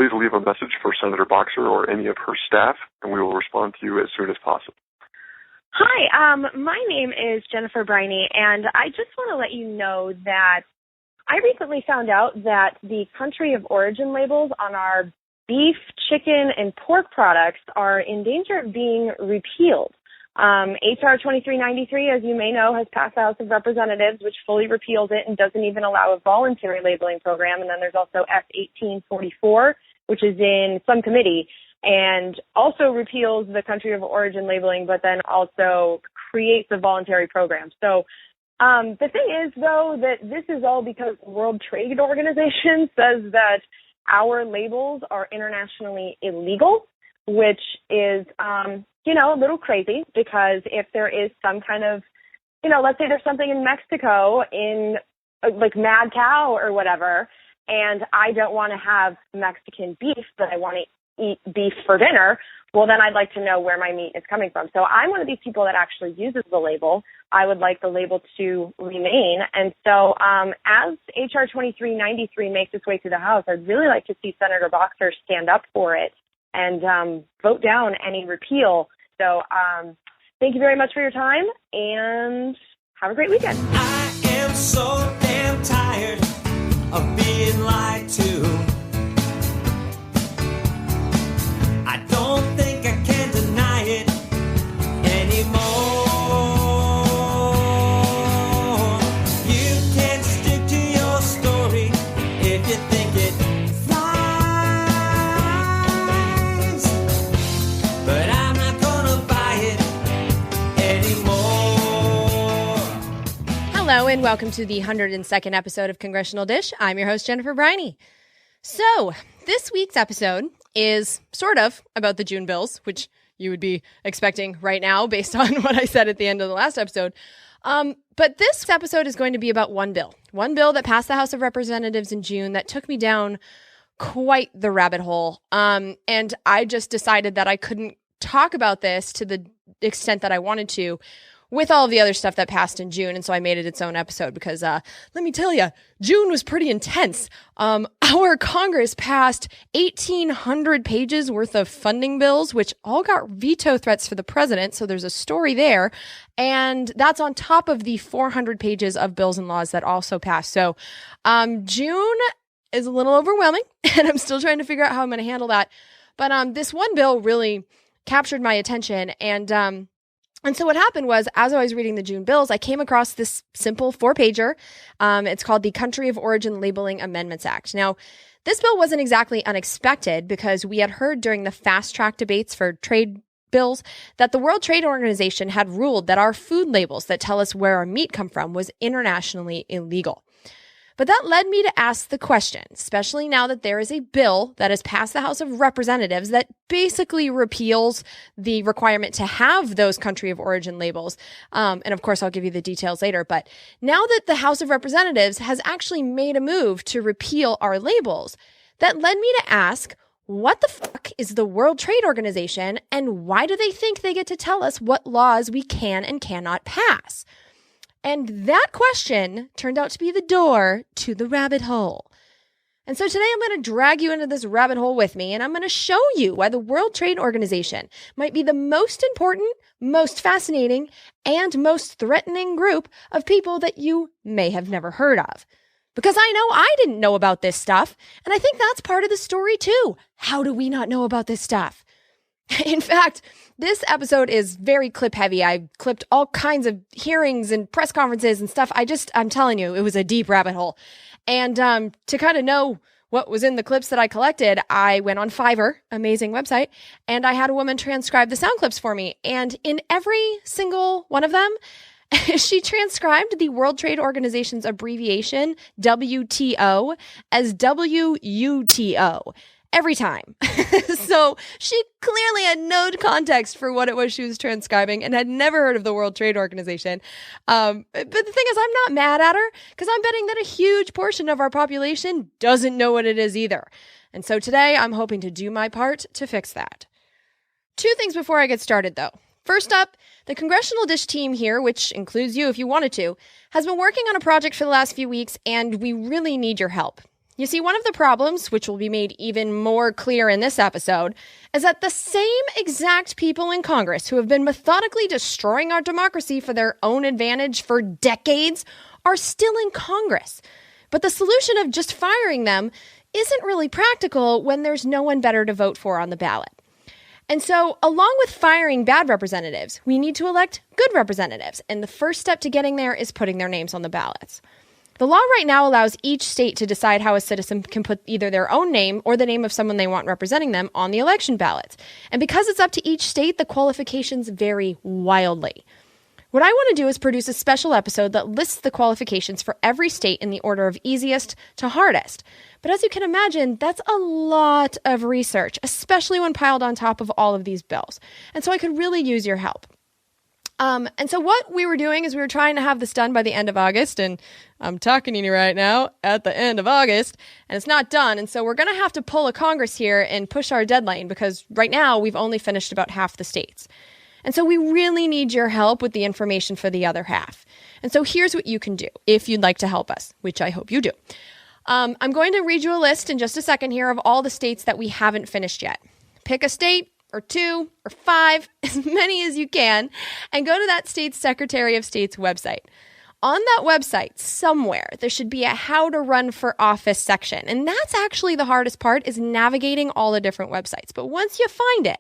please leave a message for Senator Boxer or any of her staff, and we will respond to you as soon as possible. Hi, my name is Jennifer Briney, and I just want to let you know that I recently found out that the country of origin labels on our beef, chicken, and pork products are in danger of being repealed. H.R. 2393, as you may know, has passed the House of Representatives, which fully repeals it and doesn't even allow a voluntary labeling program. And then there's also S. 1844, which is in some committee, and also repeals the country of origin labeling, but then also creates a voluntary program. So the thing is, though, that this is all because the World Trade Organization says that our labels are internationally illegal, which is, a little crazy, because if there is some kind of, let's say there's something in Mexico in like mad cow or whatever, and I don't want to have Mexican beef, but I want to eat beef for dinner, well, then I'd like to know where my meat is coming from. So I'm one of these people that actually uses the label. I would like the label to remain. And so as H.R. 2393 makes its way through the House, I'd really like to see Senator Boxer stand up for it and vote down any repeal. So thank you very much for your time, and have a great weekend. I am so damn tired of being lied to. I don't think I can deny it anymore. You can stick to your story if you think it flies, but I'm not gonna buy it anymore. Hello and welcome to the 102nd episode of Congressional Dish. I'm your host, Jennifer Briney. So, this week's episode is sort of about the June bills, which you would be expecting right now based on what I said at the end of the last episode. But this episode is going to be about one bill that passed the House of Representatives in June that took me down quite the rabbit hole. And I just decided that I couldn't talk about this to the extent that I wanted to with all of the other stuff that passed in June. And so I made it its own episode because, let me tell you, June was pretty intense. Our Congress passed 1,800 pages worth of funding bills, which all got veto threats for the president. So there's a story there. And that's on top of the 400 pages of bills and laws that also passed. So, June is a little overwhelming and I'm still trying to figure out how I'm going to handle that. But, this one bill really captured my attention. And so what happened was, as I was reading the June bills, I came across this simple 4-pager. It's called the Country of Origin Labeling Amendments Act. Now, this bill wasn't exactly unexpected because we had heard during the fast-track debates for trade bills that the World Trade Organization had ruled that our food labels that tell us where our meat come from was internationally illegal. But that led me to ask the question, especially now that there is a bill that has passed the House of Representatives that basically repeals the requirement to have those country of origin labels. And of course, I'll give you the details later. But now that the House of Representatives has actually made a move to repeal our labels, that led me to ask, what the fuck is the World Trade Organization, and why do they think they get to tell us what laws we can and cannot pass? And that question turned out to be the door to the rabbit hole. And so today I'm going to drag you into this rabbit hole with me, and I'm going to show you why the World Trade Organization might be the most important, most fascinating, and most threatening group of people that you may have never heard of. Because I know I didn't know about this stuff, and I think that's part of the story too. How do we not know about this stuff? In fact, this episode is very clip heavy. I clipped all kinds of hearings and press conferences and stuff. I'm telling you, it was a deep rabbit hole. And to kind of know what was in the clips that I collected, I went on Fiverr, amazing website, and I had a woman transcribe the sound clips for me. And in every single one of them, she transcribed the World Trade Organization's abbreviation, WTO, as WUTO. Every time. So she clearly had no context for what it was she was transcribing and had never heard of the World Trade Organization. But the thing is, I'm not mad at her because I'm betting that a huge portion of our population doesn't know what it is either. And so today I'm hoping to do my part to fix that. 2 things before I get started, though. First up, the Congressional Dish team here, which includes you if you wanted to, has been working on a project for the last few weeks, and we really need your help. You see, one of the problems, which will be made even more clear in this episode, is that the same exact people in Congress who have been methodically destroying our democracy for their own advantage for decades are still in Congress. But the solution of just firing them isn't really practical when there's no one better to vote for on the ballot. And so, along with firing bad representatives, we need to elect good representatives. And the first step to getting there is putting their names on the ballots. The law right now allows each state to decide how a citizen can put either their own name or the name of someone they want representing them on the election ballots. And because it's up to each state, the qualifications vary wildly. What I want to do is produce a special episode that lists the qualifications for every state in the order of easiest to hardest. But as you can imagine, that's a lot of research, especially when piled on top of all of these bills. And so I could really use your help. And so what we were doing is we were trying to have this done by the end of August, and I'm talking to you right now at the end of August, and it's not done. And so we're going to have to pull a Congress here and push our deadline because right now we've only finished about half the states. And so we really need your help with the information for the other half. And so here's what you can do if you'd like to help us, which I hope you do. I'm going to read you a list in just a second here of all the states that we haven't finished yet. Pick a state, or 2, or 5, as many as you can, and go to that state's Secretary of State's website. On that website, somewhere, there should be a how to run for office section. And that's actually the hardest part, is navigating all the different websites. But once you find it,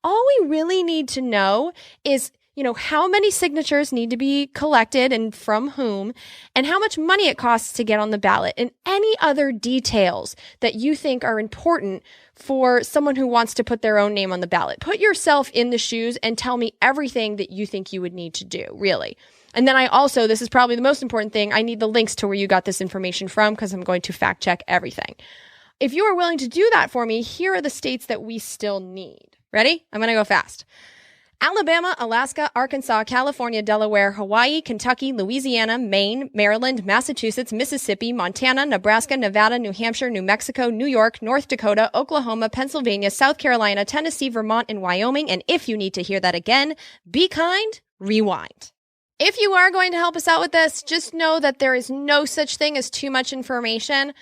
all we really need to know is, how many signatures need to be collected and from whom, and how much money it costs to get on the ballot, and any other details that you think are important for someone who wants to put their own name on the ballot. Put yourself in the shoes and tell me everything that you think you would need to do, really. And then this is probably the most important thing, I need the links to where you got this information from because I'm going to fact check everything. If you are willing to do that for me, here are the states that we still need. Ready? I'm going to go fast. Alabama, Alaska, Arkansas, California, Delaware, Hawaii, Kentucky, Louisiana, Maine, Maryland, Massachusetts, Mississippi, Montana, Nebraska, Nevada, New Hampshire, New Mexico, New York, North Dakota, Oklahoma, Pennsylvania, South Carolina, Tennessee, Vermont, and Wyoming. And if you need to hear that again, be kind, rewind. If you are going to help us out with this, just know that there is no such thing as too much information.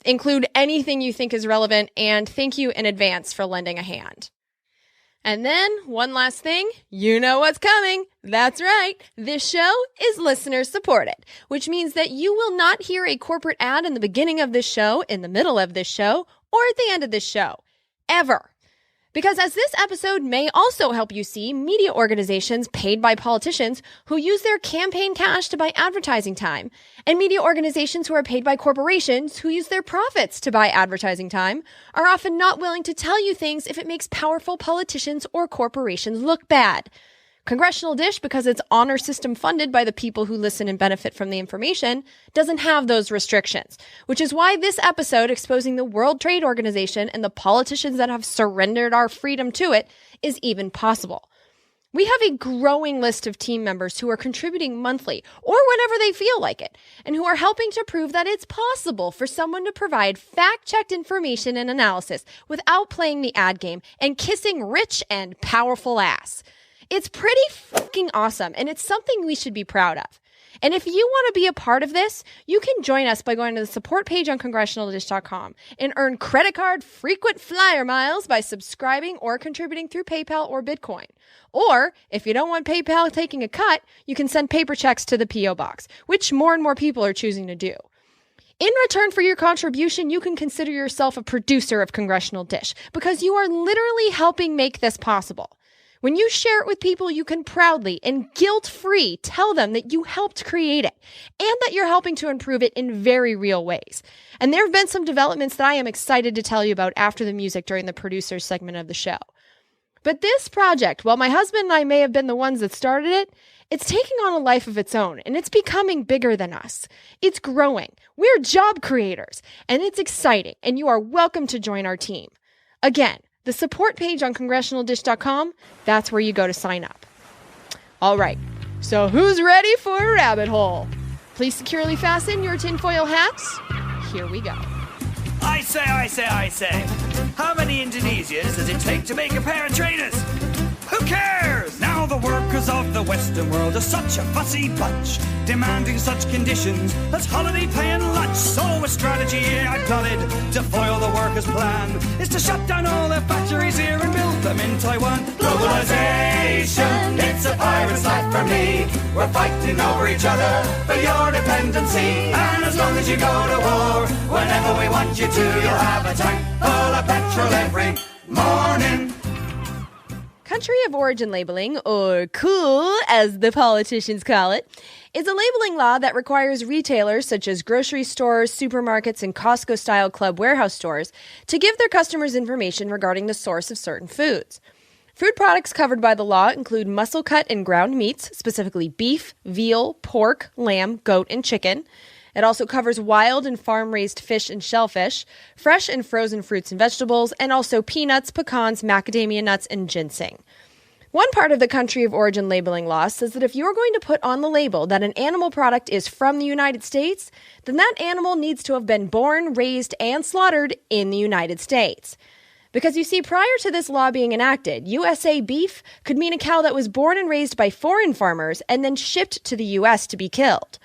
Include anything you think is relevant, and thank you in advance for lending a hand. And then, one last thing, you know what's coming. That's right. This show is listener supported, which means that you will not hear a corporate ad in the beginning of this show, in the middle of this show, or at the end of this show. Ever. Because as this episode may also help you see media organizations paid by politicians who use their campaign cash to buy advertising time, and media organizations who are paid by corporations who use their profits to buy advertising time, are often not willing to tell you things if it makes powerful politicians or corporations look bad. Congressional Dish, because it's honor system funded by the people who listen and benefit from the information, doesn't have those restrictions, which is why this episode exposing the World Trade Organization and the politicians that have surrendered our freedom to it is even possible. We have a growing list of team members who are contributing monthly or whenever they feel like it, and who are helping to prove that it's possible for someone to provide fact-checked information and analysis without playing the ad game and kissing rich and powerful ass. It's pretty fucking awesome, and it's something we should be proud of. And if you want to be a part of this, you can join us by going to the support page on congressionaldish.com and earn credit card frequent flyer miles by subscribing or contributing through PayPal or Bitcoin. Or, if you don't want PayPal taking a cut, you can send paper checks to the P.O. Box, which more and more people are choosing to do. In return for your contribution, you can consider yourself a producer of Congressional Dish, because you are literally helping make this possible. When you share it with people, you can proudly and guilt-free tell them that you helped create it and that you're helping to improve it in very real ways. And there have been some developments that I am excited to tell you about after the music during the producers segment of the show. But this project, while my husband and I may have been the ones that started it, it's taking on a life of its own, and it's becoming bigger than us. It's growing. We're job creators, and it's exciting, and you are welcome to join our team. Again, the support page on congressionaldish.com, that's where you go to sign up. All right, so who's ready for a rabbit hole? Please securely fasten your tinfoil hats. Here we go. I say. How many Indonesians does it take to make a pair of trainers? Who cares? Now the workers of the Western world are such a fussy bunch, demanding such conditions as holiday pay and lunch. So a strategy I plotted to foil the workers' plan is to shut down all their factories here and build them in Taiwan. Globalization, it's a pirate's life for me. We're fighting over each other for your dependency. And as long as you go to war, whenever we want you to, you'll have a tank full of petrol every morning. Country of origin labeling, or cool as the politicians call it, is a labeling law that requires retailers such as grocery stores, supermarkets, and Costco-style club warehouse stores to give their customers information regarding the source of certain foods. Food products covered by the law include muscle-cut and ground meats, specifically beef, veal, pork, lamb, goat, and chicken. It also covers wild and farm-raised fish and shellfish, fresh and frozen fruits and vegetables, and also peanuts, pecans, macadamia nuts, and ginseng. One part of the country of origin labeling law says that if you're going to put on the label that an animal product is from the United States, then that animal needs to have been born, raised, and slaughtered in the United States. Because you see, prior to this law being enacted, USA beef could mean a cow that was born and raised by foreign farmers and then shipped to the U.S. to be killed.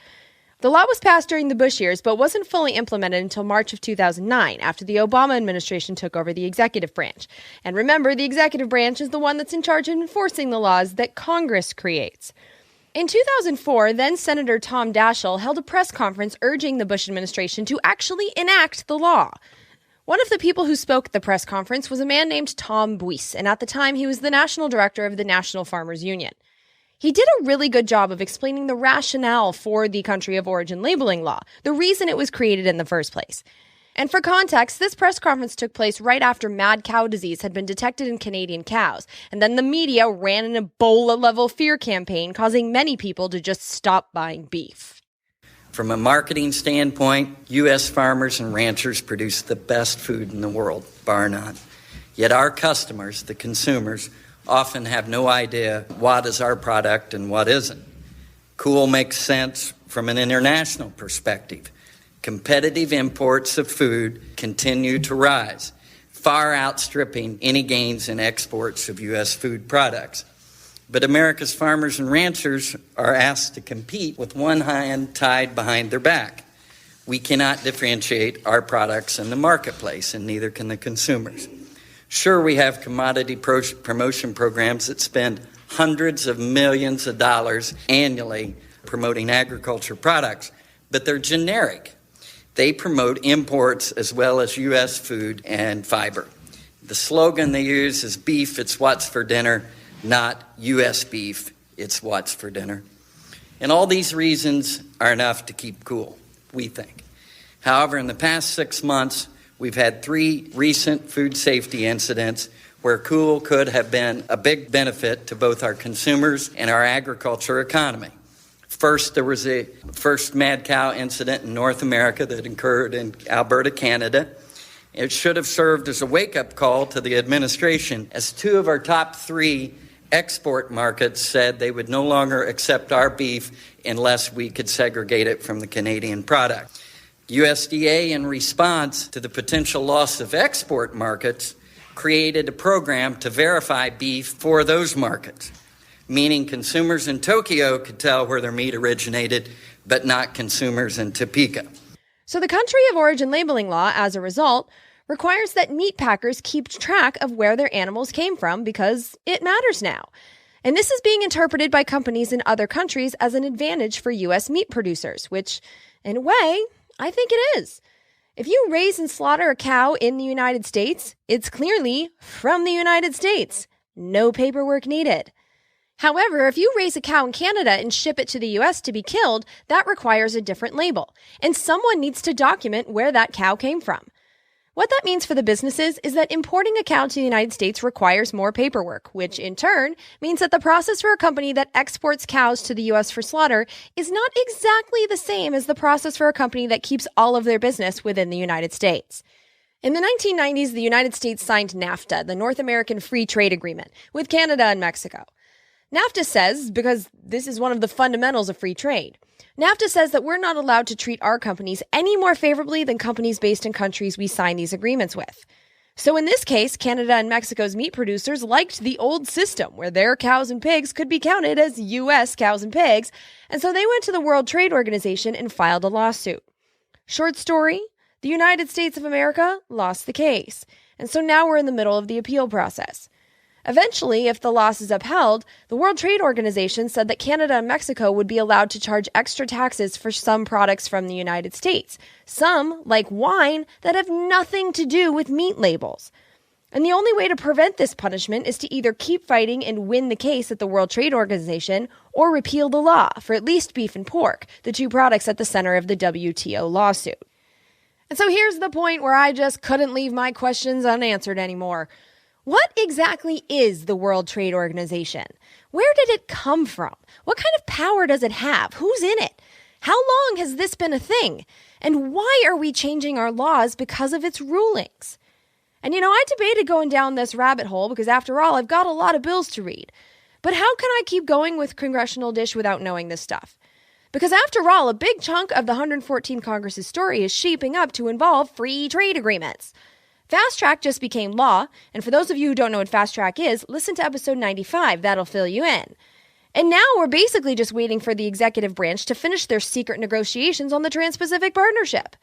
The law was passed during the Bush years, but wasn't fully implemented until March of 2009, after the Obama administration took over the executive branch. And remember, the executive branch is the one that's in charge of enforcing the laws that Congress creates. In 2004, then-Senator Tom Daschle held a press conference urging the Bush administration to actually enact the law. One of the people who spoke at the press conference was a man named Tom Buice, and at the time he was the national director of the National Farmers Union. He did a really good job of explaining the rationale for the country of origin labeling law, the reason it was created in the first place. And for context, this press conference took place right after mad cow disease had been detected in Canadian cows, and then the media ran an Ebola-level fear campaign, causing many people to just stop buying beef. From a marketing standpoint, U.S. farmers and ranchers produce the best food in the world, bar none. Yet our customers, the consumers, often have no idea what is our product and what isn't. Cool makes sense from an international perspective. Competitive imports of food continue to rise, far outstripping any gains in exports of U.S. food products. But America's farmers and ranchers are asked to compete with one hand tied behind their back. We cannot differentiate our products in the marketplace, and neither can the consumers. Sure, we have commodity promotion programs that spend hundreds of millions of dollars annually promoting agriculture products, but they're generic. They promote imports as well as U.S. food and fiber. The slogan they use is beef, it's what's for dinner, not U.S. beef, it's what's for dinner. And all these reasons are enough to keep cool, we think. However, in the past 6 months, we've had 3 recent food safety incidents where cool could have been a big benefit to both our consumers and our agriculture economy. First, there was a first mad cow incident in North America that occurred in Alberta, Canada. It should have served as a wake-up call to the administration, as 2 of our top 3 export markets said they would no longer accept our beef unless we could segregate it from the Canadian product. USDA, in response to the potential loss of export markets, created a program to verify beef for those markets, meaning consumers in Tokyo could tell where their meat originated, but not consumers in Topeka. So the country of origin labeling law, as a result, requires that meat packers keep track of where their animals came from because it matters now. And this is being interpreted by companies in other countries as an advantage for U.S. meat producers, which, in a way, I think it is. If you raise and slaughter a cow in the United States, it's clearly from the United States. No paperwork needed. However, if you raise a cow in Canada and ship it to the U.S. to be killed, that requires a different label, and someone needs to document where that cow came from. What that means for the businesses is that importing a cow to the United States requires more paperwork, which in turn means that the process for a company that exports cows to the U.S. for slaughter is not exactly the same as the process for a company that keeps all of their business within the United States. In the 1990s, the United States signed NAFTA, the North American Free Trade Agreement, with Canada and Mexico. NAFTA says, because this is one of the fundamentals of free trade, NAFTA says that we're not allowed to treat our companies any more favorably than companies based in countries we sign these agreements with. So in this case, Canada and Mexico's meat producers liked the old system where their cows and pigs could be counted as U.S. cows and pigs, and so they went to the World Trade Organization and filed a lawsuit. Short story, the United States of America lost the case, and so now we're in the middle of the appeal process. Eventually, if the loss is upheld, the World Trade Organization said that Canada and Mexico would be allowed to charge extra taxes for some products from the United States, some, like wine, that have nothing to do with meat labels. And the only way to prevent this punishment is to either keep fighting and win the case at the World Trade Organization or repeal the law for at least beef and pork, the two products at the center of the WTO lawsuit. And so here's the point where I just couldn't leave my questions unanswered anymore. What exactly is the World Trade Organization? Where did it come from? What kind of power does it have? Who's in it? How long has this been a thing? And why are we changing our laws because of its rulings? And I debated going down this rabbit hole because after all, I've got a lot of bills to read. But how can I keep going with Congressional Dish without knowing this stuff? Because after all, a big chunk of the 114 Congress's story is shaping up to involve free trade agreements. Fast Track just became law, and for those of you who don't know what Fast Track is, listen to episode 95, that'll fill you in. And now we're basically just waiting for the executive branch to finish their secret negotiations on the Trans-Pacific Partnership.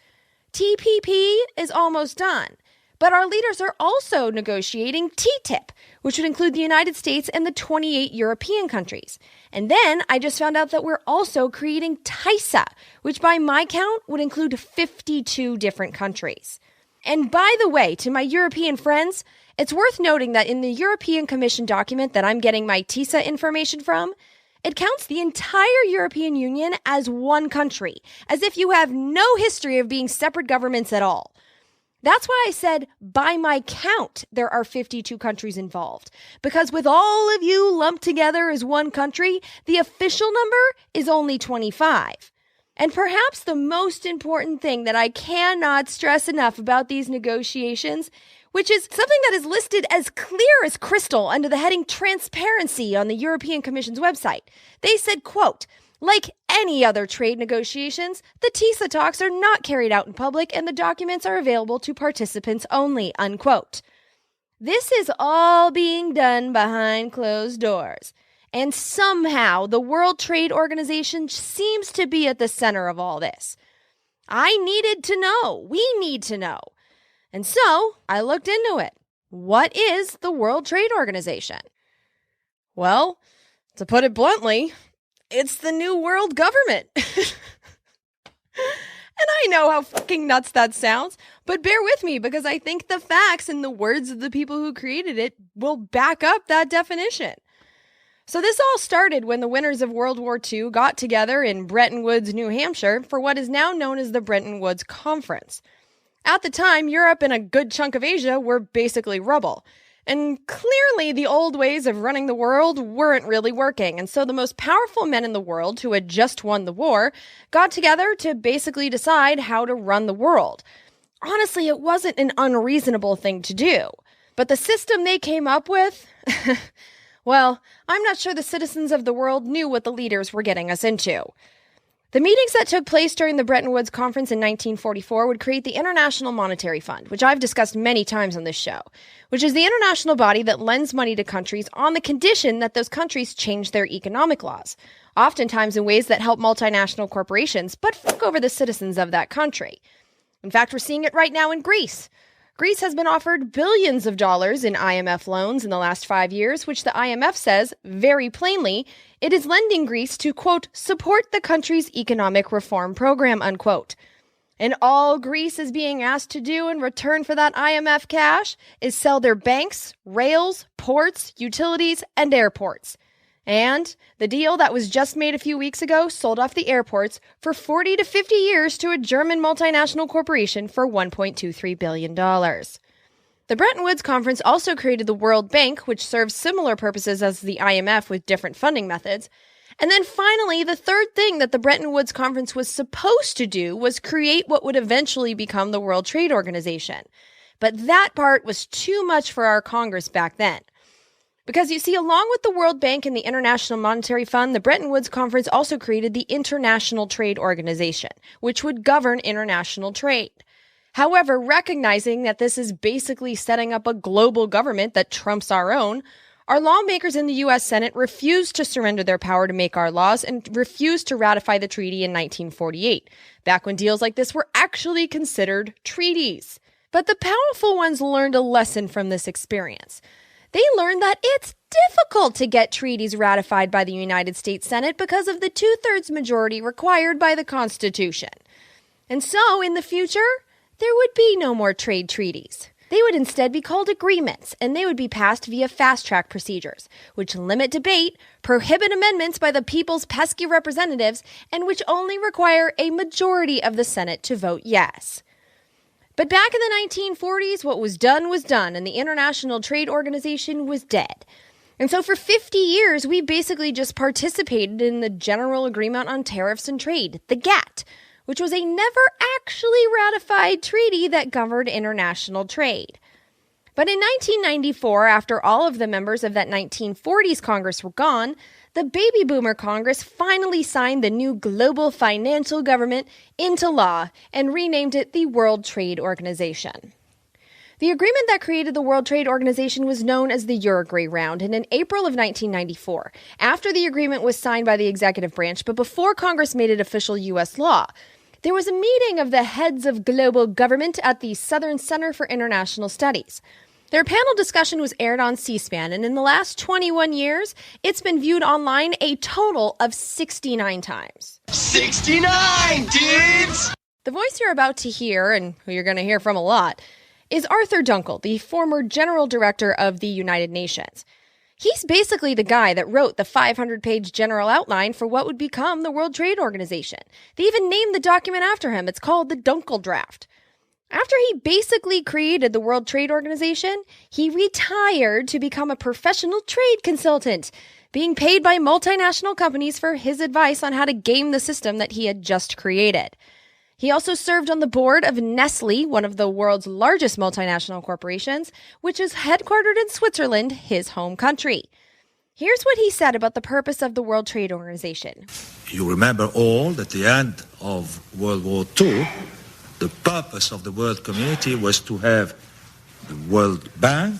TPP is almost done, but our leaders are also negotiating TTIP, which would include the United States and the 28 European countries. And then I just found out that we're also creating TISA, which by my count would include 52 different countries. And by the way, to my European friends, it's worth noting that in the European Commission document that I'm getting my TISA information from, it counts the entire European Union as one country, as if you have no history of being separate governments at all. That's why I said, by my count, there are 52 countries involved. Because with all of you lumped together as one country, the official number is only 25. And perhaps the most important thing that I cannot stress enough about these negotiations, which is something that is listed as clear as crystal under the heading Transparency on the European Commission's website. They said, quote, like any other trade negotiations, the TISA talks are not carried out in public and the documents are available to participants only, unquote. This is all being done behind closed doors. And somehow the World Trade Organization seems to be at the center of all this. I needed to know. We need to know. And so I looked into it. What is the World Trade Organization? Well, to put it bluntly, it's the new world government. And I know how fucking nuts that sounds, but bear with me because I think the facts and the words of the people who created it will back up that definition. So this all started when the winners of World War II got together in Bretton Woods, New Hampshire for what is now known as the Bretton Woods Conference. At the time, Europe and a good chunk of Asia were basically rubble. And clearly the old ways of running the world weren't really working. And so the most powerful men in the world who had just won the war got together to basically decide how to run the world. Honestly, it wasn't an unreasonable thing to do. But the system they came up with... Well, I'm not sure the citizens of the world knew what the leaders were getting us into. The meetings that took place during the Bretton Woods Conference in 1944 would create the International Monetary Fund, which I've discussed many times on this show, which is the international body that lends money to countries on the condition that those countries change their economic laws, oftentimes in ways that help multinational corporations, but fuck over the citizens of that country. In fact, we're seeing it right now in Greece. Greece has been offered billions of dollars in IMF loans in the last 5 years, which the IMF says, very plainly, it is lending Greece to, quote, support the country's economic reform program, unquote. And all Greece is being asked to do in return for that IMF cash is sell their banks, rails, ports, utilities, and airports. And the deal that was just made a few weeks ago sold off the airports for 40 to 50 years to a German multinational corporation for $1.23 billion. The Bretton Woods Conference also created the World Bank, which serves similar purposes as the IMF with different funding methods. And then finally, the third thing that the Bretton Woods Conference was supposed to do was create what would eventually become the World Trade Organization. But that part was too much for our Congress back then. Because you see, along with the World Bank and the International Monetary Fund, the Bretton Woods Conference also created the International Trade Organization, which would govern international trade. However, recognizing that this is basically setting up a global government that trumps our own, our lawmakers in the U.S. Senate refused to surrender their power to make our laws and refused to ratify the treaty in 1948, back when deals like this were actually considered treaties. But the powerful ones learned a lesson from this experience. They learned that it's difficult to get treaties ratified by the United States Senate because of the 2/3 majority required by the Constitution. And so, in the future, there would be no more trade treaties. They would instead be called agreements, and they would be passed via fast-track procedures, which limit debate, prohibit amendments by the people's pesky representatives, and which only require a majority of the Senate to vote yes. But back in the 1940s, what was done, and the International Trade Organization was dead. And so for 50 years, we basically just participated in the General Agreement on Tariffs and Trade, the GATT, which was a never actually ratified treaty that governed international trade. But in 1994, after all of the members of that 1940s Congress were gone, the baby boomer Congress finally signed the new global financial government into law and renamed it the World Trade Organization. The agreement that created the World Trade Organization was known as the Uruguay Round, and in April of 1994, after the agreement was signed by the executive branch, but before Congress made it official U.S. law, there was a meeting of the heads of global government at the Southern Center for International Studies. Their panel discussion was aired on C-SPAN, and in the last 21 years, it's been viewed online a total of 69 times. 69, dudes! The voice you're about to hear, and who you're going to hear from a lot, is Arthur Dunkel, the former General Director of the United Nations. He's basically the guy that wrote the 500-page general outline for what would become the World Trade Organization. They even named the document after him. It's called the Dunkel Draft. After he basically created the World Trade Organization, he retired to become a professional trade consultant, being paid by multinational companies for his advice on how to game the system that he had just created. He also served on the board of Nestle, one of the world's largest multinational corporations, which is headquartered in Switzerland, his home country. Here's what he said about the purpose of the World Trade Organization. You remember all that at the end of World War II, the purpose of the world community was to have the World Bank,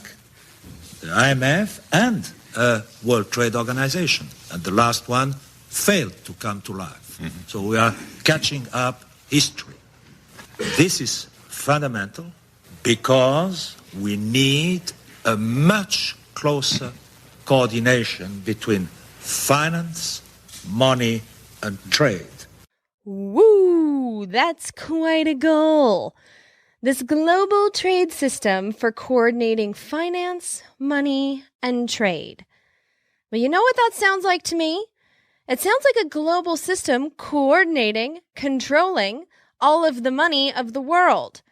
the IMF, and a World Trade Organization. And the last one failed to come to life. Mm-hmm. So we are catching up history. This is fundamental because we need a much closer coordination between finance, money, and trade. Woo! That's quite a goal. This global trade system for coordinating finance, money, and trade. Well, you know what that sounds like to me? It sounds like a global system coordinating, controlling all of the money of the world.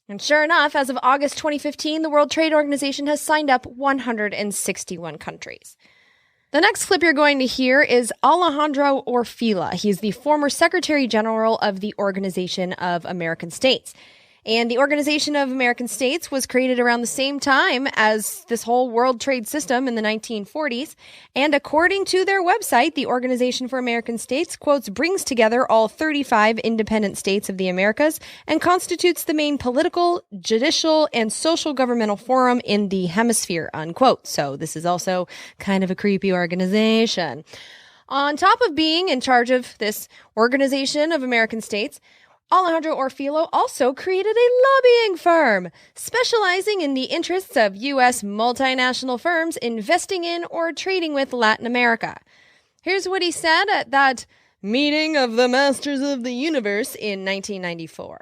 And sure enough, as of August 2015, the World Trade Organization has signed up 161 countries. The next clip you're going to hear is Alejandro Orfila. He's the former Secretary General of the Organization of American States. And the Organization of American States was created around the same time as this whole world trade system in the 1940s. And according to their website, the Organization for American States, quotes, brings together all 35 independent states of the Americas and constitutes the main political, judicial, and social governmental forum in the hemisphere, unquote. So this is also kind of a creepy organization. On top of being in charge of this Organization of American States, Alejandro Orfila also created a lobbying firm specializing in the interests of U.S. multinational firms investing in or trading with Latin America. Here's what he said at that meeting of the Masters of the Universe in 1994.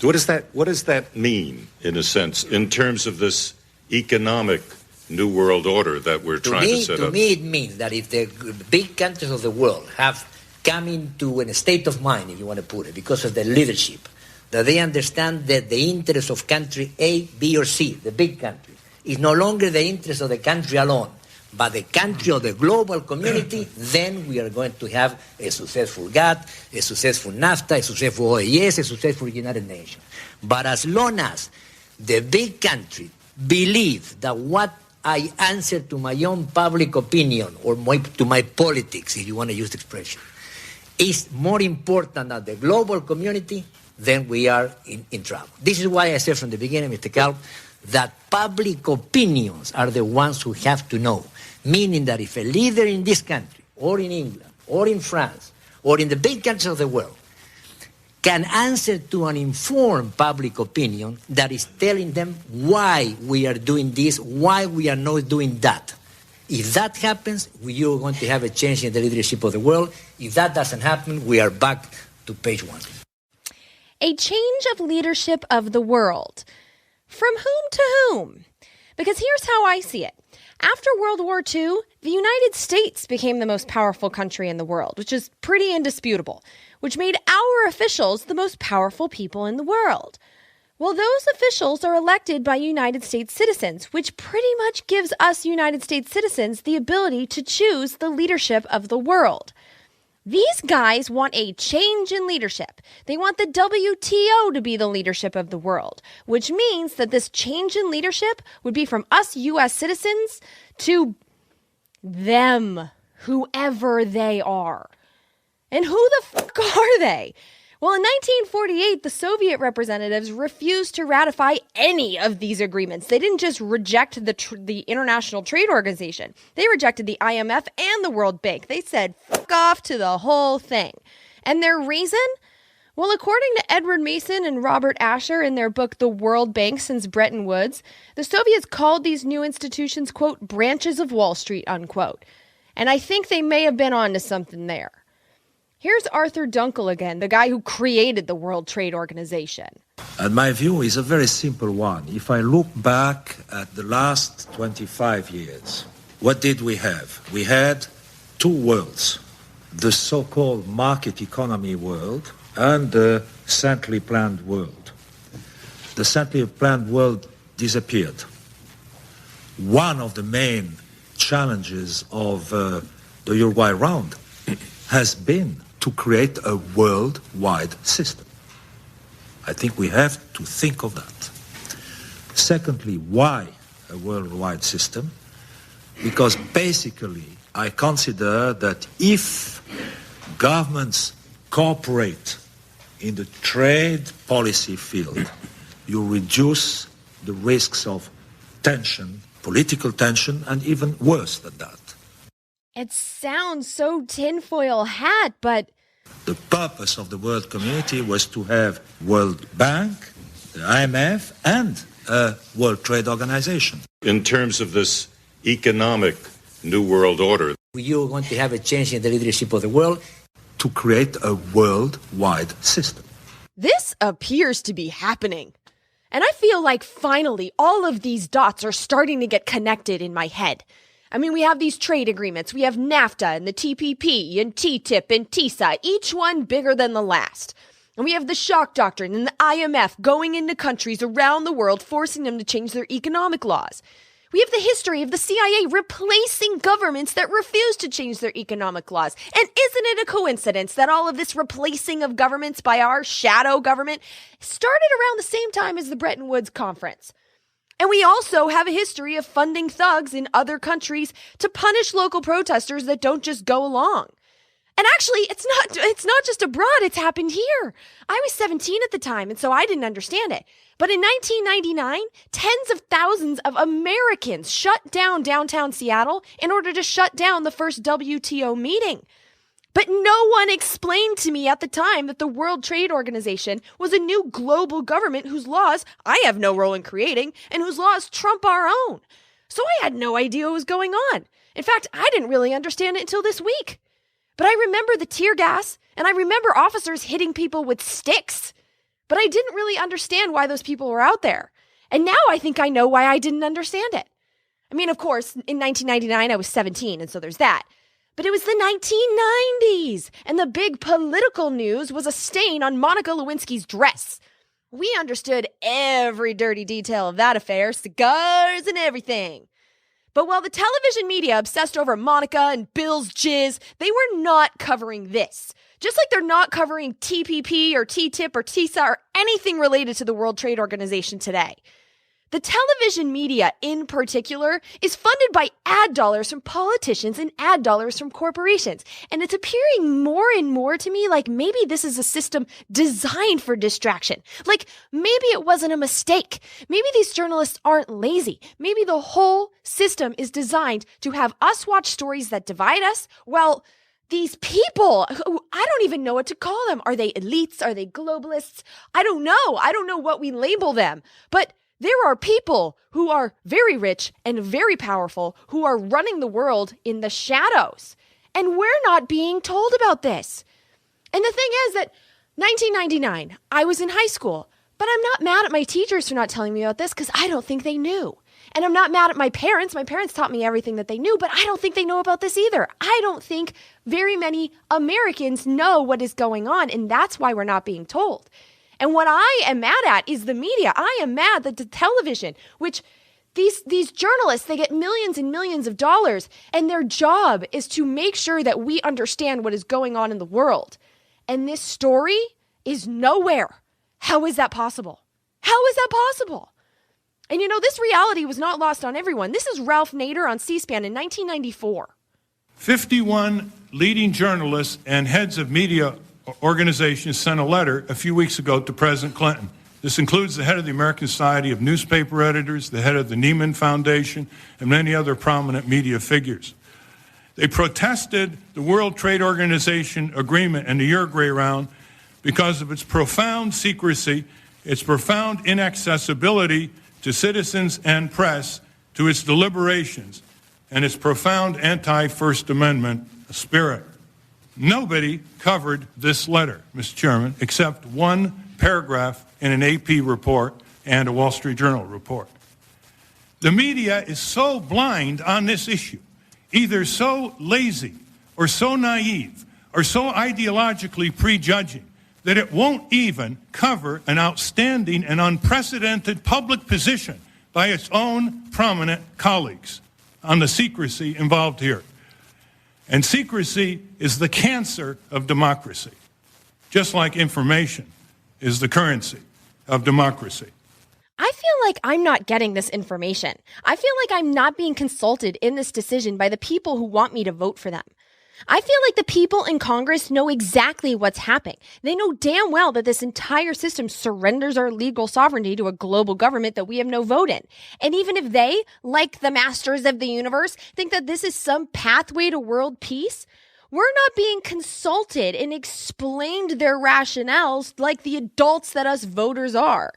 What does that mean, in a sense, in terms of this economic new world order that we're trying to set up? To me, it means that if the big countries of the world have come into a state of mind, if you want to put it, because of the leadership, that they understand that the interest of country A, B, or C, the big country, is no longer the interest of the country alone, but the country of the global community, then we are going to have a successful GATT, a successful NAFTA, a successful OAS, a successful United Nations. But as long as the big country believes that what I answer to my own public opinion or to my politics, if you want to use the expression, is more important than the global community, then we are in trouble. This is why I said from the beginning, Mr. Kalb, that public opinions are the ones who have to know. Meaning that if a leader in this country, or in England, or in France, or in the big countries of the world, can answer to an informed public opinion that is telling them why we are doing this, why we are not doing that. If that happens, you're going to have a change in the leadership of the world. If that doesn't happen, we are back to page one. A change of leadership of the world. From whom to whom? Because here's how I see it. After World War II, the United States became the most powerful country in the world, which is pretty indisputable, which made our officials the most powerful people in the world. Well, those officials are elected by United States citizens, which pretty much gives us United States citizens the ability to choose the leadership of the world. These guys want a change in leadership. They want the WTO to be the leadership of the world, which means that this change in leadership would be from us U.S. citizens to them, whoever they are. And who the fuck are they? Well, in 1948, the Soviet representatives refused to ratify any of these agreements. They didn't just reject the International Trade Organization. They rejected the IMF and the World Bank. They said, fuck off to the whole thing. And their reason? Well, according to Edward Mason and Robert Asher in their book, The World Bank Since Bretton Woods, the Soviets called these new institutions, quote, branches of Wall Street, unquote. And I think they may have been onto something there. Here's Arthur Dunkel again, the guy who created the World Trade Organization. And my view is a very simple one. If I look back at the last 25 years, what did we have? We had two worlds, the so-called market economy world and the centrally planned world. The centrally planned world disappeared. One of the main challenges of the Uruguay round has been to create a worldwide system. I think we have to think of that. Secondly, why a worldwide system? Because basically, I consider that if governments cooperate in the trade policy field, you reduce the risks of tension, political tension, and even worse than that. It sounds so tinfoil hat, but... The purpose of the world community was to have World Bank, the IMF, and a World Trade Organization. In terms of this economic new world order, you're going to have a change in the leadership of the world. To create a worldwide system. This appears to be happening. And I feel like finally all of these dots are starting to get connected in my head. I mean, we have these trade agreements. We have NAFTA and the TPP and TTIP and TISA, each one bigger than the last. And we have the shock doctrine and the IMF going into countries around the world, forcing them to change their economic laws. We have the history of the CIA replacing governments that refuse to change their economic laws. And isn't it a coincidence that all of this replacing of governments by our shadow government started around the same time as the Bretton Woods Conference? And we also have a history of funding thugs in other countries to punish local protesters that don't just go along. And actually, it's not just abroad, it's happened here. I was 17 at the time, and so I didn't understand it. But in 1999, tens of thousands of Americans shut down downtown Seattle in order to shut down the first WTO meeting. But no one explained to me at the time that the World Trade Organization was a new global government whose laws I have no role in creating and whose laws trump our own. So I had no idea what was going on. In fact, I didn't really understand it until this week. But I remember the tear gas, and I remember officers hitting people with sticks. But I didn't really understand why those people were out there. And now I think I know why I didn't understand it. I mean, of course, in 1999, I was 17, and so there's that. But it was the 1990s, and the big political news was a stain on Monica Lewinsky's dress. We understood every dirty detail of that affair, cigars and everything. But while the television media obsessed over Monica and Bill's jizz, they were not covering this. Just like they're not covering TPP or TTIP or TISA or anything related to the World Trade Organization today. The television media, in particular, is funded by ad dollars from politicians and ad dollars from corporations. And it's appearing more and more to me like maybe this is a system designed for distraction. Like maybe it wasn't a mistake. Maybe these journalists aren't lazy. Maybe the whole system is designed to have us watch stories that divide us. Well, these people, who I don't even know what to call them. Are they elites? Are they globalists? I don't know. I don't know what we label them. But there are people who are very rich and very powerful who are running the world in the shadows. And we're not being told about this. And the thing is that 1999, I was in high school, but I'm not mad at my teachers for not telling me about this because I don't think they knew. And I'm not mad at my parents. My parents taught me everything that they knew, but I don't think they know about this either. I don't think very many Americans know what is going on, and that's why we're not being told. And what I am mad at is the media. I am mad that the television, which these journalists, they get millions and millions of dollars, and their job is to make sure that we understand what is going on in the world. And this story is nowhere. How is that possible? How is that possible? And this reality was not lost on everyone. This is Ralph Nader on C-SPAN in 1994. 51 leading journalists and heads of media organizations sent a letter a few weeks ago to President Clinton. This includes the head of the American Society of Newspaper Editors, the head of the Neiman Foundation, and many other prominent media figures. They protested the World Trade Organization agreement and the Uruguay round because of its profound secrecy, its profound inaccessibility to citizens and press, to its deliberations, and its profound anti-First Amendment spirit. Nobody covered this letter, Mr. Chairman, except one paragraph in an AP report and a Wall Street Journal report. The media is so blind on this issue, either so lazy or so naive or so ideologically prejudging, that it won't even cover an outstanding and unprecedented public position by its own prominent colleagues on the secrecy involved here. And secrecy is the cancer of democracy, just like information is the currency of democracy. I feel like I'm not getting this information. I feel like I'm not being consulted in this decision by the people who want me to vote for them. I feel like the people in Congress know exactly what's happening. They know damn well that this entire system surrenders our legal sovereignty to a global government that we have no vote in. And even if they, like the masters of the universe, think that this is some pathway to world peace, we're not being consulted and explained their rationales like the adults that us voters are.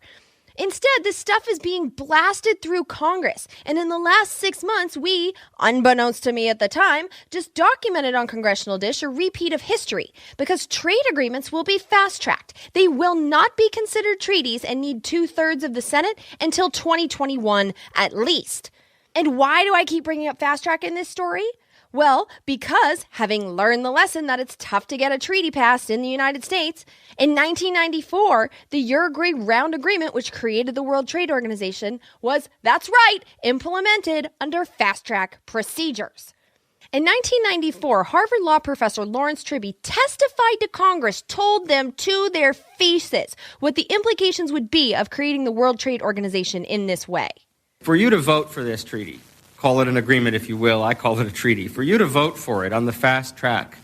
Instead, this stuff is being blasted through Congress. And in the last 6 months, we, unbeknownst to me at the time, just documented on Congressional Dish a repeat of history because trade agreements will be fast-tracked. They will not be considered treaties and need 2/3 of the Senate until 2021 at least. And why do I keep bringing up fast-track in this story? Well, because having learned the lesson that it's tough to get a treaty passed in the United States, in 1994, the Uruguay Round Agreement, which created the World Trade Organization, was, that's right, implemented under fast-track procedures. In 1994, Harvard Law professor Lawrence Tribby testified to Congress, told them to their faces what the implications would be of creating the World Trade Organization in this way. For you to vote for this treaty, call it an agreement if you will, I call it a treaty, for you to vote for it on the fast track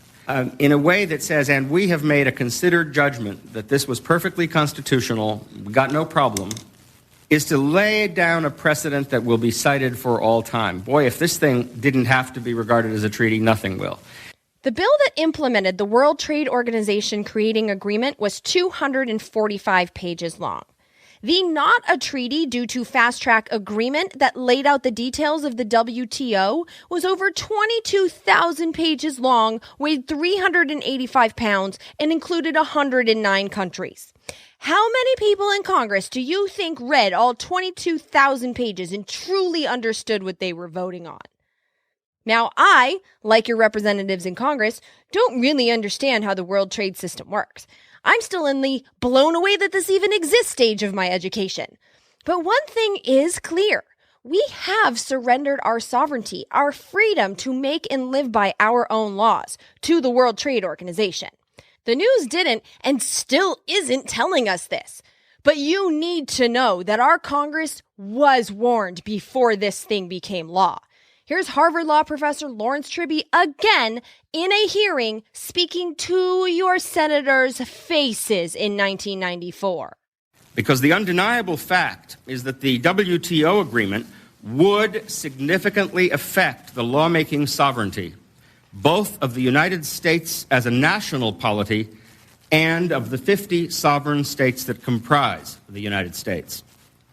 in a way that says, and we have made a considered judgment that this was perfectly constitutional, we got no problem, is to lay down a precedent that will be cited for all time. Boy, if this thing didn't have to be regarded as a treaty, nothing will. The bill that implemented the World Trade Organization creating agreement was 245 pages long. The not a treaty due to fast track agreement that laid out the details of the WTO was over 22,000 pages long, weighed 385 pounds, and included 109 countries. How many people in Congress do you think read all 22,000 pages and truly understood what they were voting on? Now, I, like your representatives in Congress, don't really understand how the world trade system works. I'm still in the blown away that this even exists stage of my education. But one thing is clear. We have surrendered our sovereignty, our freedom to make and live by our own laws to the World Trade Organization. The news didn't and still isn't telling us this. But you need to know that our Congress was warned before this thing became law. Here's Harvard Law professor Lawrence Tribby again in a hearing speaking to your senators' faces in 1994. Because the undeniable fact is that the WTO agreement would significantly affect the lawmaking sovereignty, both of the United States as a national polity and of the 50 sovereign states that comprise the United States.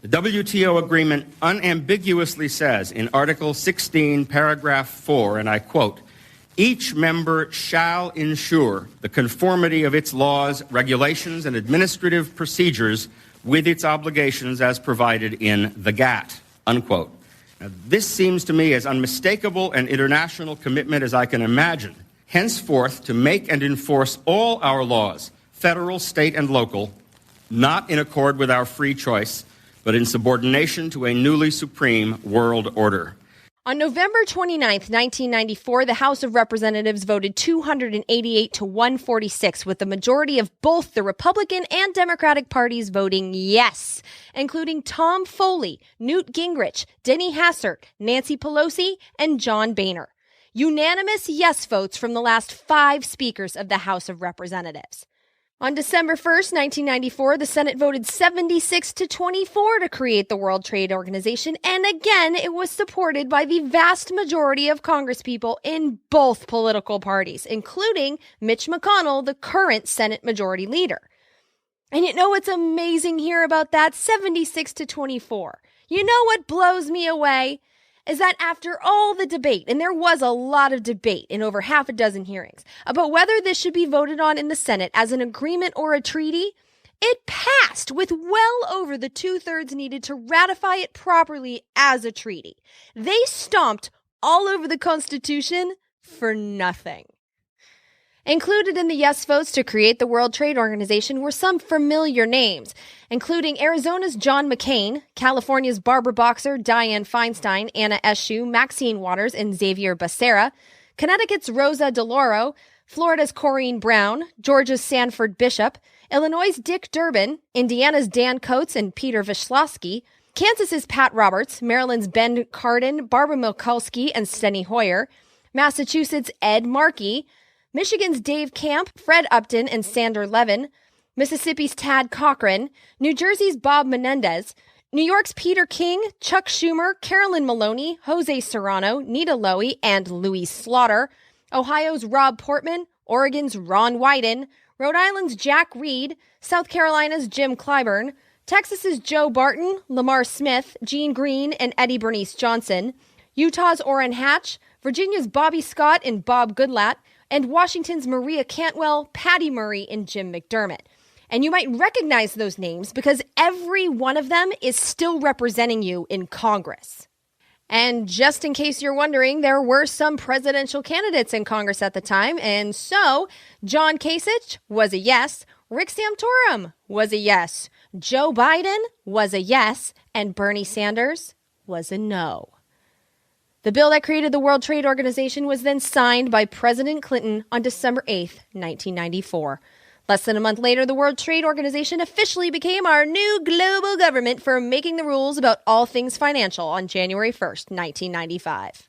The WTO agreement unambiguously says in Article 16, paragraph 4, and I quote, "Each member shall ensure the conformity of its laws, regulations, and administrative procedures with its obligations as provided in the GATT," unquote. Now, this seems to me as unmistakable an international commitment as I can imagine, henceforth to make and enforce all our laws, federal, state, and local, not in accord with our free choice, but in subordination to a newly supreme world order. On November 29th, 1994, the House of Representatives voted 288 to 146, with the majority of both the Republican and Democratic parties voting yes, including Tom Foley, Newt Gingrich, Denny Hassert, Nancy Pelosi, and John Boehner. Unanimous yes votes from the last 5 speakers of the House of Representatives. On December 1st, 1994, the Senate voted 76 to 24 to create the World Trade Organization, and again, it was supported by the vast majority of congresspeople in both political parties, including Mitch McConnell, the current Senate Majority Leader. And you know what's amazing here about that? 76 to 24. You know what blows me away? Is that after all the debate, and there was a lot of debate in over half a dozen hearings, about whether this should be voted on in the Senate as an agreement or a treaty, it passed with well over the 2/3 needed to ratify it properly as a treaty. They stomped all over the Constitution for nothing. Included in the yes votes to create the World Trade Organization were some familiar names, including Arizona's John McCain, California's Barbara Boxer, Dianne Feinstein, Anna Eshoo, Maxine Waters, and Xavier Becerra, Connecticut's Rosa DeLauro, Florida's Corrine Brown, Georgia's Sanford Bishop, Illinois' Dick Durbin, Indiana's Dan Coates and Peter Vishlosky, Kansas's Pat Roberts, Maryland's Ben Cardin, Barbara Mikulski, and Steny Hoyer, Massachusetts' Ed Markey, Michigan's Dave Camp, Fred Upton, and Sander Levin, Mississippi's Tad Cochran, New Jersey's Bob Menendez, New York's Peter King, Chuck Schumer, Carolyn Maloney, Jose Serrano, Nita Lowey, and Louis Slaughter, Ohio's Rob Portman, Oregon's Ron Wyden, Rhode Island's Jack Reed, South Carolina's Jim Clyburn, Texas's Joe Barton, Lamar Smith, Gene Green, and Eddie Bernice Johnson, Utah's Orrin Hatch, Virginia's Bobby Scott and Bob Goodlatte, and Washington's Maria Cantwell, Patty Murray, and Jim McDermott. And you might recognize those names because every one of them is still representing you in Congress. And just in case you're wondering, there were some presidential candidates in Congress at the time, and so John Kasich was a yes, Rick Santorum was a yes, Joe Biden was a yes, and Bernie Sanders was a no. The bill that created the World Trade Organization was then signed by President Clinton on December 8th, 1994. Less than a month later, the World Trade Organization officially became our new global government for making the rules about all things financial on January 1st, 1995.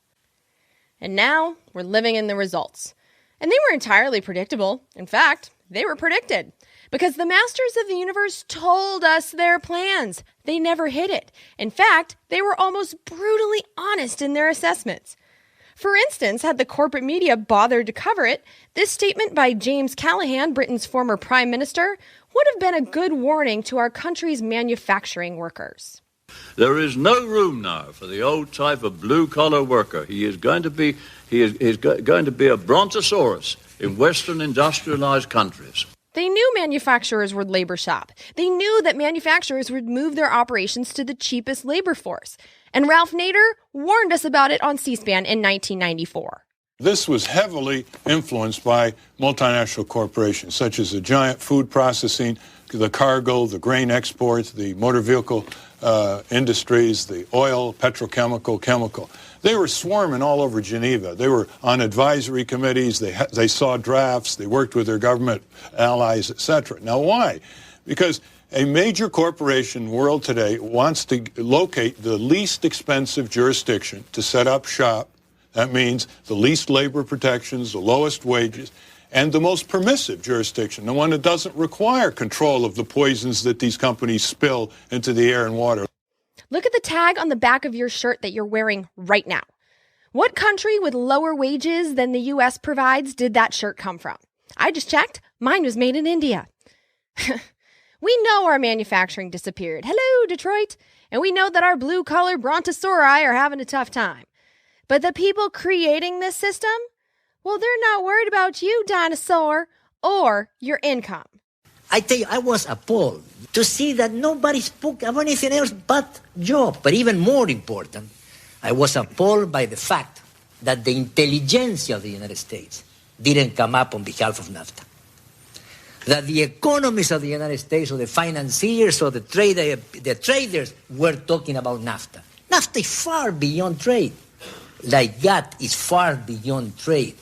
And now we're living in the results. And they were entirely predictable. In fact, they were predicted. Because the masters of the universe told us their plans. They never hid it. In fact, they were almost brutally honest in their assessments. For instance, had the corporate media bothered to cover it, this statement by James Callaghan, Britain's former prime minister, would have been a good warning to our country's manufacturing workers. There is no room now for the old type of blue-collar worker. He is going to be a brontosaurus in Western industrialized countries. They knew manufacturers would labor shop. They knew that manufacturers would move their operations to the cheapest labor force. And Ralph Nader warned us about it on C-SPAN in 1994. This was heavily influenced by multinational corporations, such as the giant food processing, the cargo, the grain exports, the motor vehicle industries, the oil, petrochemical, chemical. They were swarming all over Geneva. They were on advisory committees. They saw drafts. They worked with their government allies, etc. Now, why? Because A major corporation in the world today wants to locate the least expensive jurisdiction to set up shop. That means the least labor protections, the lowest wages, and the most permissive jurisdiction, the one that doesn't require control of the poisons that these companies spill into the air and water. Look at the tag on the back of your shirt that you're wearing right now. What country with lower wages than the U.S. provides did that shirt come from? I just checked. Mine was made in India. We know our manufacturing disappeared. Hello, Detroit. And we know that our blue-collar brontosauri are having a tough time. But the people creating this system, well, they're not worried about you, dinosaur, or your income. I tell you, I was appalled to see that nobody spoke of anything else but job. But even more important, I was appalled by the fact that the intelligentsia of the United States didn't come up on behalf of NAFTA. That the economists of the United States, or the financiers, or the traders were talking about NAFTA. NAFTA is far beyond trade. Like GATT is far beyond trade.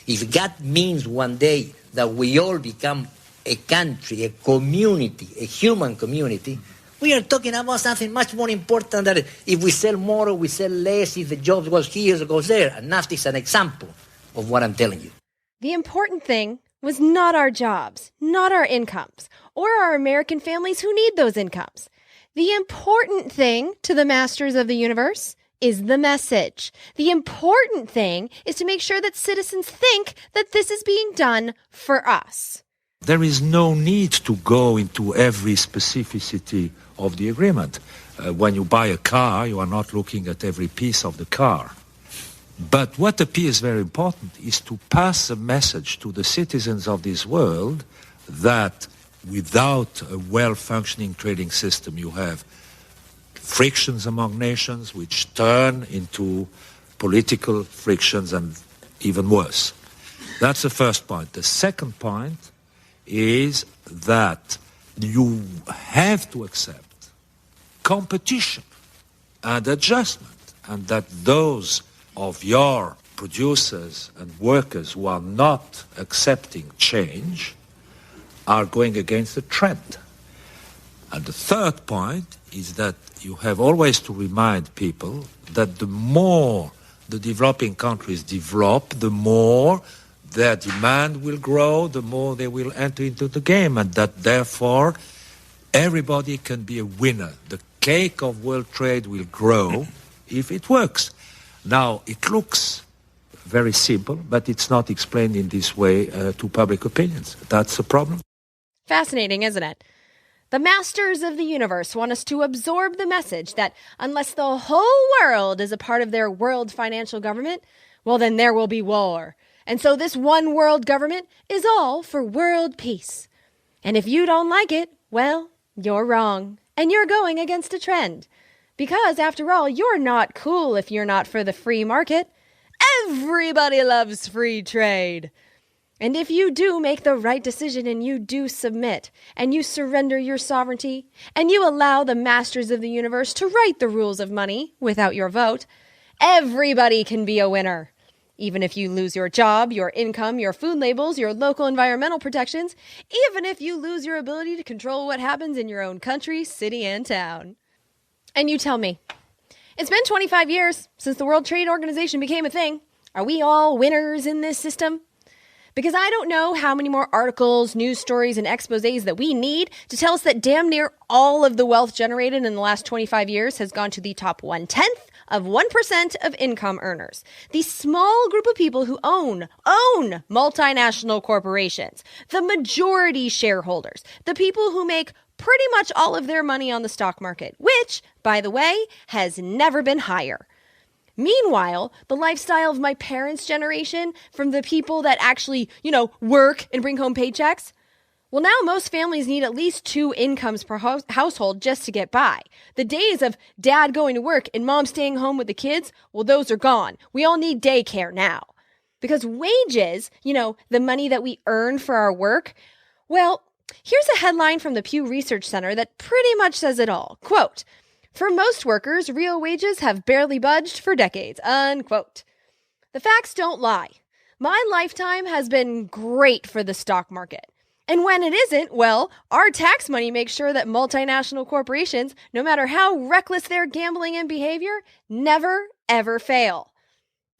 If GATT means one day that we all become a country, a community, a human community, we are talking about something much more important than if we sell more or we sell less, if the job goes here or goes there. And NAFTA is an example of what I'm telling you. The important thing was not our jobs, not our incomes, or our American families who need those incomes. The important thing to the masters of the universe is the message. The important thing is to make sure that citizens think that this is being done for us. There is no need to go into every specificity of the agreement. When you buy a car, you are not looking at every piece of the car. But what appears very important is to pass a message to the citizens of this world that without a well-functioning trading system, you have frictions among nations which turn into political frictions and even worse. That's the first point. The second point is that you have to accept competition and adjustment, and that those of your producers and workers who are not accepting change are going against the trend. And the third point is that you have always to remind people that the more the developing countries develop, the more their demand will grow, the more they will enter into the game, and that therefore everybody can be a winner. The cake of world trade will grow if it works. Now, it looks very simple, but it's not explained in this way to public opinions. That's the problem. Fascinating, isn't it? The masters of the universe want us to absorb the message that unless the whole world is a part of their world financial government, well, then there will be war. And so this one world government is all for world peace. And if you don't like it, well, you're wrong. And you're going against a trend. Because, after all, you're not cool if you're not for the free market. Everybody loves free trade. And if you do make the right decision and you do submit and you surrender your sovereignty and you allow the masters of the universe to write the rules of money without your vote, everybody can be a winner. Even if you lose your job, your income, your food labels, your local environmental protections, even if you lose your ability to control what happens in your own country, city, and town. And you tell me, it's been 25 years since the World Trade Organization became a thing. Are we all winners in this system? Because I don't know how many more articles, news stories, and exposés that we need to tell us that damn near all of the wealth generated in the last 25 years has gone to the top 1/10 of 1% of income earners. The small group of people who own multinational corporations. The majority shareholders. The people who make pretty much all of their money on the stock market, which, by the way, has never been higher. Meanwhile, the lifestyle of my parents' generation, from the people that actually, work and bring home paychecks, well, now most families need at least 2 incomes per household just to get by. The days of dad going to work and mom staying home with the kids, well, those are gone. We all need daycare now. Because wages, the money that we earn for our work, well, here's a headline from the Pew Research Center that pretty much says it all. Quote, "For most workers, real wages have barely budged for decades," unquote. The facts don't lie. My lifetime has been great for the stock market. And when it isn't, well, our tax money makes sure that multinational corporations, no matter how reckless their gambling and behavior, never, ever fail.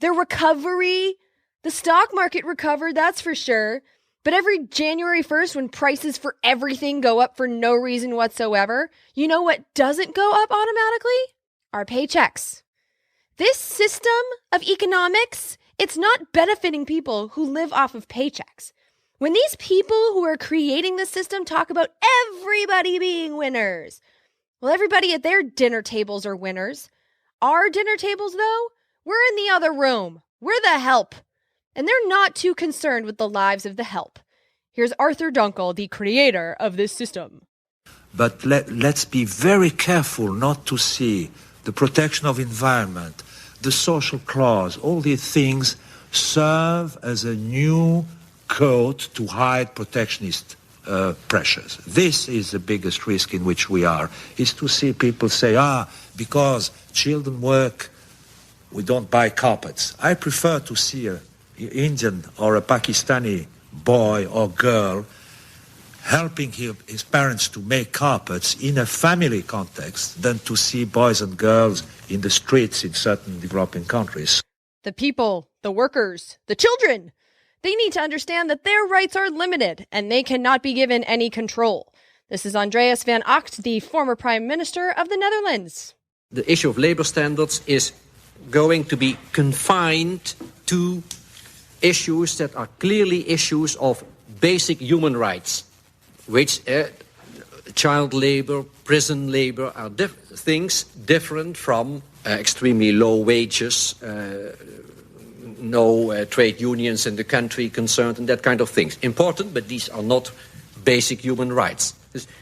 The recovery, the stock market recovered, that's for sure. But every January 1st, when prices for everything go up for no reason whatsoever, you know what doesn't go up automatically? Our paychecks. This system of economics, it's not benefiting people who live off of paychecks. When these people who are creating the system talk about everybody being winners, well, everybody at their dinner tables are winners. Our dinner tables, though, we're in the other room. We're the help. And they're not too concerned with the lives of the help. Here's Arthur Dunkel, the creator of this system. But let's be very careful not to see the protection of environment, the social clause, all these things serve as a new coat to hide protectionist pressures. This is the biggest risk in which we are, is to see people say, because children work, we don't buy carpets. I prefer to see an Indian or a Pakistani boy or girl helping his parents to make carpets in a family context than to see boys and girls in the streets in certain developing countries. The people, the workers, the children, they need to understand that their rights are limited and they cannot be given any control. This is Andreas van Agt, the former Prime Minister of the Netherlands. The issue of labor standards is going to be confined to issues that are clearly issues of basic human rights, which child labor, prison labor are things different from extremely low wages, no trade unions in the country concerned, and that kind of things. Important, but these are not basic human rights.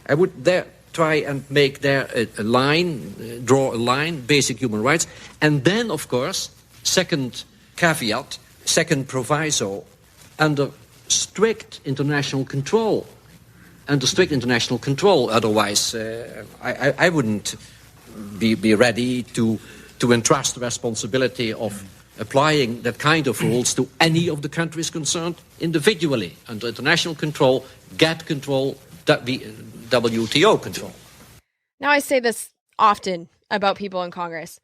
I would there try and make there a line, draw a line, basic human rights, and then, of course, second caveat, second proviso, under strict international control. Under strict international control, otherwise I wouldn't be ready to entrust the responsibility of applying that kind of rules to any of the countries concerned individually. Under international control, GATT control, WTO control. Now, I say this often about people in Congress,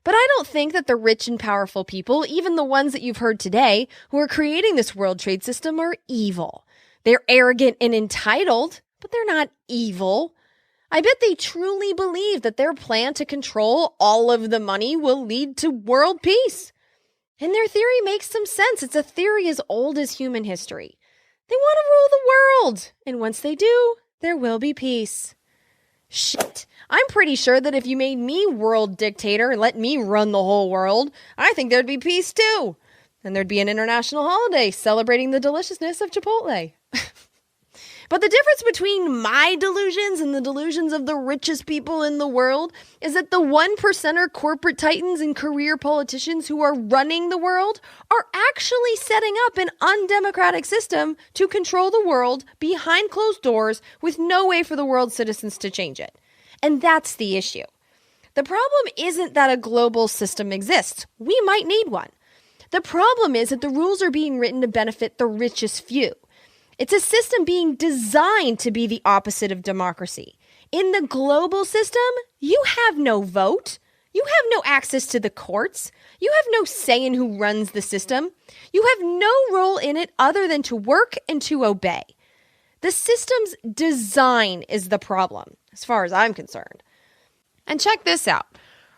but I don't think that the rich and powerful people, even the ones that you've heard today, who are creating this world trade system are evil. They're arrogant and entitled, but they're not evil. I bet they truly believe that their plan to control all of the money will lead to world peace. And their theory makes some sense. It's a theory as old as human history. They want to rule the world, and once they do, there will be peace. Shit. I'm pretty sure that if you made me world dictator and let me run the whole world, I think there'd be peace too. And there'd be an international holiday celebrating the deliciousness of Chipotle. But the difference between my delusions and the delusions of the richest people in the world is that the 1%er corporate titans and career politicians who are running the world are actually setting up an undemocratic system to control the world behind closed doors with no way for the world's citizens to change it. And that's the issue. The problem isn't that a global system exists. We might need one. The problem is that the rules are being written to benefit the richest few. It's a system being designed to be the opposite of democracy. In the global system, you have no vote. You have no access to the courts. You have no say in who runs the system. You have no role in it other than to work and to obey. The system's design is the problem, as far as I'm concerned. And check this out.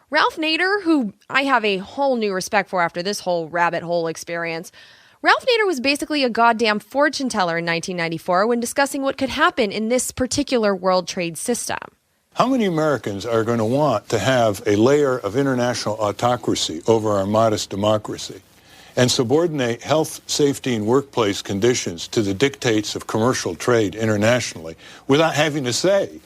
Ralph Nader, who I have a whole new respect for after this whole rabbit hole experience, Ralph Nader was basically a goddamn fortune teller in 1994 when discussing what could happen in this particular world trade system. How many Americans are going to want to have a layer of international autocracy over our modest democracy and subordinate health, safety, and workplace conditions to the dictates of commercial trade internationally without having to say?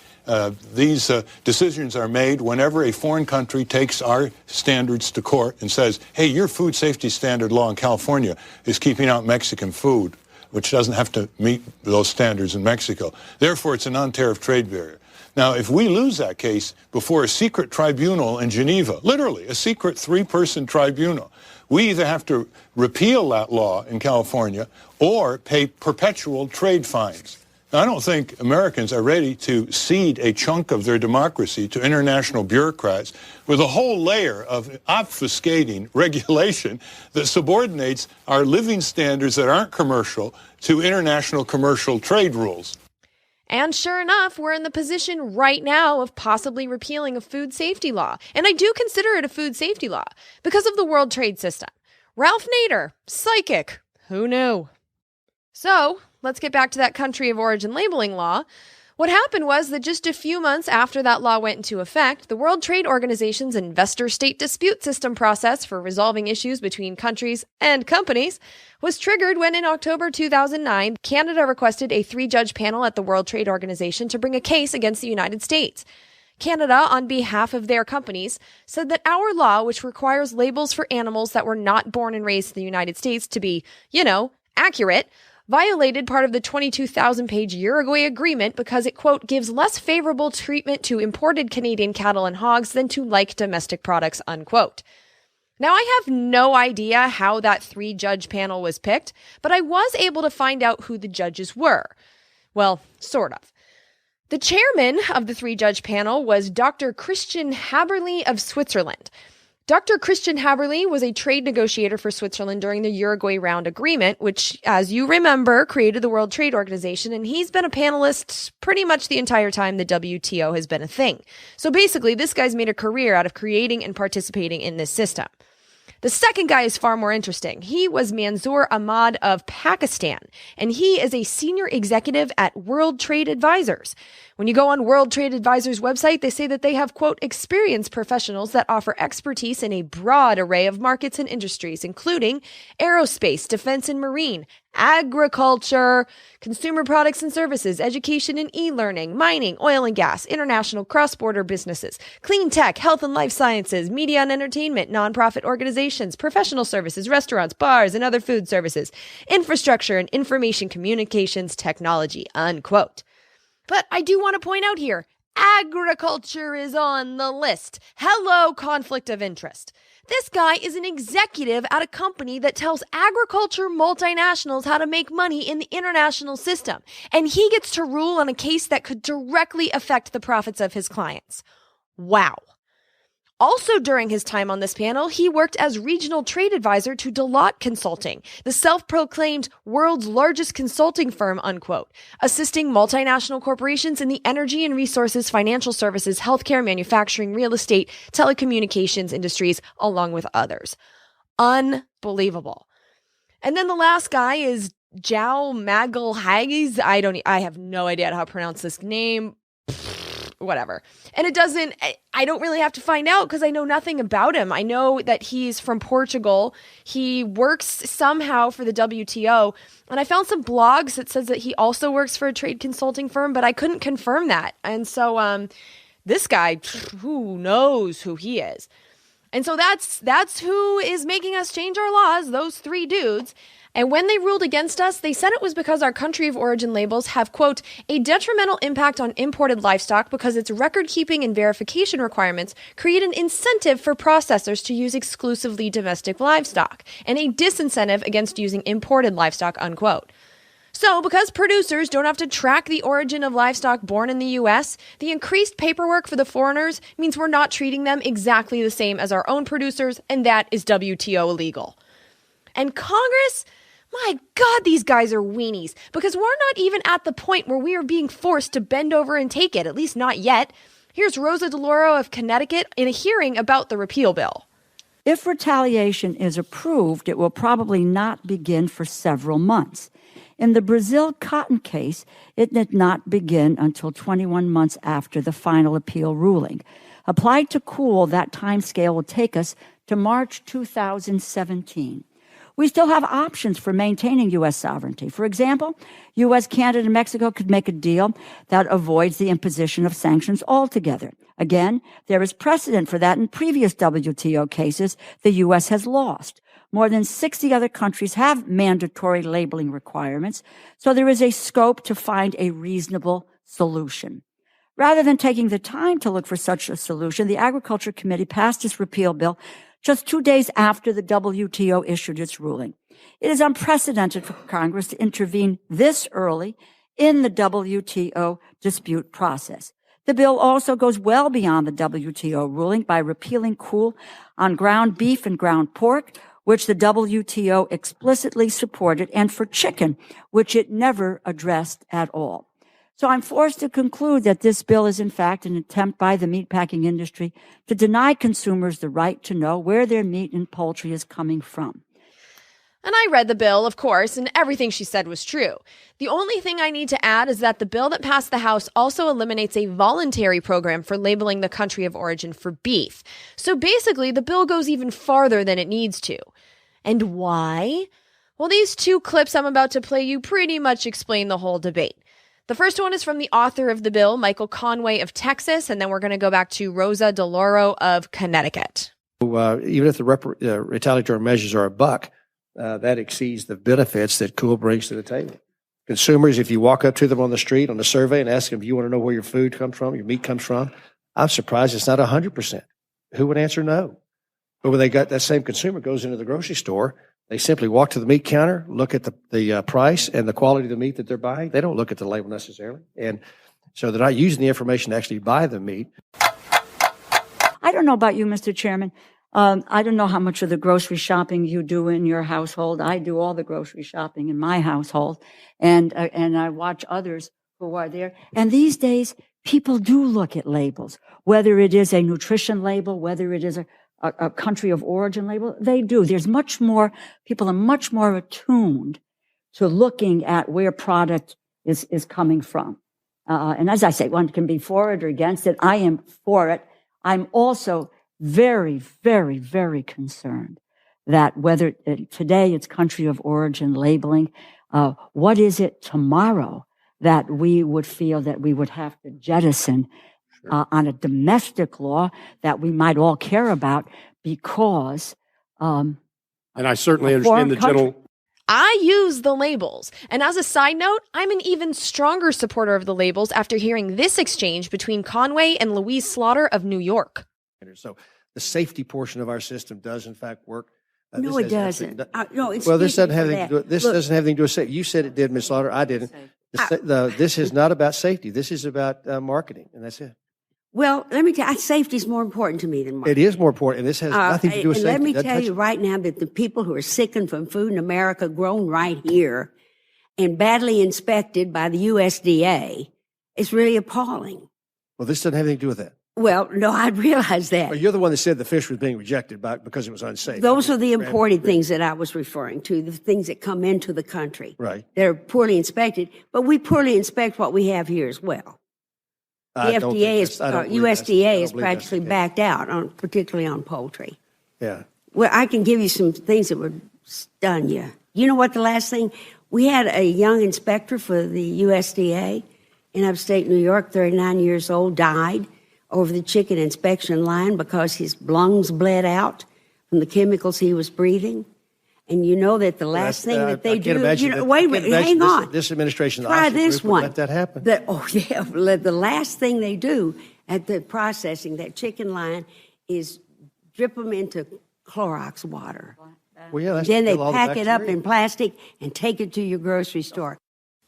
These decisions are made whenever a foreign country takes our standards to court and says, hey, your food safety standard law in California is keeping out Mexican food, which doesn't have to meet those standards in Mexico. Therefore, it's a non-tariff trade barrier. Now, if we lose that case before a secret tribunal in Geneva, literally a secret 3-person tribunal, we either have to repeal that law in California or pay perpetual trade fines. I don't think Americans are ready to cede a chunk of their democracy to international bureaucrats with a whole layer of obfuscating regulation that subordinates our living standards that aren't commercial to international commercial trade rules. And sure enough, we're in the position right now of possibly repealing a food safety law. And I do consider it a food safety law because of the World Trade System. Ralph Nader, psychic. Who knew? So, let's get back to that country of origin labeling law. What happened was that just a few months after that law went into effect, the World Trade Organization's investor-state dispute system process for resolving issues between countries and companies was triggered when in October 2009, Canada requested a 3-judge panel at the World Trade Organization to bring a case against the United States. Canada, on behalf of their companies, said that our law, which requires labels for animals that were not born and raised in the United States to be, accurate, violated part of the 22,000-page Uruguay agreement because it, quote, gives less favorable treatment to imported Canadian cattle and hogs than to like domestic products, unquote. Now, I have no idea how that 3-judge panel was picked, but I was able to find out who the judges were. Well, sort of. The chairman of the 3-judge panel was Dr. Christian Haberle of Switzerland. Dr. Christian Haberle was a trade negotiator for Switzerland during the Uruguay Round Agreement, which, as you remember, created the World Trade Organization, and he's been a panelist pretty much the entire time the WTO has been a thing. So basically, this guy's made a career out of creating and participating in this system. The second guy is far more interesting. He was Manzoor Ahmad of Pakistan, and he is a senior executive at World Trade Advisors. When you go on World Trade Advisors' website, they say that they have, quote, experienced professionals that offer expertise in a broad array of markets and industries, including aerospace, defense and marine, agriculture, consumer products and services, education and e-learning, mining, oil and gas, international cross-border businesses, clean tech, health and life sciences, media and entertainment, nonprofit organizations, professional services, restaurants, bars, and other food services, infrastructure and information communications technology, unquote. But I do want to point out here, agriculture is on the list. Hello, conflict of interest. This guy is an executive at a company that tells agriculture multinationals how to make money in the international system, and he gets to rule on a case that could directly affect the profits of his clients. Wow. Also during his time on this panel, he worked as regional trade advisor to Deloitte Consulting, the self-proclaimed world's largest consulting firm, unquote, assisting multinational corporations in the energy and resources, financial services, healthcare, manufacturing, real estate, telecommunications industries, along with others. Unbelievable. And then the last guy is Jao Magalhaes. I have no idea how to pronounce this name. Whatever. And I don't really have to find out because I know nothing about him. I know that he's from Portugal. He works somehow for the WTO. And I found some blogs that says that he also works for a trade consulting firm, but I couldn't confirm that. And so this guy, who knows who he is? And so that's who is making us change our laws, those 3 dudes. And when they ruled against us, they said it was because our country of origin labels have, quote, a detrimental impact on imported livestock because its record-keeping and verification requirements create an incentive for processors to use exclusively domestic livestock and a disincentive against using imported livestock, unquote. So, because producers don't have to track the origin of livestock born in the U.S., the increased paperwork for the foreigners means we're not treating them exactly the same as our own producers, and that is WTO illegal. And Congress... my God, these guys are weenies, because we're not even at the point where we are being forced to bend over and take it, at least not yet. Here's Rosa DeLauro of Connecticut in a hearing about the repeal bill. If retaliation is approved, it will probably not begin for several months. In the Brazil cotton case, it did not begin until 21 months after the final appeal ruling. Applied to cool, that timescale will take us to March 2017. We still have options for maintaining U.S. sovereignty. For example, U.S., Canada, and Mexico could make a deal that avoids the imposition of sanctions altogether. Again, there is precedent for that in previous WTO cases the U.S. has lost. More than 60 other countries have mandatory labeling requirements, so there is a scope to find a reasonable solution. Rather than taking the time to look for such a solution, the Agriculture Committee passed this repeal bill just 2 days after the WTO issued its ruling. It is unprecedented for Congress to intervene this early in the WTO dispute process. The bill also goes well beyond the WTO ruling by repealing cool on ground beef and ground pork, which the WTO explicitly supported, and for chicken, which it never addressed at all. So I'm forced to conclude that this bill is in fact an attempt by the meatpacking industry to deny consumers the right to know where their meat and poultry is coming from. And I read the bill, of course, and everything she said was true. The only thing I need to add is that the bill that passed the House also eliminates a voluntary program for labeling the country of origin for beef. So basically, the bill goes even farther than it needs to. And why? Well, these two clips I'm about to play you pretty much explain the whole debate. The first one is from the author of the bill, Michael Conway of Texas, and then we're going to go back to Rosa DeLauro of Connecticut. Even if the retaliatory measures are $1, that exceeds the benefits that Cool brings to the table. Consumers, if you walk up to them on the street on a survey and ask them, do you want to know where your food comes from, your meat comes from? I'm surprised it's not 100%. Who would answer no? But when that same consumer goes into the grocery store, they simply walk to the meat counter, look at the price and the quality of the meat that they're buying. They don't look at the label necessarily. And so they're not using the information to actually buy the meat. I don't know about you, Mr. Chairman. I don't know how much of the grocery shopping you do in your household. I do all the grocery shopping in my household, and I watch others who are there. And these days, people do look at labels, whether it is a nutrition label, whether it is a country of origin label. They do. People are much more attuned to looking at where product is coming from. And as I say, one can be for it or against it. I am for it. I'm also very, very, very concerned that whether today it's country of origin labeling, what is it tomorrow that we would feel that we would have to jettison on a domestic law that we might all care about because and I certainly understand the general. I use the labels. And as a side note, I'm an even stronger supporter of the labels after hearing this exchange between Conway and Louise Slaughter of New York. So the safety portion of our system does, in fact, work. No, it doesn't. Well, this doesn't have anything to do. This doesn't have anything to do with safety. You said it did, Ms. Slaughter. I didn't. This is not about safety. This is about marketing, and that's it. Well, let me tell you, safety is more important to me than marketing. It is more important, and this has nothing to do with safety. Let me tell you right now that the people who are sickened from food in America grown right here and badly inspected by the USDA is really appalling. Well, this doesn't have anything to do with that. Well, no, I realize that. Well, you're the one that said the fish was being rejected because it was unsafe. Those are the imported things that I was referring to, the things that come into the country. Right. They're poorly inspected, but we poorly inspect what we have here as well. The USDA is practically backed out, particularly on poultry. Yeah. Well, I can give you some things that would stun you. You know what the last thing? We had a young inspector for the USDA in upstate New York, 39 years old, died over the chicken inspection line because his lungs bled out from the chemicals he was breathing. And you know that the last thing that they do, wait a minute, hang on. This administration, try this one. Let that happen. The last thing they do at the processing, that chicken line, is drip them into Clorox water. Well, yeah, then they pack it up in plastic and take it to your grocery store.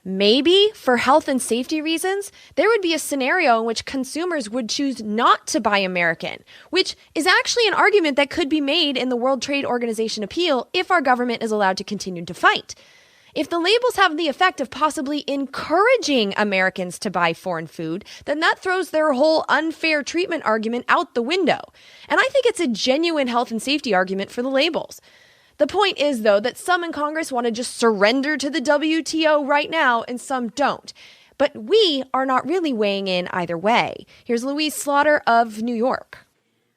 Maybe, for health and safety reasons, there would be a scenario in which consumers would choose not to buy American, which is actually an argument that could be made in the World Trade Organization appeal if our government is allowed to continue to fight. If the labels have the effect of possibly encouraging Americans to buy foreign food, then that throws their whole unfair treatment argument out the window. And I think it's a genuine health and safety argument for the labels. The point is, though, that some in Congress want to just surrender to the WTO right now and some don't. But we are not really weighing in either way. Here's Louise Slaughter of New York.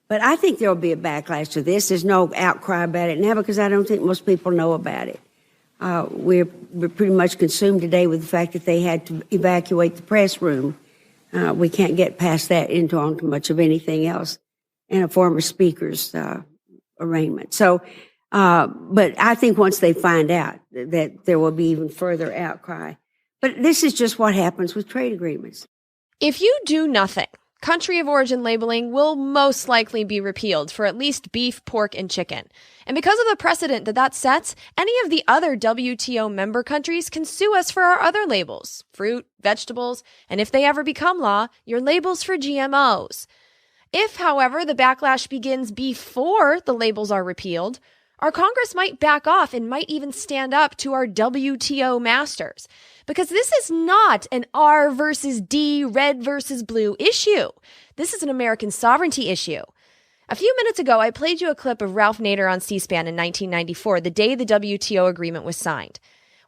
But I think there will be a backlash to this. There's no outcry about it now because I don't think most people know about it. We're pretty much consumed today with the fact that they had to evacuate the press room. We can't get past that onto much of anything else in a former speaker's arraignment. So, but I think once they find out that there will be even further outcry. But this is just what happens with trade agreements. If you do nothing, country of origin labeling will most likely be repealed for at least beef, pork, and chicken. And because of the precedent that sets, any of the other WTO member countries can sue us for our other labels, fruit, vegetables, and if they ever become law, your labels for GMOs. If, however, the backlash begins before the labels are repealed, our Congress might back off and might even stand up to our WTO masters. Because this is not an R versus D, red versus blue issue. This is an American sovereignty issue. A few minutes ago, I played you a clip of Ralph Nader on C-SPAN in 1994, the day the WTO agreement was signed.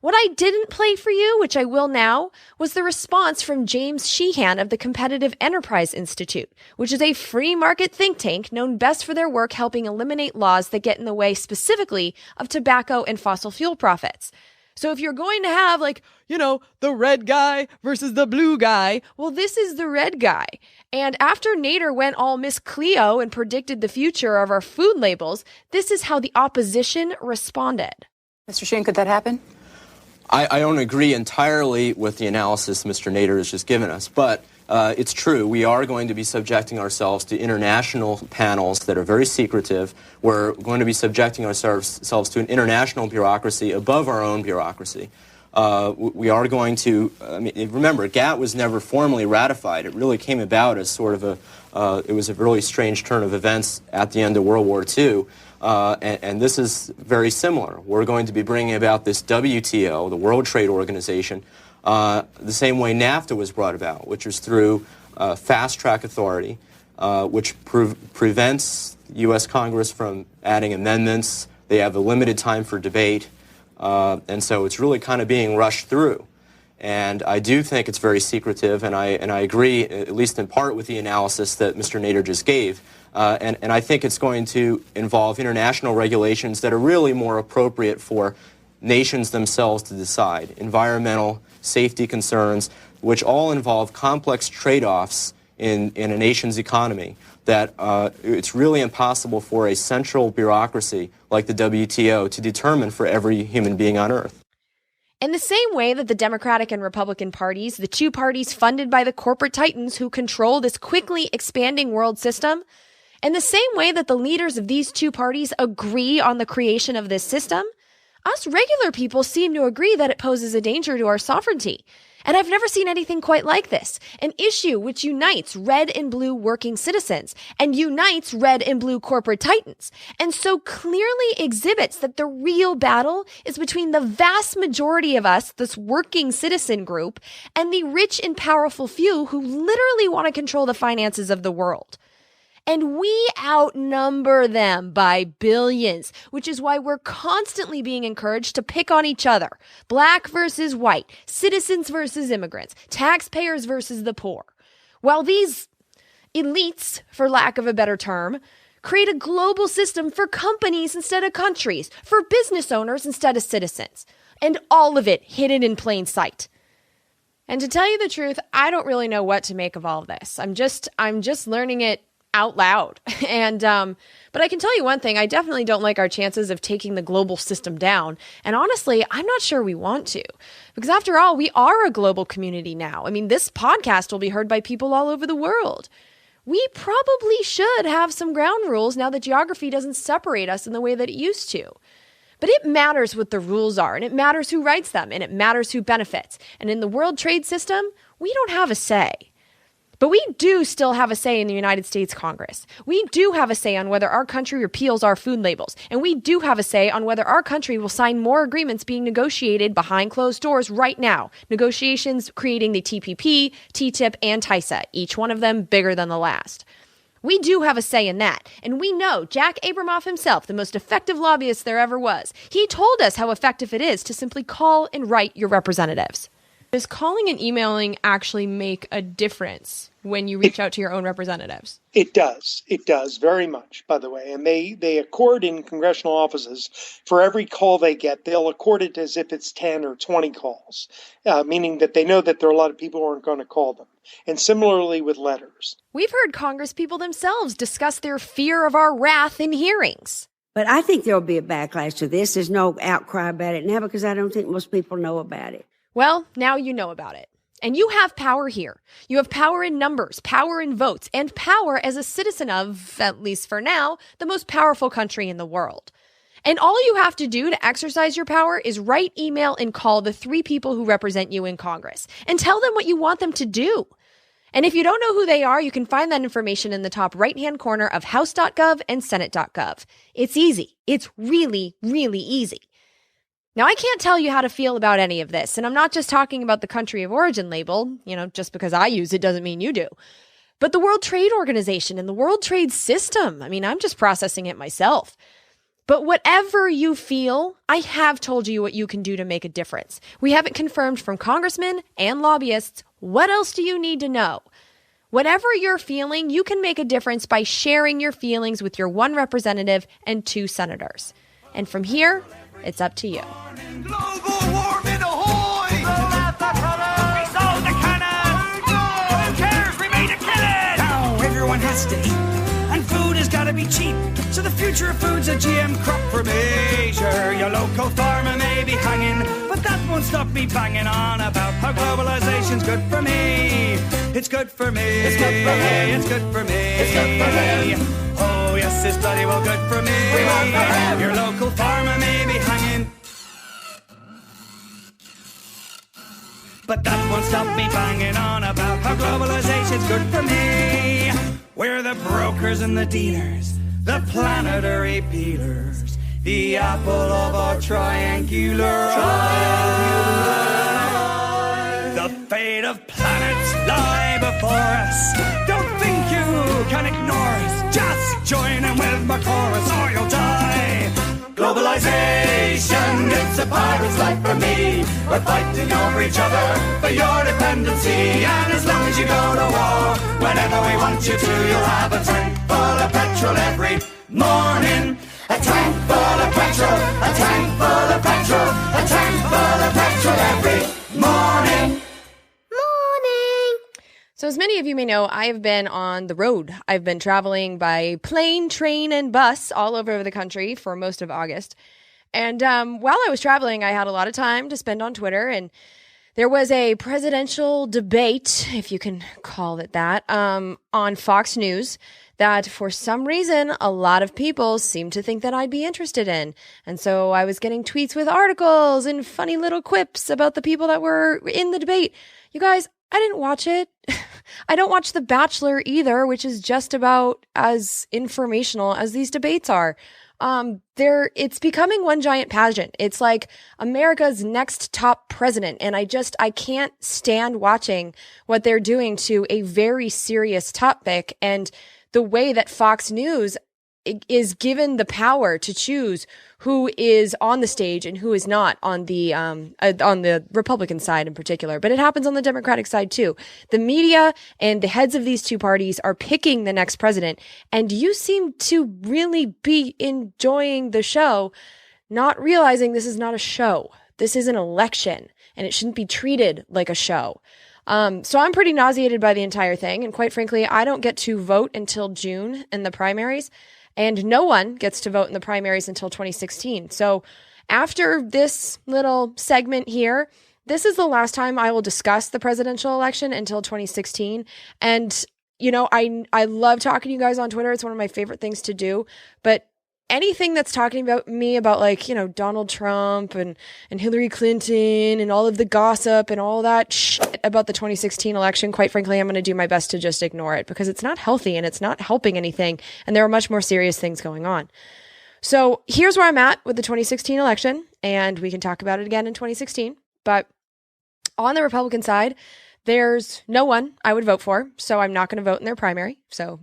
What I didn't play for you, which I will now, was the response from James Sheehan of the Competitive Enterprise Institute, which is a free market think tank known best for their work helping eliminate laws that get in the way specifically of tobacco and fossil fuel profits. So if you're going to have, the red guy versus the blue guy, well, this is the red guy. And after Nader went all Miss Cleo and predicted the future of our food labels, this is how the opposition responded. Mr. Sheehan, could that happen? I don't agree entirely with the analysis Mr. Nader has just given us, but it's true. We are going to be subjecting ourselves to international panels that are very secretive. We're going to be subjecting ourselves to an international bureaucracy above our own bureaucracy. We are going to, remember, GATT was never formally ratified. It really came about as sort of it was a really strange turn of events at the end of World War II. And this is very similar. We're going to be bringing about this WTO, the World Trade Organization, the same way NAFTA was brought about, which is through fast-track authority, which prevents U.S. Congress from adding amendments. They have a limited time for debate, and so it's really kind of being rushed through. And I do think it's very secretive, and I agree, at least in part, with the analysis that Mr. Nader just gave. And I think it's going to involve international regulations that are really more appropriate for nations themselves to decide. Environmental, safety concerns, which all involve complex trade-offs in a nation's economy, that it's really impossible for a central bureaucracy like the WTO to determine for every human being on Earth. In the same way that the Democratic and Republican parties, the two parties funded by the corporate titans who control this quickly expanding world system, in the same way that the leaders of these two parties agree on the creation of this system, us regular people seem to agree that it poses a danger to our sovereignty. And I've never seen anything quite like this. An issue which unites red and blue working citizens and unites red and blue corporate titans, and so clearly exhibits that the real battle is between the vast majority of us, this working citizen group, and the rich and powerful few who literally want to control the finances of the world. And we outnumber them by billions, which is why we're constantly being encouraged to pick on each other. Black versus white, citizens versus immigrants, taxpayers versus the poor. While these elites, for lack of a better term, create a global system for companies instead of countries, for business owners instead of citizens. And all of it hidden in plain sight. And to tell you the truth, I don't really know what to make of all of this. I'm just learning it out loud. And, but I can tell you one thing, I definitely don't like our chances of taking the global system down. And honestly, I'm not sure we want to, because after all, we are a global community now. I mean, this podcast will be heard by people all over the world. We probably should have some ground rules now that geography doesn't separate us in the way that it used to. But it matters what the rules are, and it matters who writes them, and it matters who benefits. And in the world trade system, we don't have a say. But we do still have a say in the United States Congress. We do have a say on whether our country repeals our food labels. And we do have a say on whether our country will sign more agreements being negotiated behind closed doors right now. Negotiations creating the TPP, TTIP, and TISA, each one of them bigger than the last. We do have a say in that. And we know Jack Abramoff himself, the most effective lobbyist there ever was, he told us how effective it is to simply call and write your representatives. Does calling and emailing actually make a difference when you reach out to your own representatives? It does. It does very much, by the way. And they accord in congressional offices, for every call they get, they'll accord it as if it's 10 or 20 calls, meaning that they know that there are a lot of people who aren't going to call them. And similarly with letters. We've heard congresspeople themselves discuss their fear of our wrath in hearings. But I think there'll be a backlash to this. There's no outcry about it now because I don't think most people know about it. Well, now you know about it. And you have power here. You have power in numbers, power in votes, and power as a citizen of, at least for now, the most powerful country in the world. And all you have to do to exercise your power is write, email, and call the 3 people who represent you in Congress and tell them what you want them to do. And if you don't know who they are, you can find that information in the top right-hand corner of House.gov and Senate.gov. It's easy. It's really, really easy. Now, I can't tell you how to feel about any of this, and I'm not just talking about the country of origin label. Just because I use it doesn't mean you do. But the World Trade Organization and the World Trade System. I'm just processing it myself. But whatever you feel, I have told you what you can do to make a difference. We have it confirmed from congressmen and lobbyists. What else do you need to know? Whatever you're feeling, you can make a difference by sharing your feelings with your 1 representative and 2 senators. And from here, it's up to you. Global warming, ahoy! Roll out the colors! We sold the cannon! Who cares? We made a killing! Now everyone has to eat, and food has got to be cheap. So the future of food's a GM crop for me. Sure, your local farmer may be hanging, but that won't stop me banging on about how globalization's good for me. It's good for me. It's good for me. It's good for me. It's good for me. Oh, yes, it's bloody well good for me. We want for him. Your local farmer may be hanging, but that won't stop me banging on about how globalization's good for me. We're the brokers and the dealers, the planetary peelers, the apple of our triangular eye. The fate of planets lie before us. Don't think you can ignore us. Just join in with my chorus or you'll die. Globalization, it's a pirate's life for me. We're fighting over each other for your dependency. And as long as you go to war, whenever we want you to, you'll have a tank full of petrol every morning. A tank full of petrol, a tank full of petrol, a tank full of petrol every morning. So as many of you may know, I have been on the road. I've been traveling by plane, train, and bus all over the country for most of August. And while I was traveling, I had a lot of time to spend on Twitter. And there was a presidential debate, if you can call it that, on Fox News that for some reason, a lot of people seemed to think that I'd be interested in. And so I was getting tweets with articles and funny little quips about the people that were in the debate. You guys, I didn't watch it. I don't watch The Bachelor either, which is just about as informational as these debates are. It's becoming one giant pageant. It's like America's next top president. And I can't stand watching what they're doing to a very serious topic. And the way that Fox News is given the power to choose who is on the stage and who is not on the Republican side in particular. But it happens on the Democratic side too. The media and the heads of these two parties are picking the next president. And you seem to really be enjoying the show, not realizing this is not a show. This is an election and it shouldn't be treated like a show. So I'm pretty nauseated by the entire thing. And quite frankly, I don't get to vote until June in the primaries. And no one gets to vote in the primaries until 2016. So after this little segment here, this is the last time I will discuss the presidential election until 2016. And, I love talking to you guys on Twitter. It's one of my favorite things to do. But anything that's talking about me about Donald Trump and Hillary Clinton and all of the gossip and all that shit about the 2016 election, quite frankly, I'm going to do my best to just ignore it because it's not healthy and it's not helping anything. And there are much more serious things going on. So here's where I'm at with the 2016 election, and we can talk about it again in 2016. But on the Republican side, there's no one I would vote for. So I'm not going to vote in their primary. So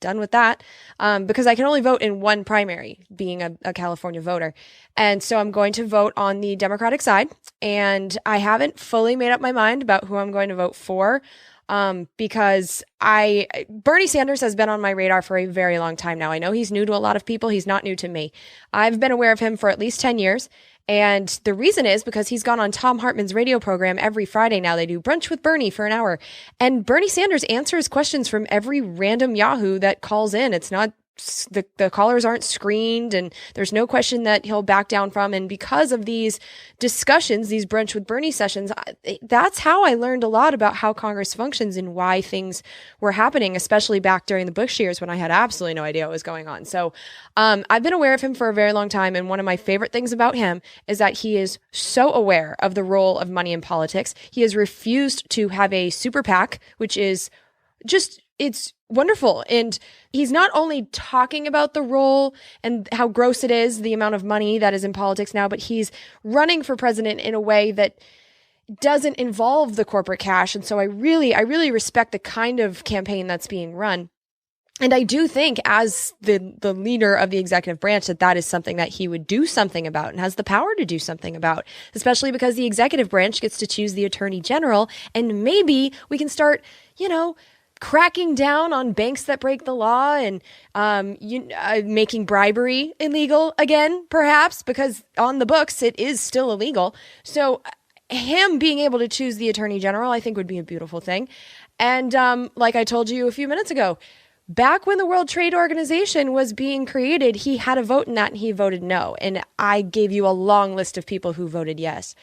done with that, because I can only vote in one primary, being a California voter. And so I'm going to vote on the Democratic side. And I haven't fully made up my mind about who I'm going to vote for, because Bernie Sanders has been on my radar for a very long time now. I know he's new to a lot of people. He's not new to me. I've been aware of him for at least 10 years. And the reason is because he's gone on Tom Hartman's radio program every Friday now. They do Brunch with Bernie for an hour. And Bernie Sanders answers questions from every random Yahoo that calls in. It's not the callers aren't screened, and there's no question that he'll back down from. And because of these discussions, these Brunch with Bernie sessions, that's how I learned a lot about how Congress functions and why things were happening, especially back during the Bush years when I had absolutely no idea what was going on. So I've been aware of him for a very long time. And one of my favorite things about him is that he is so aware of the role of money in politics. He has refused to have a super PAC, which is just, it's wonderful. And he's not only talking about the role and how gross it is, the amount of money that is in politics now, but he's running for president in a way that doesn't involve the corporate cash. And so I really respect the kind of campaign that's being run. And I do think as the leader of the executive branch that is something that he would do something about and has the power to do something about, especially because the executive branch gets to choose the attorney general. And maybe we can start, cracking down on banks that break the law and making bribery illegal again, perhaps, because on the books it is still illegal. So him being able to choose the attorney general, I think, would be a beautiful thing. And like I told you a few minutes ago, back when the World Trade Organization was being created, he had a vote in that and he voted no. And I gave you a long list of people who voted yes.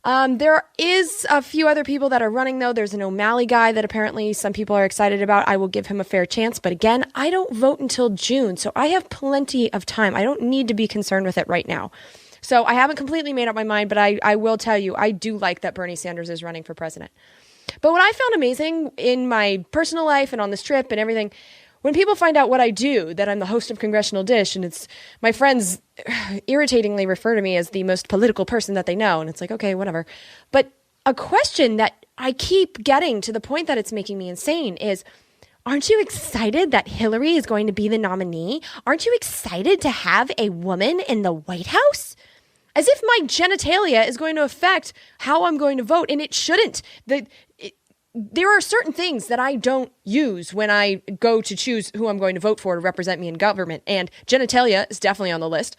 There is a few other people that are running, though. There's an O'Malley guy that apparently some people are excited about. I will give him a fair chance. But again, I don't vote until June, so I have plenty of time. I don't need to be concerned with it right now. So I haven't completely made up my mind, but I will tell you, I do like that Bernie Sanders is running for president. But what I found amazing in my personal life and on this trip and everything, when people find out what I do, that I'm the host of Congressional Dish, and it's my friends irritatingly refer to me as the most political person that they know. And it's like, okay, whatever. But a question that I keep getting to the point that it's making me insane is, aren't you excited that Hillary is going to be the nominee? Aren't you excited to have a woman in the White House? As if my genitalia is going to affect how I'm going to vote, and it shouldn't. There are certain things that I don't use when I go to choose who I'm going to vote for to represent me in government. And genitalia is definitely on the list.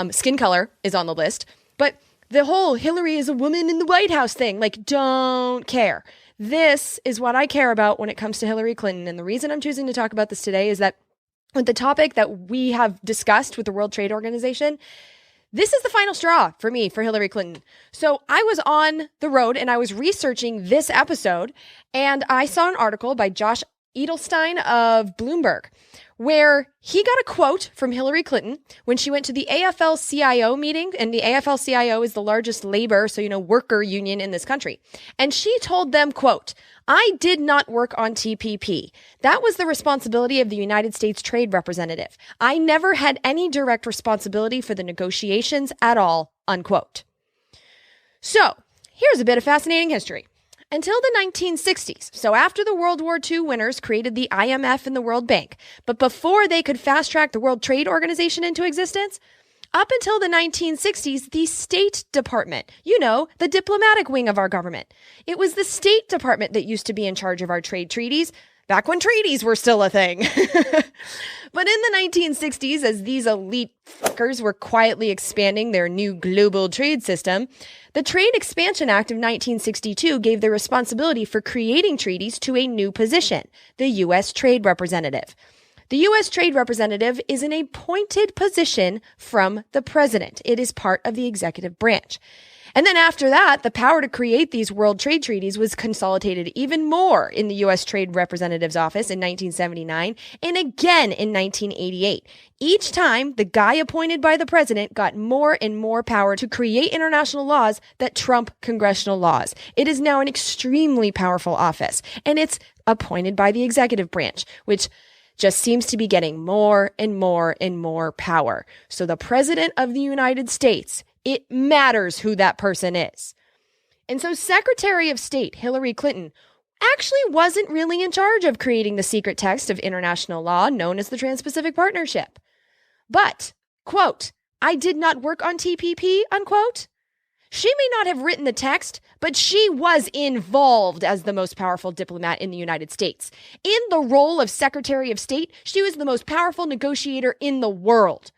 Skin color is on the list. But the whole Hillary is a woman in the White House thing, don't care. This is what I care about when it comes to Hillary Clinton. And the reason I'm choosing to talk about this today is that with the topic that we have discussed with the World Trade Organization, this is the final straw for me for Hillary Clinton. So I was on the road and I was researching this episode, and I saw an article by Josh Edelstein of Bloomberg where he got a quote from Hillary Clinton when she went to the AFL-CIO meeting, and the AFL-CIO is the largest labor, worker union in this country. And she told them, quote, "I did not work on TPP. That was the responsibility of the United States Trade Representative. I never had any direct responsibility for the negotiations at all," unquote. So here's a bit of fascinating history. Until the 1960s, so after the World War II winners created the IMF and the World Bank, but before they could fast-track the World Trade Organization into existence, up until the 1960s, the State Department, the diplomatic wing of our government, it was the State Department that used to be in charge of our trade treaties, back when treaties were still a thing. But in the 1960s, as these elite fuckers were quietly expanding their new global trade system, the Trade Expansion Act of 1962 gave the responsibility for creating treaties to a new position, the U.S. Trade Representative. The U.S. Trade Representative is an appointed position from the president. It is part of the executive branch. And then after that, the power to create these world trade treaties was consolidated even more in the U.S. Trade Representative's office in 1979 and again in 1988. Each time, the guy appointed by the president got more and more power to create international laws that trump congressional laws. It is now an extremely powerful office, and it's appointed by the executive branch, which just seems to be getting more and more and more power. So the president of the United States, it matters who that person is. And so Secretary of State Hillary Clinton actually wasn't really in charge of creating the secret text of international law known as the Trans-Pacific Partnership. But, quote, "I did not work on TPP," unquote. She may not have written the text, but she was involved as the most powerful diplomat in the United States. In the role of Secretary of State, she was the most powerful negotiator in the world.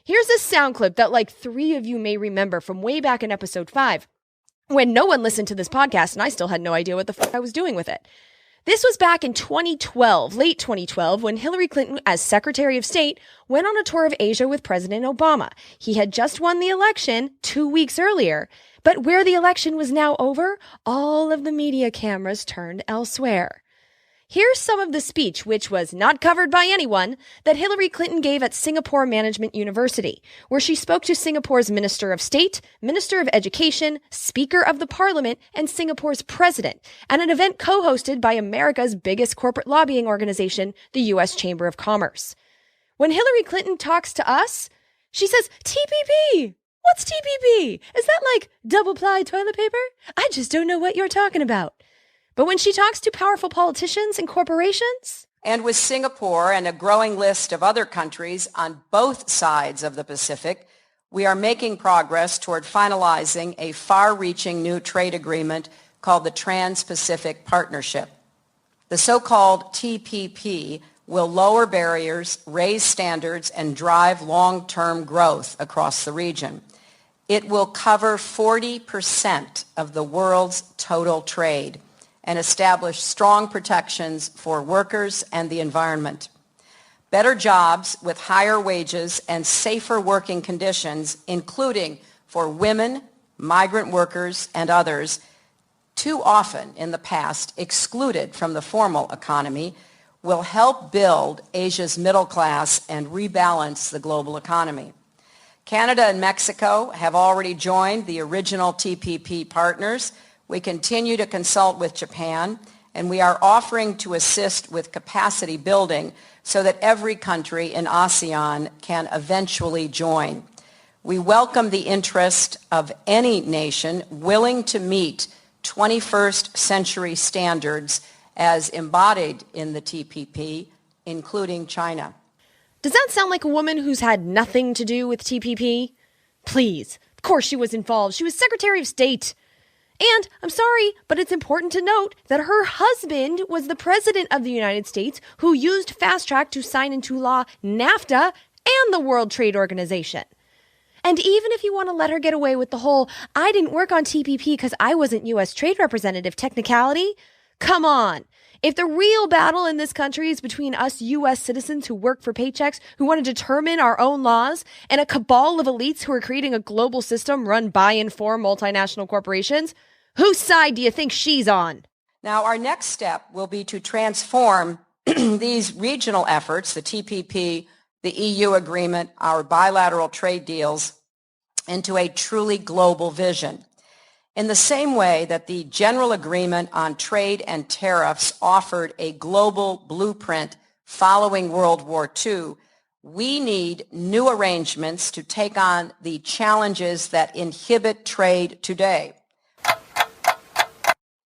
Here's a sound clip that 3 of you may remember from way back in episode 5, when no one listened to this podcast and I still had no idea what the fuck I was doing with it. This was back in 2012, late 2012, when Hillary Clinton, as Secretary of State, went on a tour of Asia with President Obama. He had just won the election 2 weeks earlier, but where the election was now over, all of the media cameras turned elsewhere. Here's some of the speech, which was not covered by anyone, that Hillary Clinton gave at Singapore Management University, where she spoke to Singapore's Minister of State, Minister of Education, Speaker of the Parliament, and Singapore's President, at an event co-hosted by America's biggest corporate lobbying organization, the U.S. Chamber of Commerce. When Hillary Clinton talks to us, she says, TPP! What's TPP? Is that like double-ply toilet paper? I just don't know what you're talking about. But when she talks to powerful politicians and corporations, and with Singapore and a growing list of other countries on both sides of the Pacific, we are making progress toward finalizing a far-reaching new trade agreement called the Trans-Pacific Partnership. The so-called TPP will lower barriers, raise standards, and drive long-term growth across the region. It will cover 40% of the world's total trade and establish strong protections for workers and the environment. Better jobs with higher wages and safer working conditions, including for women, migrant workers, and others, too often in the past excluded from the formal economy, will help build Asia's middle class and rebalance the global economy. Canada and Mexico have already joined the original TPP partners. We continue to consult with Japan, and we are offering to assist with capacity building so that every country in ASEAN can eventually join. We welcome the interest of any nation willing to meet 21st century standards as embodied in the TPP, including China. Does that sound like a woman who's had nothing to do with TPP? Please. Of course she was involved. She was Secretary of State. And I'm sorry, but it's important to note that her husband was the President of the United States who used fast track to sign into law NAFTA and the World Trade Organization. And even if you want to let her get away with the whole, I didn't work on TPP because I wasn't U.S. Trade Representative technicality, come on. If the real battle in this country is between us U.S. citizens who work for paychecks, who want to determine our own laws, and a cabal of elites who are creating a global system run by and for multinational corporations, whose side do you think she's on? Now, our next step will be to transform these regional efforts, the TPP, the EU agreement, our bilateral trade deals, into a truly global vision. In the same way that the General Agreement on Trade and Tariffs offered a global blueprint following World War II, we need new arrangements to take on the challenges that inhibit trade today.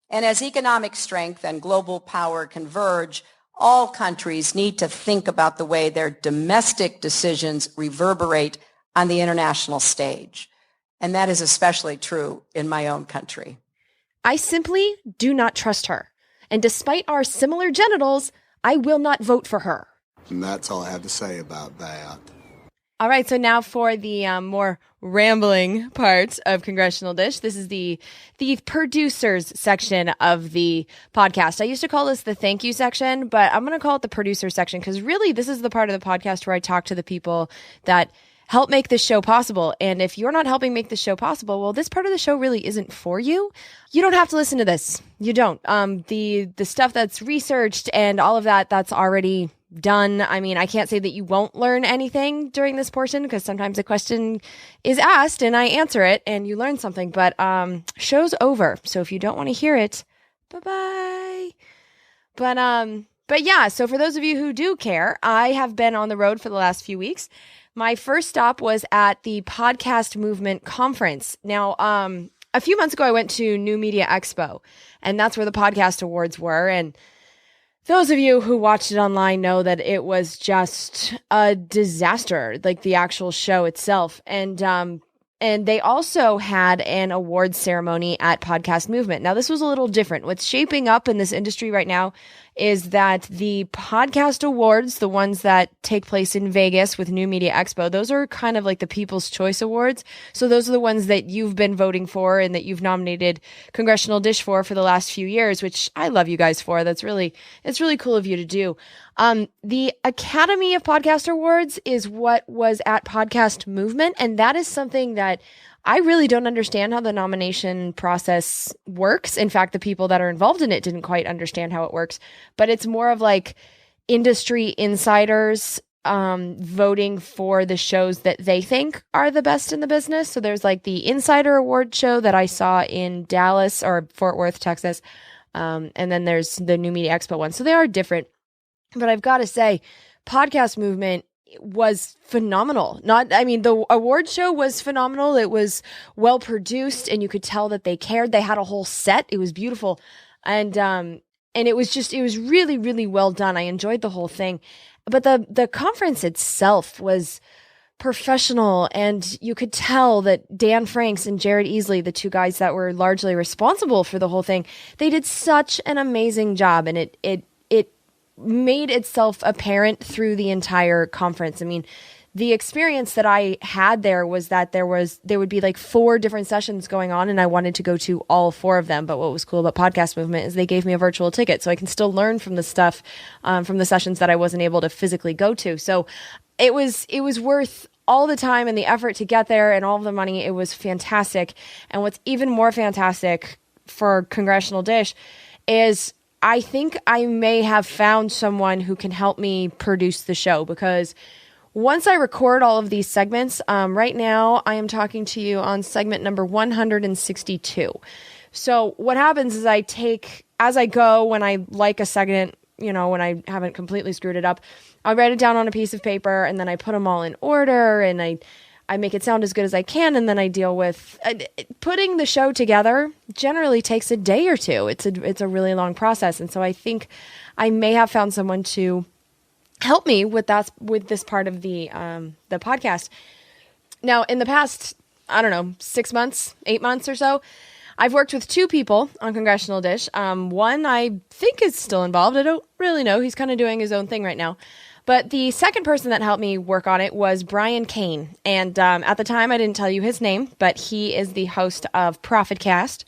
And as economic strength and global power converge, all countries need to think about the way their domestic decisions reverberate on the international stage. And that is especially true in my own country. I simply do not trust her. And despite our similar genitals, I will not vote for her. And that's all I have to say about that. All right, so now for the more rambling part of Congressional Dish. This is the producers section of the podcast. I used to call this the thank you section, but I'm going to call it the producer section because really this is the part of the podcast where I talk to the people that help make this show possible. And if you're not helping make this show possible, well, this part of the show really isn't for you. You don't have to listen to this. You don't. The stuff that's researched and all of that, that's already done. I mean, I can't say that you won't learn anything during this portion because sometimes a question is asked and I answer it and you learn something, but show's over. So if you don't want to hear it, bye-bye. But yeah, so for those of you who do care, I have been on the road for the last few weeks. My first stop was at the Podcast Movement Conference. Now, a few months ago, I went to New Media Expo, and that's where the podcast awards were. And those of you who watched it online know that it was just a disaster, like the actual show itself. And they also had an awards ceremony at Podcast Movement. Now, this was a little different. What's shaping up in this industry right now is that the podcast awards, the ones that take place in Vegas with New Media Expo, those are kind of like the People's Choice Awards. So those are the ones that you've been voting for and that you've nominated Congressional Dish for the last few years, which I love you guys for. It's really cool of you to do. The Academy of Podcast Awards is what was at Podcast Movement, and that is something that I really don't understand how the nomination process works. In fact, the people that are involved in it didn't quite understand how it works, but it's more of like industry insiders voting for the shows that they think are the best in the business. So there's like the Insider Award show that I saw in Dallas or Fort Worth, Texas. And then there's the New Media Expo one. So they are different. But I've got to say, Podcast Movement was phenomenal. The award show was phenomenal. It was well produced and you could tell that they cared. They had a whole set. It was beautiful. And it was really, really well done. I enjoyed the whole thing. But the conference itself was professional, and you could tell that Dan Franks and Jared Easley, the two guys that were largely responsible for the whole thing, they did such an amazing job, and it made itself apparent through the entire conference. I mean, the experience that I had there was that there would be like 4 different sessions going on, and I wanted to go to all 4 of them. But what was cool about Podcast Movement is they gave me a virtual ticket, so I can still learn from the stuff, from the sessions that I wasn't able to physically go to. So it was worth all the time and the effort to get there and all of the money. It was fantastic. And what's even more fantastic for Congressional Dish is I think I may have found someone who can help me produce the show, because once I record all of these segments, right now I am talking to you on segment number 162. So what happens is as I go, when I like a segment, when I haven't completely screwed it up, I'll write it down on a piece of paper, and then I put them all in order, and I make it sound as good as I can, and then I deal with putting the show together. Generally takes a day or two. It's a really long process, and so I think I may have found someone to help me with this part of the podcast. Now, in the past, 6 months, 8 months or so, I've worked with 2 people on Congressional Dish. One I think is still involved. I don't really know. He's kind of doing his own thing right now. But the second person that helped me work on it was Brian Kane. And at the time, I didn't tell you his name, but he is the host of ProfitCast.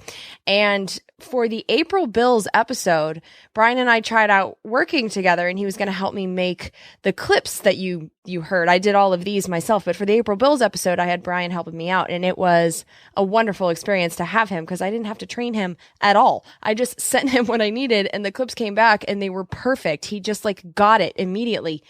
And for the April Bills episode, Brian and I tried out working together, and he was going to help me make the clips that you heard. I did all of these myself, but for the April Bills episode, I had Brian helping me out, and it was a wonderful experience to have him, because I didn't have to train him at all. I just sent him what I needed, and the clips came back, and they were perfect. He just got it immediately.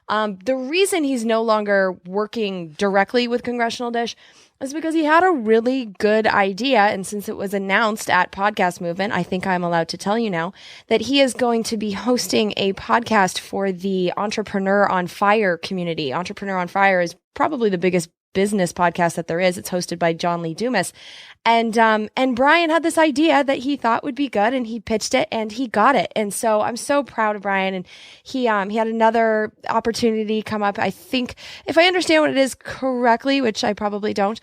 The reason he's no longer working directly with Congressional Dish is because he had a really good idea. And since it was announced at Podcast Movement, I think I'm allowed to tell you now that he is going to be hosting a podcast for the Entrepreneur on Fire community. Entrepreneur on Fire is probably the biggest business podcast that there is. It's hosted by John Lee Dumas. And Brian had this idea that he thought would be good, and he pitched it, and he got it. And so I'm so proud of Brian. And he had another opportunity come up. I think, if I understand what it is correctly, which I probably don't,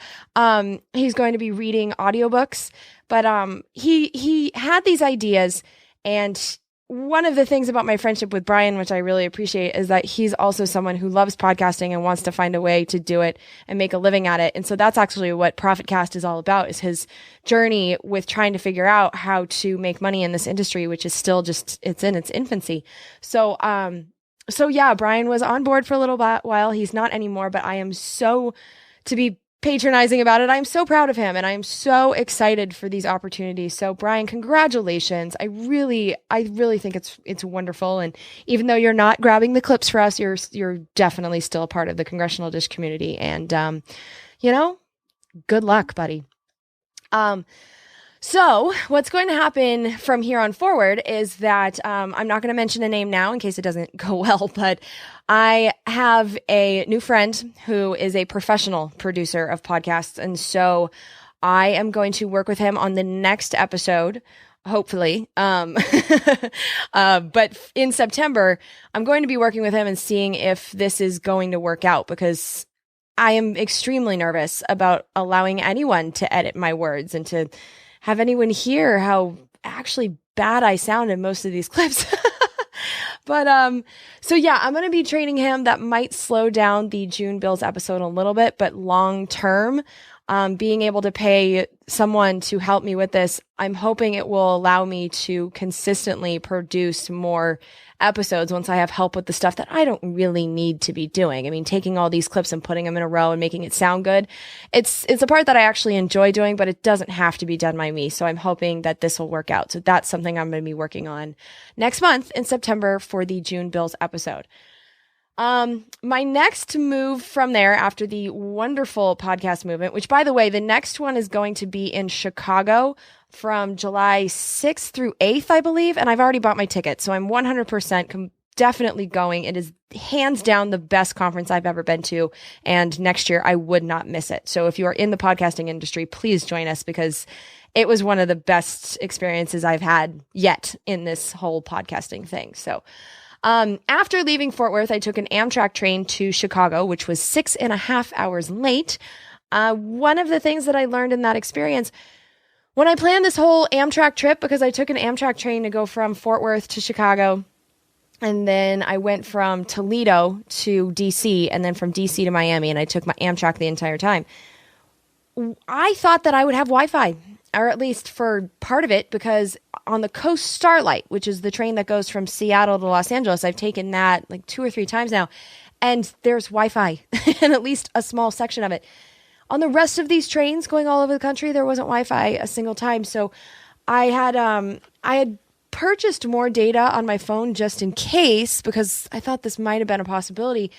he's going to be reading audiobooks. But he had these ideas, and one of the things about my friendship with Brian, which I really appreciate, is that he's also someone who loves podcasting and wants to find a way to do it and make a living at it. And so that's actually what ProfitCast is all about, is his journey with trying to figure out how to make money in this industry, which is still it's in its infancy. So yeah, Brian was on board for a little while. He's not anymore, but I am to be patronizing about it. I'm so proud of him, and I'm so excited for these opportunities. So Brian, congratulations. I really think it's wonderful. And even though you're not grabbing the clips for us, you're definitely still a part of the Congressional Dish community. And good luck, buddy. So what's going to happen from here on forward is that I'm not going to mention a name now in case it doesn't go well, but I have a new friend who is a professional producer of podcasts. And so I am going to work with him on the next episode, hopefully. But in September, I'm going to be working with him and seeing if this is going to work out, because I am extremely nervous about allowing anyone to edit my words and to have anyone hear how actually bad I sound in most of these clips. But so yeah, I'm going to be training him. That might slow down the June bills episode a little bit, but long term, being able to pay someone to help me with this, I'm hoping it will allow me to consistently produce more episodes once I have help with the stuff that I don't really need to be doing. I mean, taking all these clips and putting them in a row and making it sound good. It's a part that I actually enjoy doing, but it doesn't have to be done by me. So I'm hoping that this will work out. So that's something I'm going to be working on next month in September for the June bills episode. My next move from there after the wonderful podcast movement, which by the way, the next one is going to be in Chicago from July 6th through 8th, I believe. And I've already bought my ticket. So I'm 100% definitely going. It is hands down the best conference I've ever been to. And next year I would not miss it. So if you are in the podcasting industry, please join us because it was one of the best experiences I've had yet in this whole podcasting thing. So after leaving Fort Worth, I took an Amtrak train to Chicago, which was 6.5 hours late. One of the things that I learned in that experience, when I planned this whole Amtrak trip, because I took an Amtrak train to go from Fort Worth to Chicago, and then I went from Toledo to DC, and then from DC to Miami, and I took my Amtrak the entire time. I thought that I would have Wi-Fi, or at least for part of it, because on the Coast Starlight, which is the train that goes from Seattle to Los Angeles, I've taken that like 2 or 3 times now, and there's Wi-Fi in at least a small section of it. On the rest of these trains going all over the country, there wasn't Wi-Fi a single time. So I had purchased more data on my phone just in case, because I thought this might have been a possibility.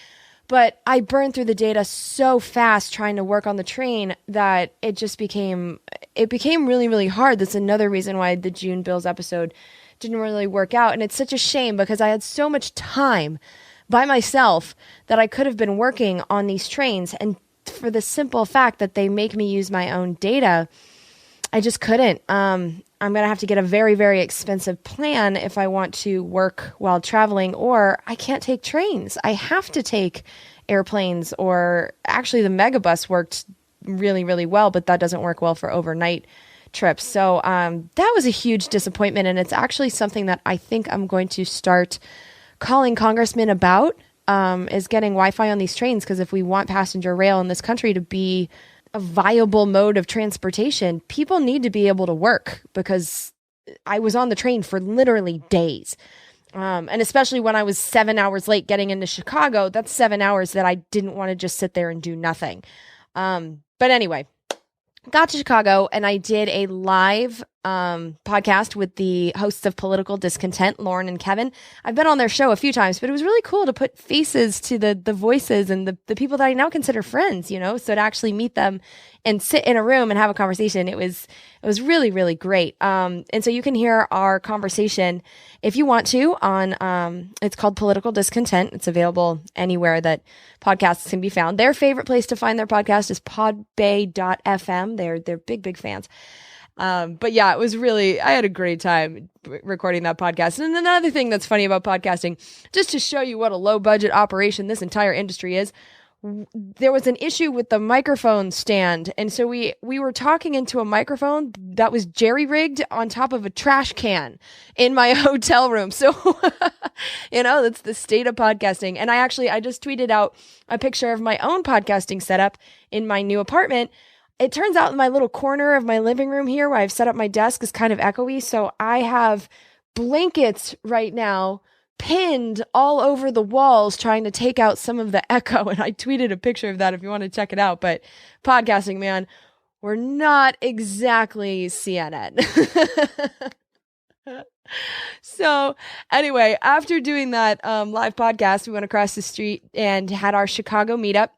But I burned through the data so fast trying to work on the train that it became really, really hard. That's another reason why the June bills episode didn't really work out. And it's such a shame because I had so much time by myself that I could have been working on these trains. And for the simple fact that they make me use my own data, I just couldn't. I'm going to have to get a very, very expensive plan if I want to work while traveling, or I can't take trains. I have to take airplanes, or actually the Megabus worked really, really well, but that doesn't work well for overnight trips. So that was a huge disappointment, and it's actually something that I think I'm going to start calling congressmen about, is getting Wi-Fi on these trains, because if we want passenger rail in this country to be a viable mode of transportation, people need to be able to work, because I was on the train for literally days. And especially when I was 7 hours late getting into Chicago, that's 7 hours that I didn't want to just sit there and do nothing. But anyway, got to Chicago and I did a live podcast with the hosts of Political Discontent, Lauren and Kevin. I've been on their show a few times, but it was really cool to put faces to the voices and the people that I now consider friends, you know, so to actually meet them and sit in a room and have a conversation, it was really, really great. And so you can hear our conversation if you want to on, it's called Political Discontent. It's available anywhere that podcasts can be found. Their favorite place to find their podcast is podbay.fm. They're big, big fans. But yeah, it was really, I had a great time recording that podcast. And another thing that's funny about podcasting, just to show you what a low budget operation this entire industry is, there was an issue with the microphone stand. And so we were talking into a microphone that was jerry rigged on top of a trash can in my hotel room. So, you know, that's the state of podcasting. And I just tweeted out a picture of my own podcasting setup in my new apartment. It turns out my little corner of my living room here where I've set up my desk is kind of echoey. So I have blankets right now pinned all over the walls trying to take out some of the echo. And I tweeted a picture of that if you want to check it out. But podcasting, man, we're not exactly CNN. So anyway, after doing that live podcast, we went across the street and had our Chicago meetup.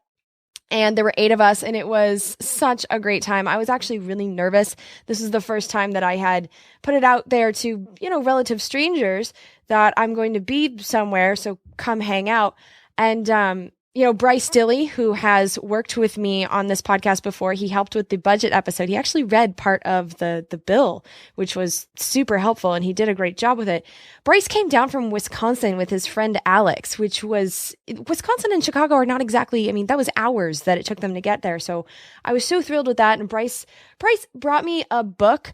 And there were 8 of us, and it was such a great time. I was actually really nervous. This is the first time that I had put it out there to, you know, relative strangers that I'm going to be somewhere, so come hang out. And, you know, Bryce Dilley, who has worked with me on this podcast before, he helped with the budget episode. He actually read part of the bill, which was super helpful, and he did a great job with it. Bryce came down from Wisconsin with his friend Alex, Wisconsin and Chicago are not exactly, I mean, that was hours that it took them to get there. So I was so thrilled with that. And Bryce brought me a book.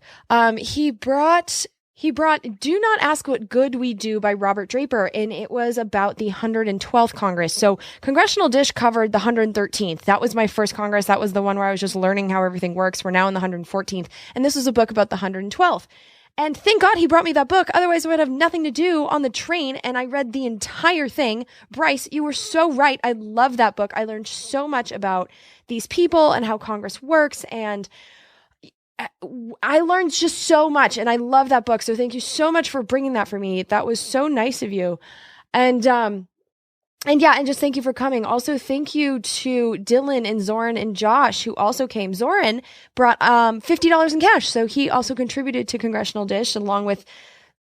He brought he brought Do Not Ask What Good We Do by Robert Draper, and it was about the 112th Congress. So Congressional Dish covered the 113th. That was my first Congress. That was the one where I was just learning how everything works. We're now in the 114th, and this was a book about the 112th. And thank God he brought me that book. Otherwise, I would have nothing to do on the train, and I read the entire thing. Bryce, you were so right. I love that book. I learned so much about these people and how Congress works, and I learned just so much, and I love that book. So thank you so much for bringing that for me. That was so nice of you. And just thank you for coming. Also, thank you to Dylan and Zoran and Josh, who also came. Zoran brought $50 in cash, so he also contributed to Congressional Dish along with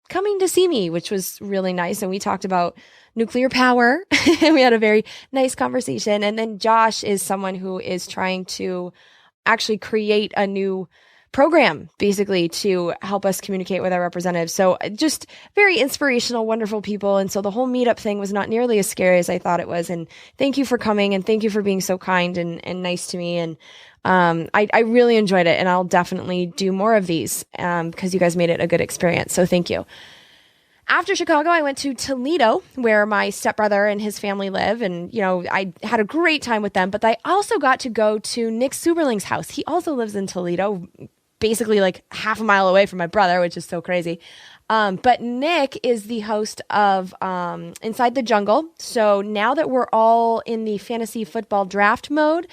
coming to see me, which was really nice. And we talked about nuclear power, and we had a very nice conversation. And then Josh is someone who is trying to actually create a new program, basically, to help us communicate with our representatives. So just very inspirational, wonderful people. And so the whole meetup thing was not nearly as scary as I thought it was. And thank you for coming, and thank you for being so kind and nice to me. And I really enjoyed it, and I'll definitely do more of these because you guys made it a good experience. So thank you. After Chicago, I went to Toledo, where my stepbrother and his family live. And, I had a great time with them. But I also got to go to Nick Suberling's house. He also lives in Toledo, basically like half a mile away from my brother, which is so crazy. But Nick is the host of Inside the Jungle. So now that we're all in the fantasy football draft mode,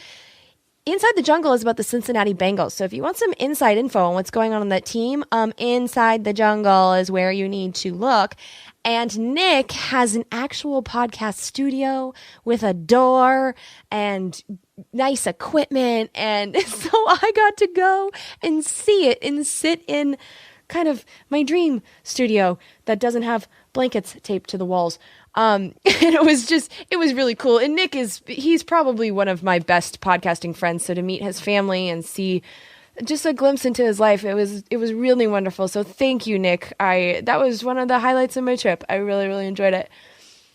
Inside the Jungle is about the Cincinnati Bengals. So if you want some inside info on what's going on that team, Inside the Jungle is where you need to look. And Nick has an actual podcast studio with a door and nice equipment. And so I got to go and see it and sit in kind of my dream studio that doesn't have blankets taped to the walls. And it was really cool. And Nick he's probably one of my best podcasting friends. So to meet his family and see just a glimpse into his life, it was really wonderful. So thank you, Nick. That was one of the highlights of my trip. I really, really enjoyed it.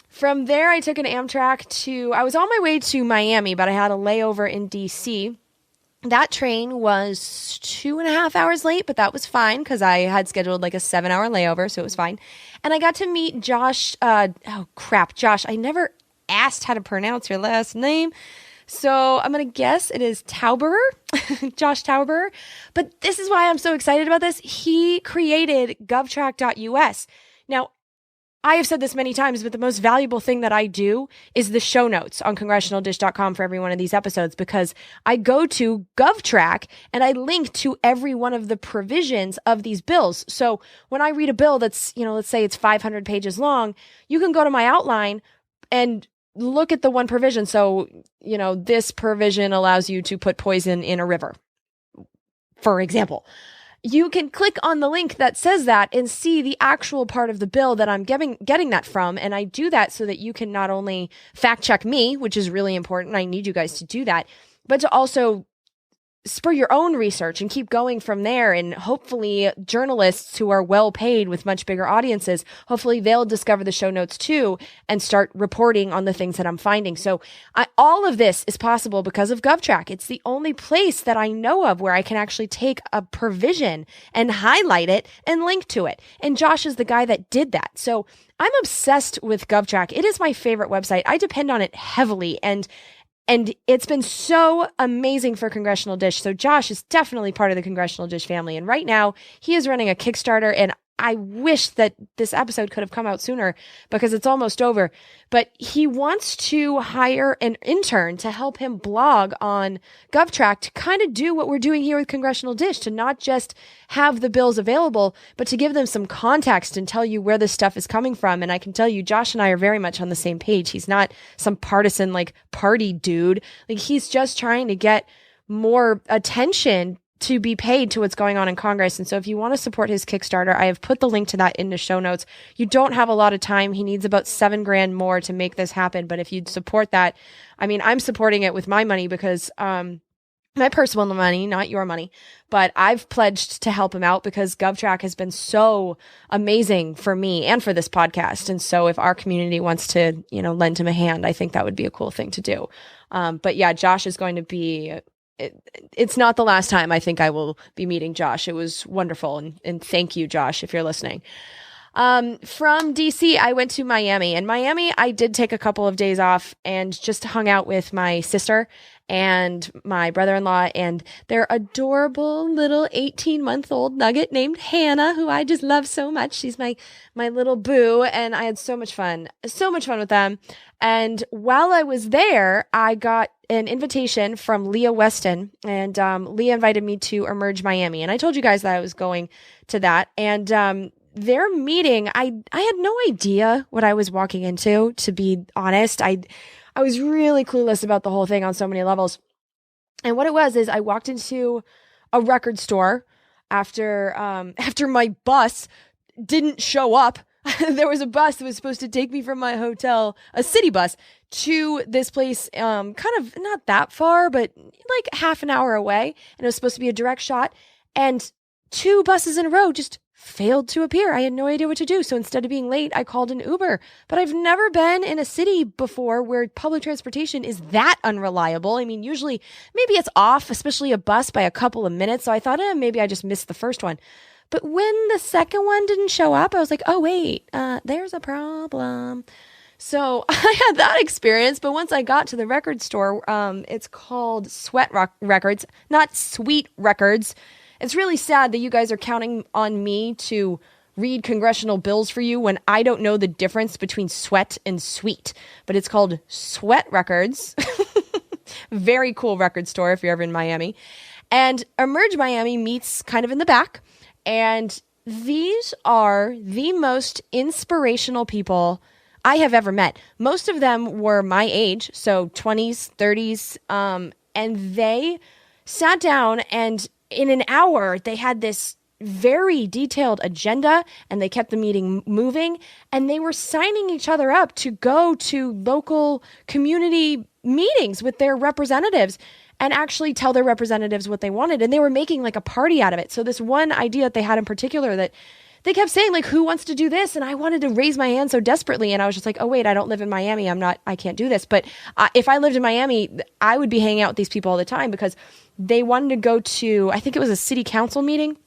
From there, I took an Amtrak I was on my way to Miami, but I had a layover in DC. That train was 2.5 hours late, but that was fine because I had scheduled like a 7-hour layover, so it was fine. And I got to meet Josh. Josh, I never asked how to pronounce your last name. So I'm going to guess it is Tauberer, Josh Tauberer. But this is why I'm so excited about this. He created govtrack.us. Now, I have said this many times, but the most valuable thing that I do is the show notes on congressionaldish.com for every one of these episodes, because I go to GovTrack and I link to every one of the provisions of these bills. So when I read a bill that's, let's say it's 500 pages long, you can go to my outline and look at the one provision. So, this provision allows you to put poison in a river, for example. You can click on the link that says that and see the actual part of the bill that I'm getting that from. And I do that so that you can not only fact check me, which is really important. I need you guys to do that, but to also spur your own research and keep going from there. And hopefully journalists who are well paid with much bigger audiences, hopefully they'll discover the show notes too and start reporting on the things that I'm finding. So all of this is possible because of GovTrack. It's the only place that I know of where I can actually take a provision and highlight it and link to it. And Josh is the guy that did that. So I'm obsessed with GovTrack. It is my favorite website. I depend on it heavily, and it's been so amazing for Congressional Dish. So Josh is definitely part of the Congressional Dish family. And right now he is running a Kickstarter, and I wish that this episode could have come out sooner because it's almost over. But he wants to hire an intern to help him blog on GovTrack to kind of do what we're doing here with Congressional Dish, to not just have the bills available, but to give them some context and tell you where this stuff is coming from. And I can tell you, Josh and I are very much on the same page. He's not some partisan, party dude. He's just trying to get more attention to be paid to what's going on in Congress. And so if you want to support his Kickstarter, I have put the link to that in the show notes. You don't have a lot of time. He needs about $7,000 more to make this happen. But if you'd support that, I'm supporting it with my money because, my personal money, not your money, but I've pledged to help him out because GovTrack has been so amazing for me and for this podcast. And so if our community wants to, lend him a hand, I think that would be a cool thing to do. But yeah, Josh is going to be it's not the last time I think I will be meeting Josh. It was wonderful. And thank you, Josh, if you're listening. From DC, I went to Miami. And Miami, I did take a couple of days off and just hung out with my sister and my brother-in-law and their adorable little 18-month-old nugget named Hannah, who I just love so much. She's my little boo, and I had so much fun with them. And while I was there, I got an invitation from Leah Weston, and Leah invited me to Emerge Miami. And I told you guys that I was going to that. And their meeting, I had no idea what I was walking into, to be honest. I was really clueless about the whole thing on so many levels. And what it was is I walked into a record store after my bus didn't show up. There was a bus that was supposed to take me from my hotel, a city bus, to this place, kind of not that far, but like half an hour away. And it was supposed to be a direct shot. And 2 buses in a row just failed to appear. I had no idea what to do. So instead of being late, I called an Uber. But I've never been in a city before where public transportation is that unreliable. I mean, usually maybe it's off, especially a bus, by a couple of minutes. So I thought, maybe I just missed the first one. But when the second one didn't show up, I was like, oh, wait, there's a problem. So I had that experience. But once I got to the record store, it's called Sweat Records, not Sweet Records. It's really sad that you guys are counting on me to read congressional bills for you when I don't know the difference between sweat and sweet. But it's called Sweat Records. Very cool record store if you're ever in Miami. And Emerge Miami meets kind of in the back. And these are the most inspirational people I have ever met. Most of them were my age, so 20s, 30s. And they sat down, and in an hour, they had this very detailed agenda, and they kept the meeting moving, and they were signing each other up to go to local community meetings with their representatives and actually tell their representatives what they wanted. And they were making like a party out of it. So this one idea that they had in particular, that they kept saying, like, who wants to do this? And I wanted to raise my hand so desperately. And I was just like, oh, wait, I don't live in Miami. I can't do this. But if I lived in Miami, I would be hanging out with these people all the time, because they wanted to go to, I think it was a city council meeting.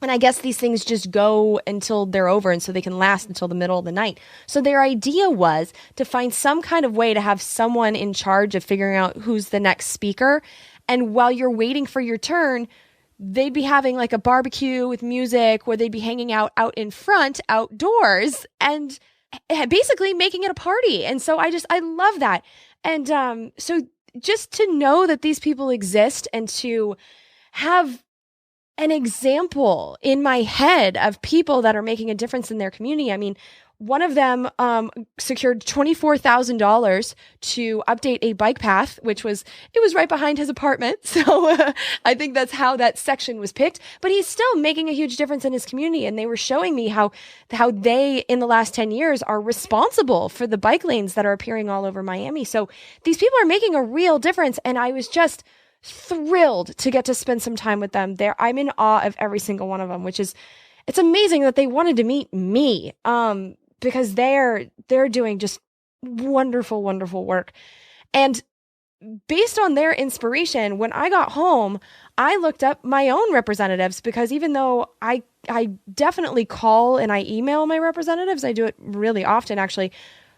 And I guess these things just go until they're over, and so they can last until the middle of the night. So their idea was to find some kind of way to have someone in charge of figuring out who's the next speaker. And while you're waiting for your turn, they'd be having like a barbecue with music, where they'd be hanging out in front, outdoors, and basically making it a party. And so I love that. And so just to know that these people exist, and to have an example in my head of people that are making a difference in their community. I mean, one of them secured $24,000 to update a bike path, it was right behind his apartment. So I think that's how that section was picked. But he's still making a huge difference in his community. And they were showing me how they, in the last 10 years, are responsible for the bike lanes that are appearing all over Miami. So these people are making a real difference. And I was just thrilled to get to spend some time with them there. I'm in awe of every single one of them, it's amazing that they wanted to meet me, because they're doing just wonderful, wonderful work. And based on their inspiration, when I got home, I looked up my own representatives, because even though I definitely call and I email my representatives, I do it really often actually,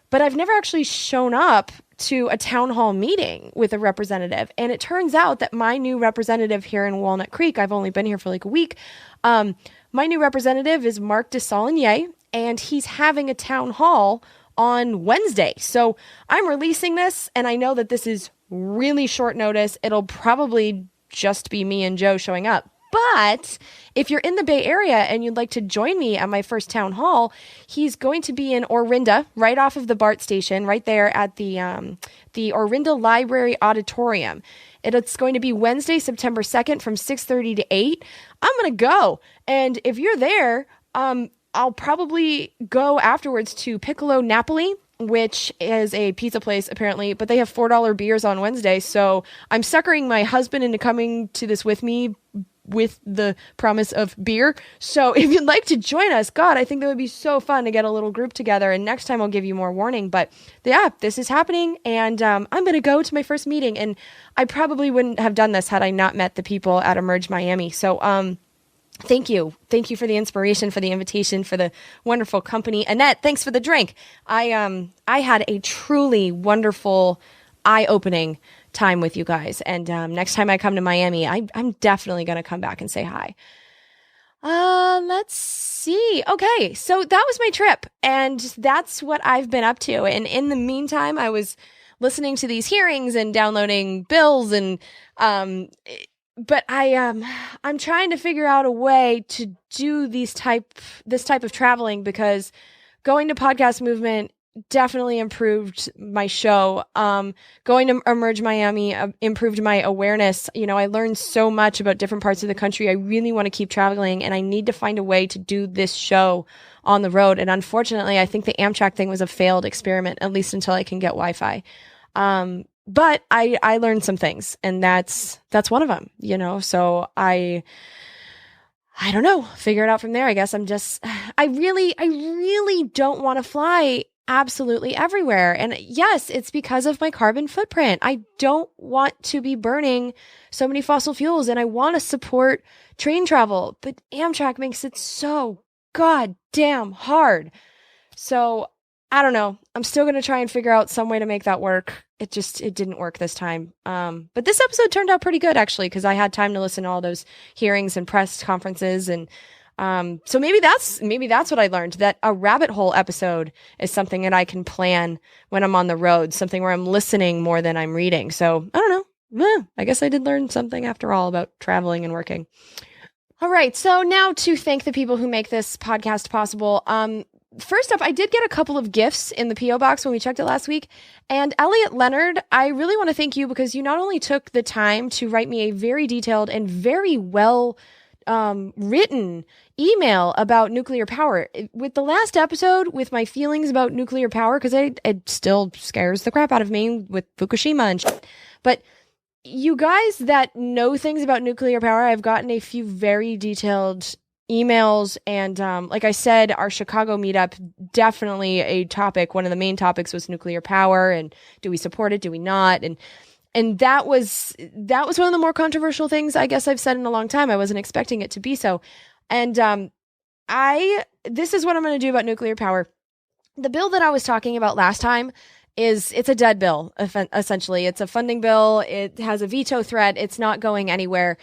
but I've never actually shown up to a town hall meeting with a representative. And it turns out that my new representative here in Walnut Creek, I've only been here for like a week. My new representative is Mark DeSaulnier, and he's having a town hall on Wednesday. So I'm releasing this, and I know that this is really short notice. It'll probably just be me and Joe showing up. But if you're in the Bay Area and you'd like to join me at my first town hall, he's going to be in Orinda, right off of the BART station, right there at the Orinda Library Auditorium. It's going to be Wednesday, September 2nd from 6:30 to 8. I'm going to go. And if you're there, I'll probably go afterwards to Piccolo Napoli, which is a pizza place apparently, but they have $4 beers on Wednesday. So I'm suckering my husband into coming to this with me with the promise of beer. So if you'd like to join us, God, I think that would be so fun to get a little group together. And next time I'll give you more warning. But yeah, this is happening. And I'm going to go to my first meeting. And I probably wouldn't have done this had I not met the people at Emerge Miami. So thank you. Thank you for the inspiration, for the invitation, for the wonderful company. Annette, thanks for the drink. I had a truly wonderful, eye-opening time with you guys. And next time I come to Miami, I'm definitely going to come back and say hi. Let's see. Okay, so that was my trip, and that's what I've been up to. And in the meantime, I was listening to these hearings and downloading bills, and but I'm trying to figure out a way to do this type of traveling, because going to Podcast Movement definitely improved my show. Going to Emerge Miami improved my awareness. You know, I learned so much about different parts of the country. I really want to keep traveling, and I need to find a way to do this show on the road. And unfortunately, I think the Amtrak thing was a failed experiment, at least until I can get Wi-Fi. But I learned some things, and that's one of them, you know? So I don't know, figure it out from there. I guess I really don't want to fly absolutely everywhere. And yes, it's because of my carbon footprint. I don't want to be burning so many fossil fuels, and I want to support train travel, but Amtrak makes it so goddamn hard. So I don't know. I'm still going to try and figure out some way to make that work. It didn't work this time. But this episode turned out pretty good, actually, because I had time to listen to all those hearings and press conferences. And so maybe that's what I learned, that a rabbit hole episode is something that I can plan when I'm on the road, something where I'm listening more than I'm reading. So I don't know. I guess I did learn something after all about traveling and working. All right. So now to thank the people who make this podcast possible. First up, I did get a couple of gifts in the P.O. box when we checked it last week. And Elliot Leonard, I really want to thank you, because you not only took the time to write me a very detailed and very well written email about nuclear power. With the last episode, with my feelings about nuclear power, because it still scares the crap out of me with Fukushima and shit. But you guys that know things about nuclear power, I've gotten a few very detailed emails, and like I said, our Chicago meetup, definitely a topic. One of the main topics was nuclear power, and do we support it, do we not? And that was one of the more controversial things I guess I've said in a long time. I wasn't expecting it to be so. And this is what I'm going to do about nuclear power. The bill that I was talking about last time it's a dead bill, essentially. It's a funding bill. It has a veto threat. It's not going anywhere.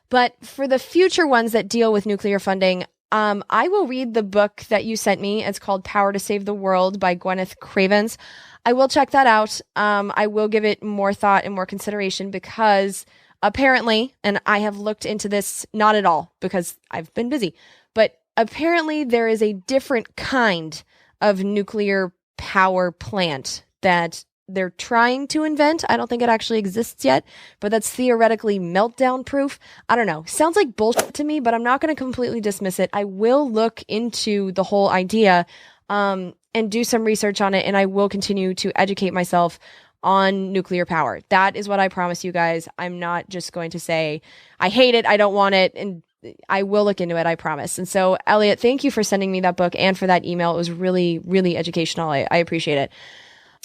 But for the future ones that deal with nuclear funding, I will read the book that you sent me. It's called Power to Save the World by Gwyneth Cravens. I will check that out. I will give it more thought and more consideration, because apparently, and I have looked into this, not at all because I've been busy, but apparently there is a different kind of nuclear power plant that they're trying to invent. I don't think it actually exists yet, but that's theoretically meltdown proof. I don't know. Sounds like bullshit to me, but I'm not going to completely dismiss it. I will look into the whole idea and do some research on it, and I will continue to educate myself on nuclear power. That is what I promise you guys. I'm not just going to say, I hate it, I don't want it, and I will look into it, I promise. And so, Elliot, thank you for sending me that book and for that email. It was really, really educational. I appreciate it.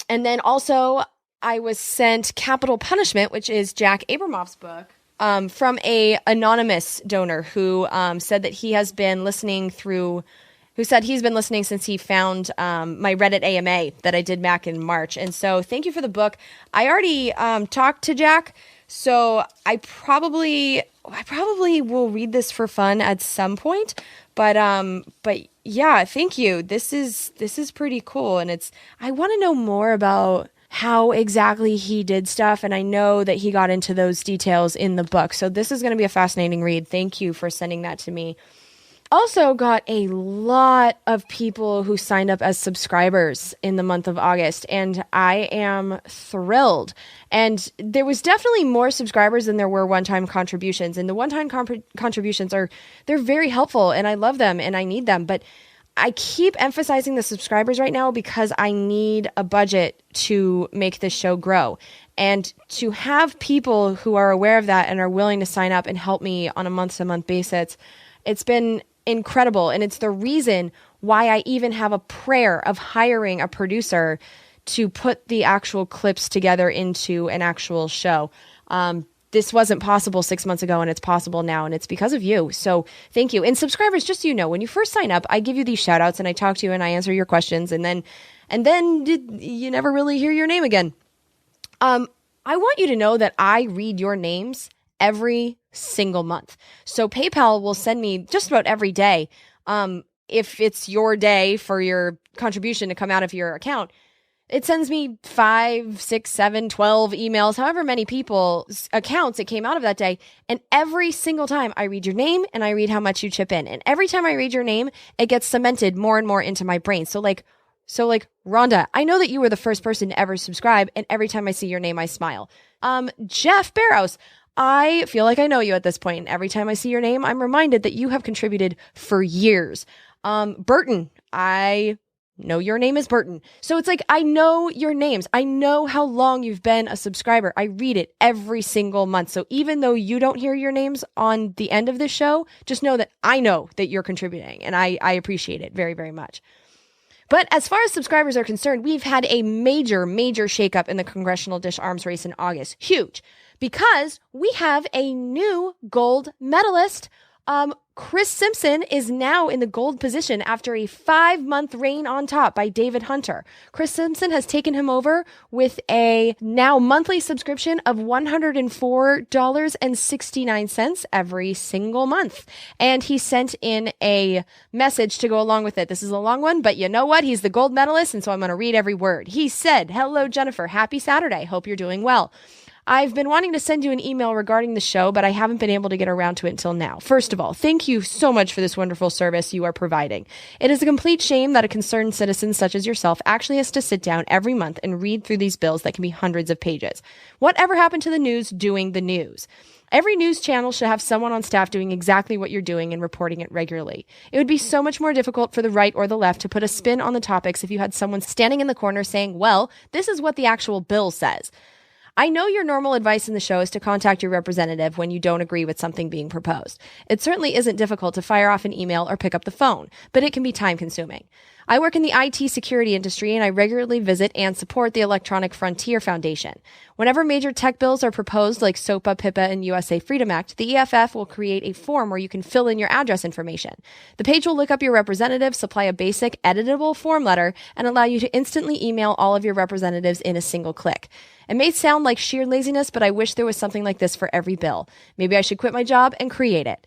And then also, I was sent Capital Punishment, which is Jack Abramoff's book, from a anonymous donor who said that he has been listening since he found my Reddit AMA that I did back in March. And so thank you for the book. I already talked to Jack, so I probably will read this for fun at some point. But yeah, thank you. This is pretty cool, and I want to know more about how exactly he did stuff, and I know that he got into those details in the book. So this is going to be a fascinating read. Thank you for sending that to me. Also got a lot of people who signed up as subscribers in the month of August, and I am thrilled. And there was definitely more subscribers than there were one-time contributions. And the one-time contributions they're very helpful, and I love them, and I need them. But I keep emphasizing the subscribers right now because I need a budget to make this show grow. And to have people who are aware of that and are willing to sign up and help me on a month-to-month basis, it's been incredible. And it's the reason why I even have a prayer of hiring a producer to put the actual clips together into an actual show. This wasn't possible 6 months ago, and it's possible now, and it's because of you. So thank you. And subscribers, just so you know, when you first sign up, I give you these shout outs and I talk to you and I answer your questions, and then you never really hear your name again. I want you to know that I read your names every single month. So PayPal will send me just about every day, if it's your day for your contribution to come out of your account, it sends me 5, 6, 7, 12 emails, however many people's accounts it came out of that day. And every single time I read your name and I read how much you chip in. And every time I read your name, it gets cemented more and more into my brain. So like, Rhonda, I know that you were the first person to ever subscribe. And every time I see your name, I smile. Jeff Barrows, I feel like I know you at this point. And every time I see your name, I'm reminded that you have contributed for years. Burton, I know your name is Burton. So it's like, I know your names. I know how long you've been a subscriber. I read it every single month. So even though you don't hear your names on the end of this show, just know that I know that you're contributing, and I appreciate it very, very much. But as far as subscribers are concerned, we've had a major, major shakeup in the Congressional Dish arms race in August. Huge. Because we have a new gold medalist. Chris Simpson is now in the gold position after a 5-month reign on top by David Hunter. Chris Simpson has taken him over with a now monthly subscription of $104.69 every single month. And he sent in a message to go along with it. This is a long one, but you know what? He's the gold medalist, and so I'm going to read every word. He said, "Hello, Jennifer. Happy Saturday. Hope you're doing well. I've been wanting to send you an email regarding the show, but I haven't been able to get around to it until now. First of all, thank you so much for this wonderful service you are providing. It is a complete shame that a concerned citizen such as yourself actually has to sit down every month and read through these bills that can be hundreds of pages. Whatever happened to the news doing the news? Every news channel should have someone on staff doing exactly what you're doing and reporting it regularly. It would be so much more difficult for the right or the left to put a spin on the topics if you had someone standing in the corner saying, well, this is what the actual bill says. I know your normal advice in the show is to contact your representative when you don't agree with something being proposed. It certainly isn't difficult to fire off an email or pick up the phone, but it can be time-consuming. I work in the IT security industry, and I regularly visit and support the Electronic Frontier Foundation. Whenever major tech bills are proposed, like SOPA, PIPA, and USA Freedom Act, the EFF will create a form where you can fill in your address information. The page will look up your representative, supply a basic, editable form letter, and allow you to instantly email all of your representatives in a single click. It may sound like sheer laziness, but I wish there was something like this for every bill. Maybe I should quit my job and create it.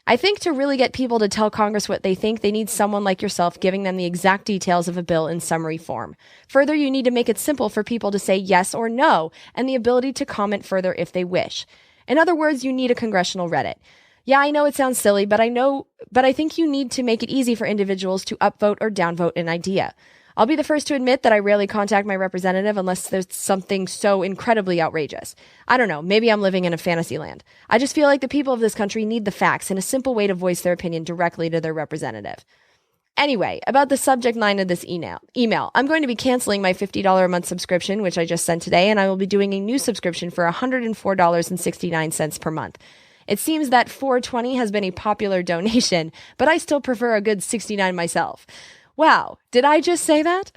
I think to really get people to tell Congress what they think, they need someone like yourself giving them the exact details of a bill in summary form. Further, you need to make it simple for people to say yes or no, and the ability to comment further if they wish. In other words, you need a congressional Reddit. Yeah, I know it sounds silly, but I think you need to make it easy for individuals to upvote or downvote an idea. I'll be the first to admit that I rarely contact my representative unless there's something so incredibly outrageous. I don't know, maybe I'm living in a fantasy land. I just feel like the people of this country need the facts and a simple way to voice their opinion directly to their representative. Anyway, about the subject line of this email, I'm going to be canceling my $50 a month subscription, which I just sent today, and I will be doing a new subscription for $104.69 per month. It seems that $4.20 has been a popular donation, but I still prefer a good $69 myself. Wow, did I just say that?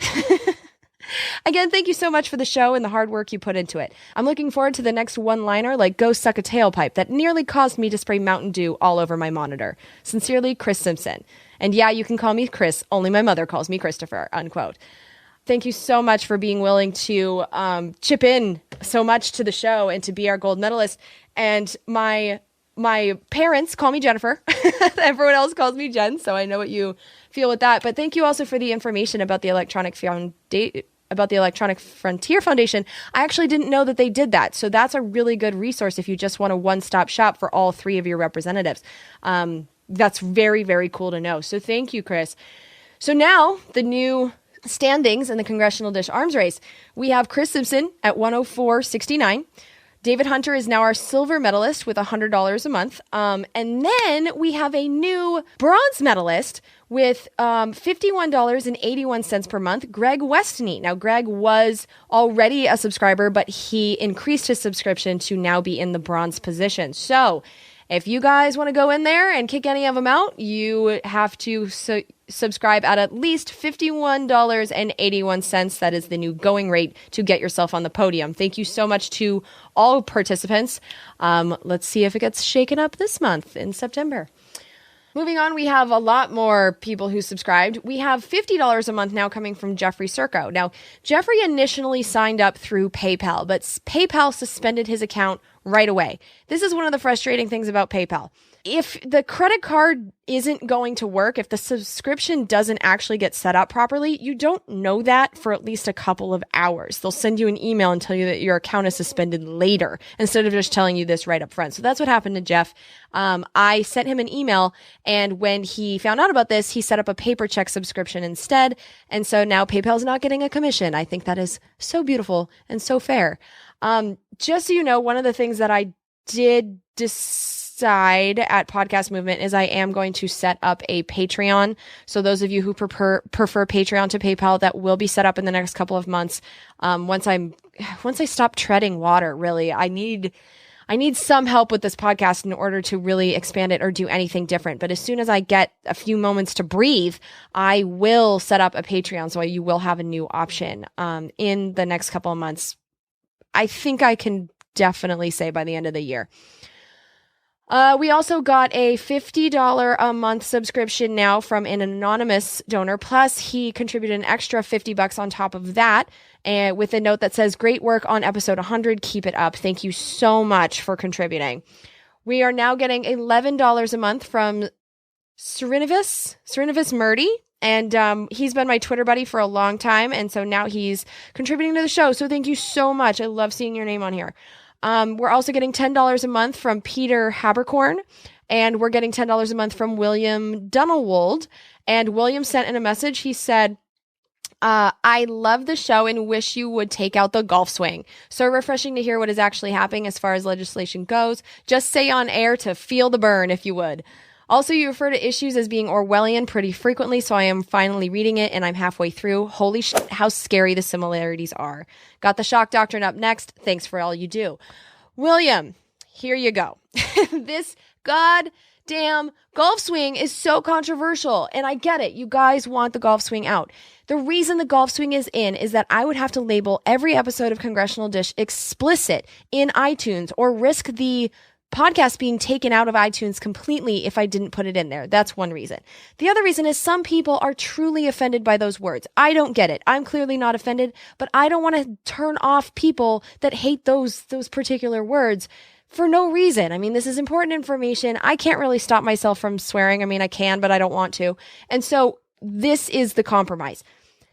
Again, thank you so much for the show and the hard work you put into it. I'm looking forward to the next one-liner like go suck a tailpipe that nearly caused me to spray Mountain Dew all over my monitor. Sincerely, Chris Simpson. And yeah, you can call me Chris, only my mother calls me Christopher, unquote. Thank you so much for being willing to chip in so much to the show and to be our gold medalist. And my parents call me Jennifer. Everyone else calls me Jen, so I know what you feel with that. But thank you also for the information about the Electronic Frontier Foundation. I actually didn't know that they did that. So that's a really good resource if you just want a one-stop shop for all three of your representatives. That's very, very cool to know. So thank you, Chris. So now the new standings in the Congressional Dish arms race. We have Chris Simpson at 104.69. David Hunter is now our silver medalist with $100 a month. And then we have a new bronze medalist with $51.81 per month, Greg Westney. Now, Greg was already a subscriber, but he increased his subscription to now be in the bronze position. So if you guys want to go in there and kick any of them out, you have to subscribe at least $51.81. That is the new going rate to get yourself on the podium. Thank you so much to all participants. Let's see if it gets shaken up this month in September. Moving on, we have a lot more people who subscribed. We have $50 a month now coming from Jeffrey Circo. Now, Jeffrey initially signed up through PayPal, but PayPal suspended his account right away. This is one of the frustrating things about PayPal. If the credit card isn't going to work, if the subscription doesn't actually get set up properly, you don't know that for at least a couple of hours. They'll send you an email and tell you that your account is suspended later instead of just telling you this right up front. So that's what happened to Jeff. I sent him an email, and when he found out about this, he set up a paper check subscription instead. And so now PayPal's not getting a commission. I think that is so beautiful and so fair. Just so you know, one of the things that I did decide at Podcast Movement is I am going to set up a Patreon. So those of you who prefer Patreon to PayPal, that will be set up in the next couple of months. Once I stop treading water, really, I need some help with this podcast in order to really expand it or do anything different. But as soon as I get a few moments to breathe, I will set up a Patreon. So you will have a new option in the next couple of months. I think I can definitely say by the end of the year. We also got a $50 a month subscription now from an anonymous donor. Plus, he contributed an extra $50 on top of that, and with a note that says, "Great work on episode 100. Keep it up." Thank you so much for contributing. We are now getting $11 a month from Srinivis Murdy. And he's been my Twitter buddy for a long time, and so now he's contributing to the show. So thank you so much. I love seeing your name on here. We're also getting $10 a month from Peter Habercorn, and we're getting $10 a month from William Dunelwold. And William sent in a message. He said, I love the show and wish you would take out the golf swing. So refreshing to hear what is actually happening as far as legislation goes. Just say on air to feel the burn, if you would. Also, you refer to issues as being Orwellian pretty frequently, so I am finally reading it, and I'm halfway through. Holy shit, how scary the similarities are. Got the shock doctrine up next. Thanks for all you do. William, here you go. This goddamn golf swing is so controversial, and I get it. You guys want the golf swing out. The reason the golf swing is in is that I would have to label every episode of Congressional Dish explicit in iTunes or risk the podcast being taken out of iTunes completely if I didn't put it in there. That's one reason. The other reason is some people are truly offended by those words. I don't get it. I'm clearly not offended, but I don't want to turn off people that hate those particular words for no reason. I mean, this is important information. I can't really stop myself from swearing. I mean, I can, but I don't want to. And so this is the compromise.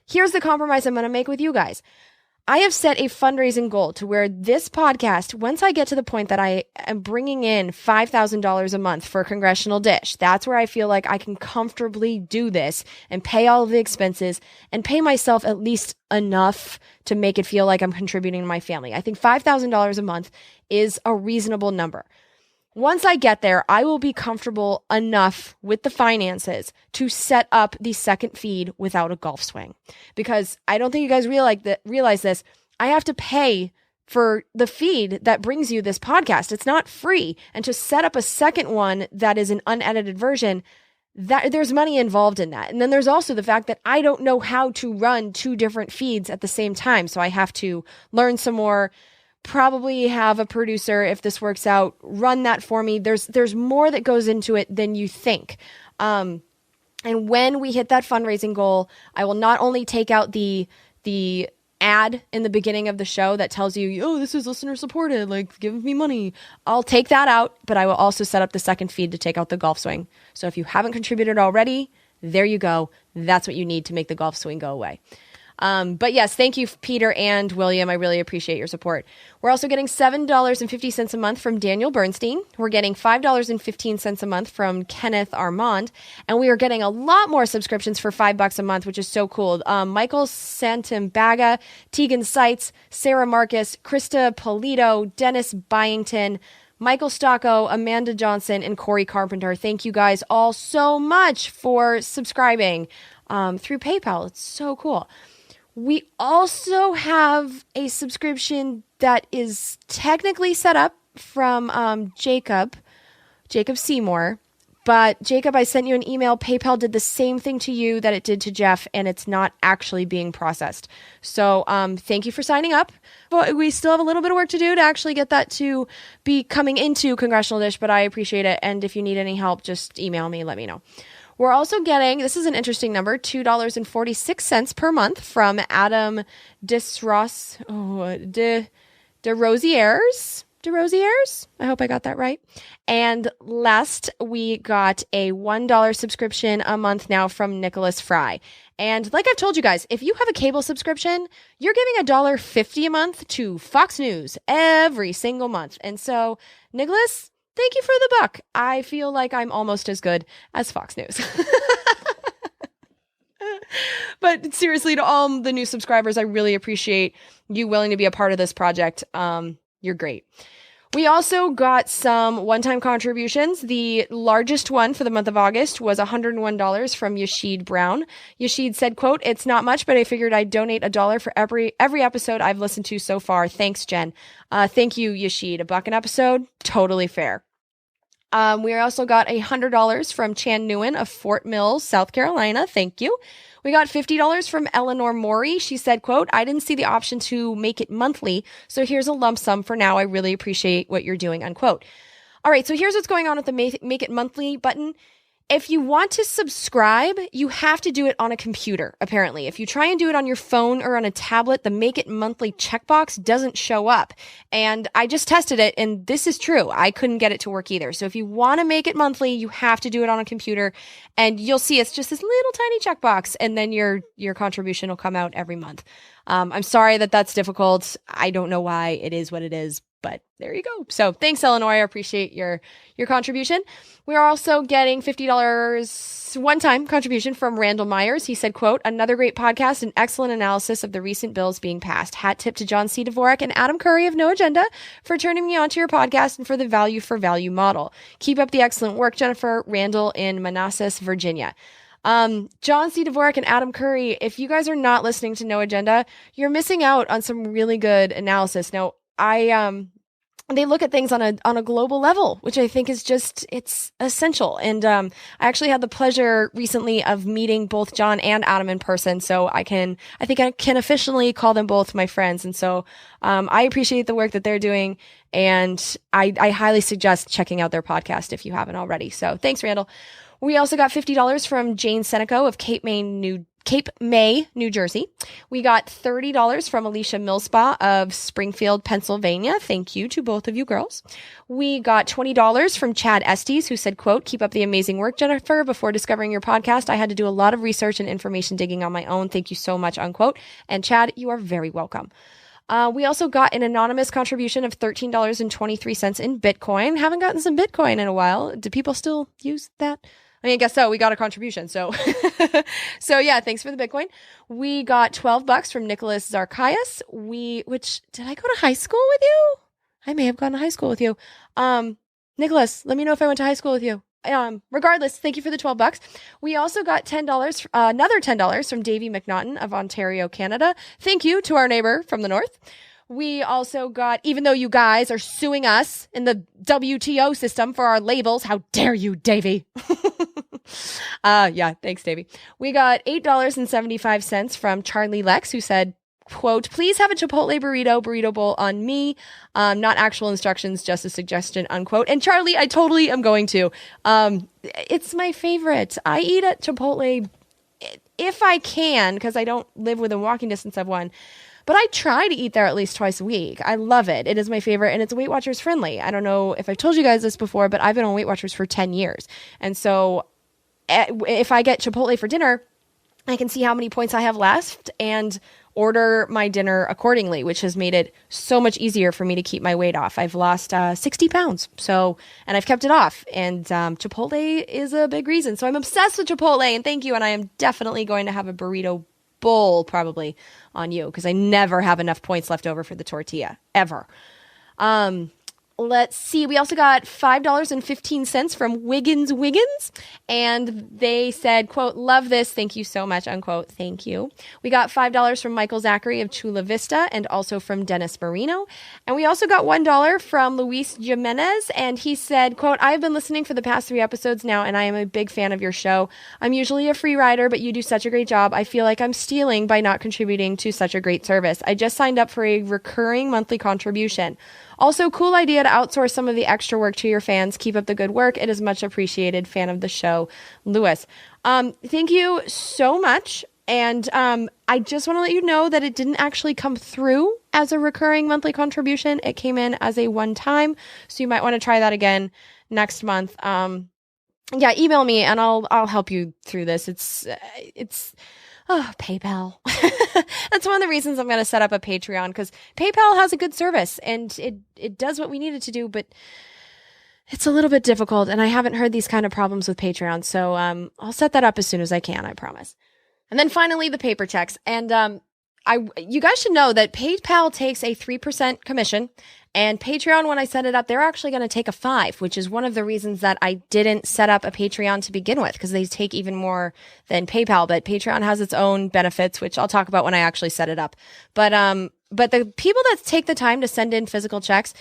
Here's the compromise I'm going to make with you guys. I have set a fundraising goal to where this podcast, once I get to the point that I am bringing in $5,000 a month for Congressional Dish, that's where I feel like I can comfortably do this and pay all of the expenses and pay myself at least enough to make it feel like I'm contributing to my family. I think $5,000 a month is a reasonable number. Once I get there, I will be comfortable enough with the finances to set up the second feed without a golf swing. Because I don't think you guys realize this. I have to pay for the feed that brings you this podcast. It's not free. And to set up a second one that is an unedited version, that there's money involved in that. And then there's also the fact that I don't know how to run two different feeds at the same time. So I have to learn some more, probably have a producer, if this works out, run that for me. There's more that goes into it than you think. And when we hit that fundraising goal, I will not only take out the ad in the beginning of the show that tells you, oh, this is listener supported, like, give me money. I'll take that out, but I will also set up the second feed to take out the golf swing. So if you haven't contributed already, there you go. That's what you need to make the golf swing go away. But yes, thank you, Peter and William. I really appreciate your support. We're also getting $7.50 a month from Daniel Bernstein. We're getting $5.15 a month from Kenneth Armand. And we are getting a lot more subscriptions for $5 a month, which is so cool. Michael Santimbaga, Tegan Seitz, Sarah Marcus, Krista Polito, Dennis Byington, Michael Stocco, Amanda Johnson, and Corey Carpenter. Thank you guys all so much for subscribing through PayPal. It's so cool. We also have a subscription that is technically set up from Jacob Seymour. But Jacob, I sent you an email. PayPal did the same thing to you that it did to Jeff, and it's not actually being processed. So thank you for signing up. But we still have a little bit of work to do to actually get that to be coming into Congressional Dish, but I appreciate it. And if you need any help, just email me, let me know. We're also getting, this is an interesting number, $2.46 per month from Adam DeRosiers. I hope I got that right. And last, we got a $1 subscription a month now from Nicholas Fry. And like I've told you guys, if you have a cable subscription, you're giving $1.50 a month to Fox News every single month. And so, Nicholas, thank you for the buck. I feel like I'm almost as good as Fox News. But seriously, to all the new subscribers, I really appreciate you willing to be a part of this project. You're great. We also got some one-time contributions. The largest one for the month of August was $101 from Yashid Brown. Yashid said, quote, "It's not much, but I figured I'd donate $1 for every episode I've listened to so far. Thanks, Jen." Thank you, Yashid. $1 an episode, totally fair. We also got $100 from Chan Nguyen of Fort Mill, South Carolina. Thank you. We got $50 from Eleanor Maury. She said, quote, "I didn't see the option to make it monthly, so here's a lump sum for now. I really appreciate what you're doing," unquote. All right, so here's what's going on with the make it monthly button. If you want to subscribe, you have to do it on a computer, apparently. If you try and do it on your phone or on a tablet, the Make It Monthly checkbox doesn't show up. And I just tested it, and this is true. I couldn't get it to work either. So if you want to make it monthly, you have to do it on a computer, and you'll see it's just this little tiny checkbox, and then your contribution will come out every month. I'm sorry that that's difficult. I don't know why. It is what it is. But there you go. So thanks, Eleanor. I appreciate your contribution. We are also getting $50 one-time contribution from Randall Myers. He said, quote, "Another great podcast and excellent analysis of the recent bills being passed. Hat tip to John C. Dvorak and Adam Curry of No Agenda for turning me onto your podcast and for the value for value model. Keep up the excellent work, Jennifer." Randall in Manassas, Virginia. John C. Dvorak and Adam Curry, if you guys are not listening to No Agenda, you're missing out on some really good analysis. Now, they look at things on a global level, which I think is it's essential. And, I actually had the pleasure recently of meeting both John and Adam in person. So I think I can officially call them both my friends. And so, I appreciate the work that they're doing. And I highly suggest checking out their podcast if you haven't already. So thanks, Randall. We also got $50 from Jane Seneco of Cape May, New Jersey. We got $30 from Alicia Millspa of Springfield, Pennsylvania. Thank you to both of you girls. We got $20 from Chad Estes, who said, quote, "Keep up the amazing work, Jennifer. Before discovering your podcast, I had to do a lot of research and information digging on my own. Thank you so much," unquote. And Chad, you are very welcome. We also got an anonymous contribution of $13.23 in Bitcoin. Haven't gotten some Bitcoin in a while. Do people still use that? I mean, I guess so. We got a contribution. So, yeah, thanks for the Bitcoin. We got $12 from Nicholas Zarkias. Did I go to high school with you? I may have gone to high school with you. Nicholas, let me know if I went to high school with you. Regardless, thank you for the $12. We also got $10, another $10 from Davey McNaughton of Ontario, Canada. Thank you to our neighbor from the north. We also got, even though you guys are suing us in the WTO system for our labels, how dare you, Davey? Yeah, thanks, Davey. We got $8.75 from Charlie Lex, who said, quote, "Please have a Chipotle burrito bowl on me. Not actual instructions, just a suggestion," unquote. And Charlie, I totally am going to. It's my favorite. I eat at Chipotle if I can, because I don't live within walking distance of one. But I try to eat there at least twice a week. I love it. It is my favorite, and it's Weight Watchers friendly. I don't know if I've told you guys this before, but I've been on Weight Watchers for 10 years. And so if I get Chipotle for dinner, I can see how many points I have left and order my dinner accordingly, which has made it so much easier for me to keep my weight off. I've lost 60 pounds, and I've kept it off. And Chipotle is a big reason. So I'm obsessed with Chipotle, and thank you. And I am definitely going to have a burrito bowl probably on you because I never have enough points left over for the tortilla, ever. Let's see. We also got $5.15 from Wiggins, and they said, quote, love this. Thank you so much, unquote. Thank you. We got $5 from Michael Zachary of Chula Vista and also from Dennis Marino. And we also got $1 from Luis Jimenez, and he said, quote, I've been listening for the past 3 episodes now, and I am a big fan of your show. I'm usually a free rider, but you do such a great job. I feel like I'm stealing by not contributing to such a great service. I just signed up for a recurring monthly contribution. Also, cool idea to outsource some of the extra work to your fans. Keep up the good work. It is much appreciated. Fan of the show, Lewis. Thank you so much. And I just want to let you know that it didn't actually come through as a recurring monthly contribution. It came in as a one-time. So you might want to try that again next month. Yeah, email me and I'll help you through this. It's PayPal. That's one of the reasons I'm going to set up a Patreon, because PayPal has a good service and it does what we need it to do, but it's a little bit difficult and I haven't heard these kind of problems with Patreon. So I'll set that up as soon as I can, I promise. And then finally, the paper checks. And you guys should know that PayPal takes a 3% commission, and Patreon, when I set it up, they're actually going to take a 5%, which is one of the reasons that I didn't set up a Patreon to begin with, because they take even more than PayPal. But Patreon has its own benefits, which I'll talk about when I actually set it up. But the people that take the time to send in physical checks,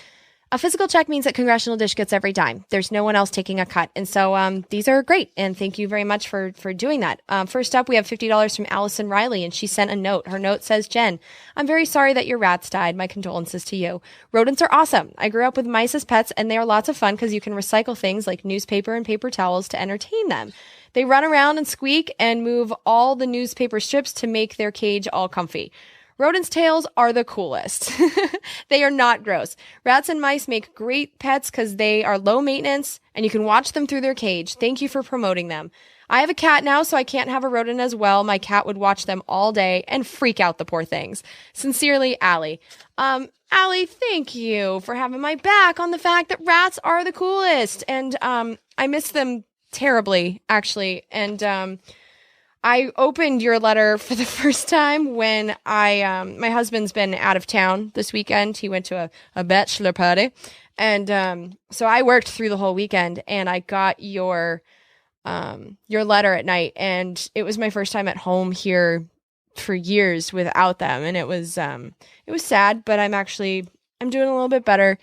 a physical check means that Congressional Dish gets every dime. There's no one else taking a cut. And so these are great. And thank you very much for doing that. First up, we have $50 from Allison Riley, and she sent a note. Her note says, Jen, I'm very sorry that your rats died. My condolences to you. Rodents are awesome. I grew up with mice as pets, and they are lots of fun because you can recycle things like newspaper and paper towels to entertain them. They run around and squeak and move all the newspaper strips to make their cage all comfy. Rodents' tails are the coolest. They are not gross. Rats and mice make great pets because they are low maintenance and you can watch them through their cage. Thank you for promoting them. I have a cat now, so I can't have a rodent as well. My cat would watch them all day and freak out the poor things. Sincerely, Allie. Allie, thank you for having my back on the fact that rats are the coolest. And I miss them terribly, actually. And I opened your letter for the first time when my husband's been out of town this weekend. He went to a bachelor party. And so I worked through the whole weekend, and I got your letter at night. And it was my first time at home here for years without them. And it was sad, but I'm doing a little bit better.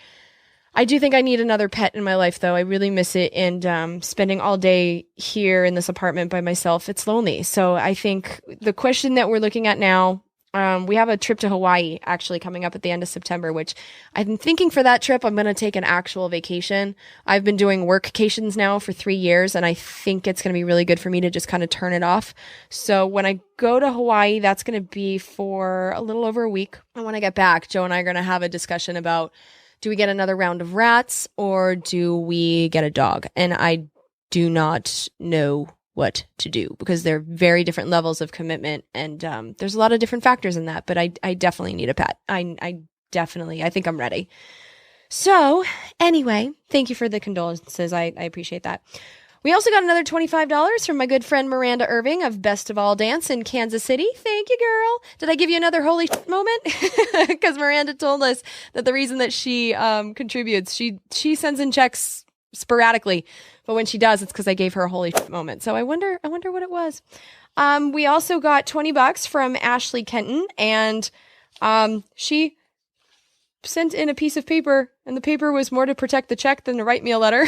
I do think I need another pet in my life, though. I really miss it. And spending all day here in this apartment by myself, it's lonely. So I think the question that we're looking at now, we have a trip to Hawaii actually coming up at the end of September, which I'm thinking for that trip, I'm going to take an actual vacation. I've been doing workcations now for 3 years, and I think it's going to be really good for me to just kind of turn it off. So when I go to Hawaii, that's going to be for a little over a week. And when I get back, Joe and I are going to have a discussion about, do we get another round of rats or do we get a dog? And I do not know what to do because they're very different levels of commitment. And there's a lot of different factors in that, but I definitely need a pet. I think I'm ready. So anyway, thank you for the condolences. I appreciate that. We also got another $25 from my good friend Miranda Irving of Best of All Dance in Kansas City. Thank you, girl. Did I give you another holy moment? Because Miranda told us that the reason that she contributes, she sends in checks sporadically, but when she does, it's because I gave her a holy moment. So I wonder what it was. We also got $20 from Ashley Kenton, and she sent in a piece of paper, and the paper was more to protect the check than to write me a letter.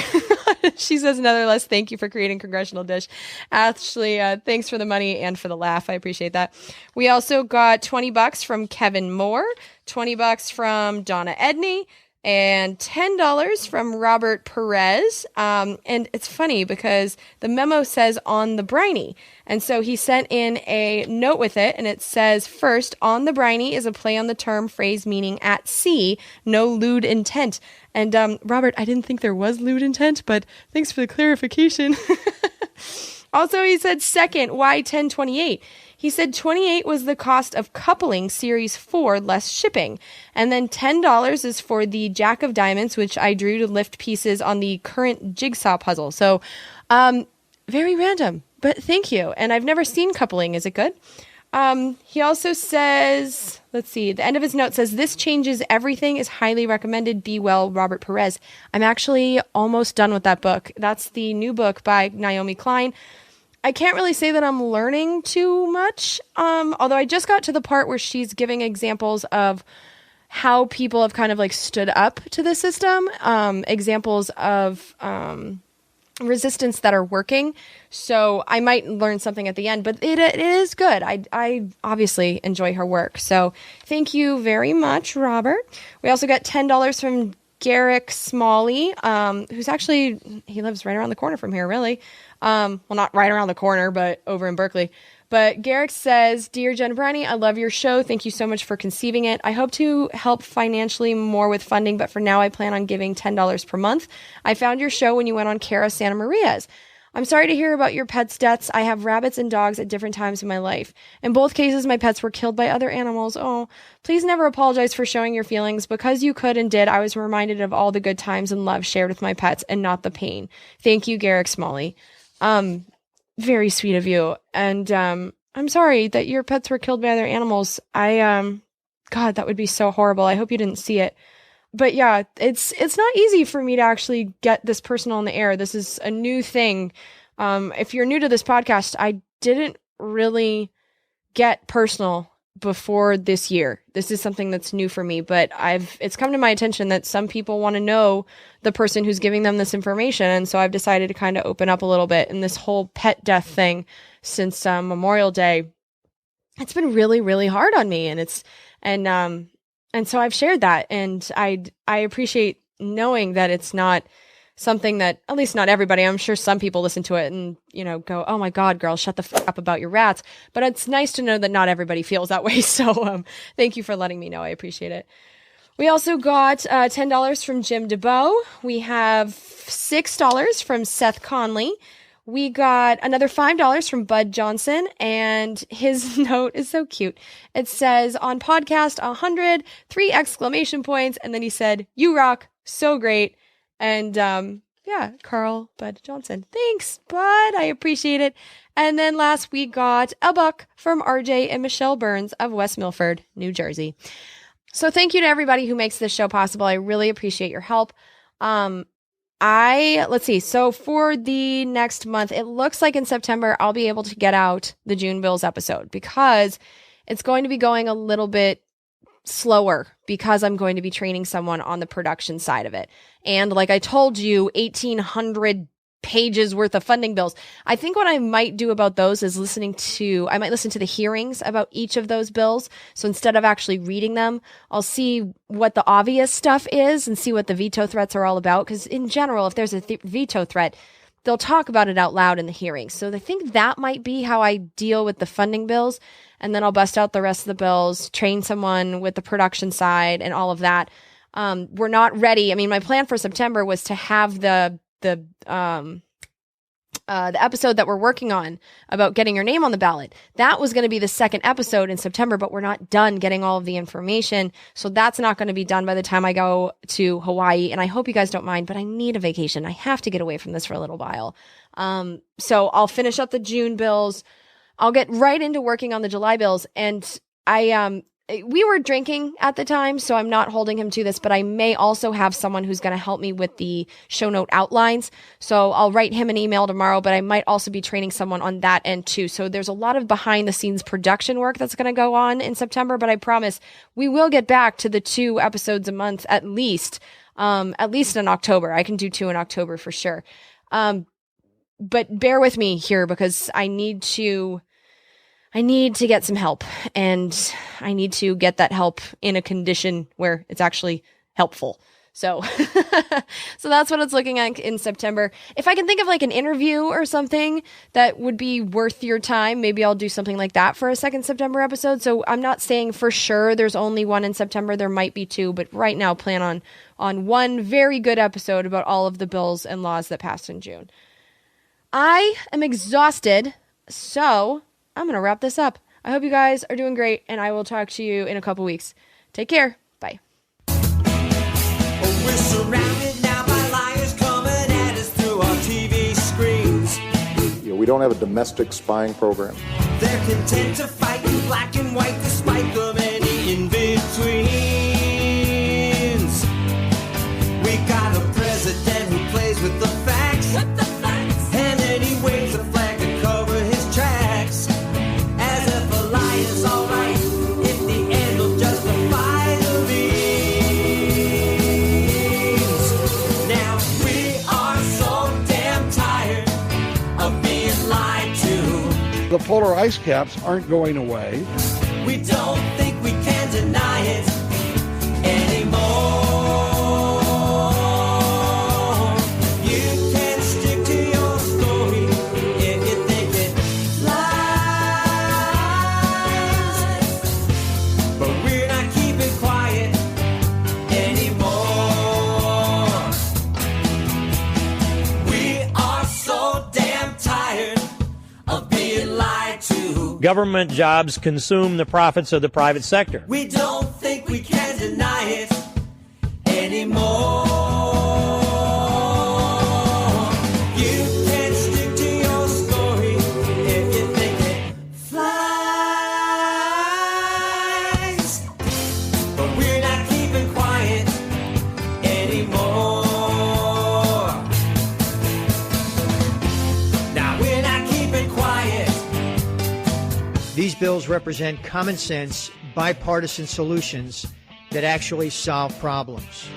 She says, nevertheless, thank you for creating Congressional Dish. Ashley, thanks for the money and for the laugh. I appreciate that. We also got $20 from Kevin Moore, $20 from Donna Edney, and $10 from Robert Perez. And it's funny because the memo says on the Briney. And so he sent in a note with it, and it says, first, on the Briney is a play on the term phrase meaning at sea, no lewd intent. And Robert, I didn't think there was lewd intent, but thanks for the clarification. Also, he said, second, why 1028? He said 28 was the cost of coupling Series 4 less shipping. And then $10 is for the Jack of Diamonds, which I drew to lift pieces on the current jigsaw puzzle. So, very random, but thank you. And I've never seen coupling. Is it good? He also says, let's see, the end of his note says, this changes everything, is highly recommended. Be well, Robert Perez. I'm actually almost done with that book. That's the new book by Naomi Klein. I can't really say that I'm learning too much, although I just got to the part where she's giving examples of how people have kind of like stood up to the system, examples of resistance that are working. So I might learn something at the end, but it is good. I obviously enjoy her work. So thank you very much, Robert. We also got $10 from Garrick Smalley, who's actually, he lives right around the corner from here, really. Well, not right around the corner, but over in Berkeley. But Garrick says, Dear Jen Briney, I love your show. Thank you so much for conceiving it. I hope to help financially more with funding, but for now I plan on giving $10 per month. I found your show when you went on Cara Santa Maria's. I'm sorry to hear about your pets' deaths. I have rabbits and dogs at different times in my life. In both cases, my pets were killed by other animals. Oh, please never apologize for showing your feelings. Because you could and did, I was reminded of all the good times and love shared with my pets and not the pain. Thank you, Garrick Smalley. Very sweet of you. And I'm sorry that your pets were killed by other animals. God, that would be so horrible. I hope you didn't see it. But yeah, it's not easy for me to actually get this personal in the air. This is a new thing. If you're new to this podcast, I didn't really get personal before this year. This is something that's new for me, but it's come to my attention that some people want to know the person who's giving them this information. And so I've decided to kind of open up a little bit. And this whole pet death thing since Memorial Day, it's been really, really hard on me. And so I've shared that, and I appreciate knowing that it's not something that, at least not everybody, I'm sure some people listen to it and, go, oh my God, girl, shut the fuck up about your rats. But it's nice to know that not everybody feels that way. So thank you for letting me know. I appreciate it. We also got $10 from Jim DeBow. We have $6 from Seth Conley. We got another $5 from Bud Johnson, and his note is so cute. It says, on podcast 100, 3 exclamation points, and then he said, you rock, so great. And yeah, Carl Bud Johnson. Thanks, Bud. I appreciate it. And then last we got a buck from RJ and Michelle Burns of West Milford, New Jersey. So thank you to everybody who makes this show possible. I really appreciate your help. Let's see. So for the next month, it looks like in September, I'll be able to get out the June Bills episode because it's going to be going a little bit slower because I'm going to be training someone on the production side of it. And like I told you, 1,800 pages worth of funding bills. I think what I might do about those is I might listen to the hearings about each of those bills. So instead of actually reading them, I'll see what the obvious stuff is and see what the veto threats are all about. Because in general, if there's a veto threat, they'll talk about it out loud in the hearings. So I think that might be how I deal with the funding bills. And then I'll bust out the rest of the bills, train someone with the production side and all of that. We're not ready. I mean, my plan for September was to have the episode that we're working on about getting your name on the ballot. That was going to be the second episode in September, but we're not done getting all of the information. So that's not going to be done by the time I go to Hawaii. And I hope you guys don't mind, but I need a vacation. I have to get away from this for a little while. So I'll finish up the June bills. I'll get right into working on the July bills. And we were drinking at the time, so I'm not holding him to this, but I may also have someone who's going to help me with the show note outlines. So I'll write him an email tomorrow, but I might also be training someone on that end too. So there's a lot of behind the scenes production work that's going to go on in September, but I promise we will get back to the 2 episodes a month at least in October. I can do 2 in October for sure. But bear with me here because I need to get some help, and I need to get that help in a condition where it's actually helpful. So, so that's what it's looking like in September. If I can think of like an interview or something that would be worth your time, maybe I'll do something like that for a second September episode. So I'm not saying for sure there's only 1 in September. There might be 2, but right now plan on 1 very good episode about all of the bills and laws that passed in June. I am exhausted, so I'm going to wrap this up. I hope you guys are doing great, and I will talk to you in a couple weeks. Take care. Bye. We're surrounded now by liars coming at us through our TV screens. We don't have a domestic spying program. They're content to fight in black and white despite the many in-betweens. We got a president who plays with the facts. And then he waves a flag to cover his tracks. As if a lie is alright, if the end will justify the means. Now we are so damn tired of being lied to. The polar ice caps aren't going away. We don't think we can deny it anymore. You can stick to your story if you think it lies. But we're not keeping quiet anymore. We are so damn tired of being lied to. Government jobs consume the profits of the private sector. We don't think we can deny it anymore. You can stick to your story if you think it flies. But we're not keeping quiet anymore. Now we're not keeping quiet. These bills represent common sense, bipartisan solutions that actually solve problems.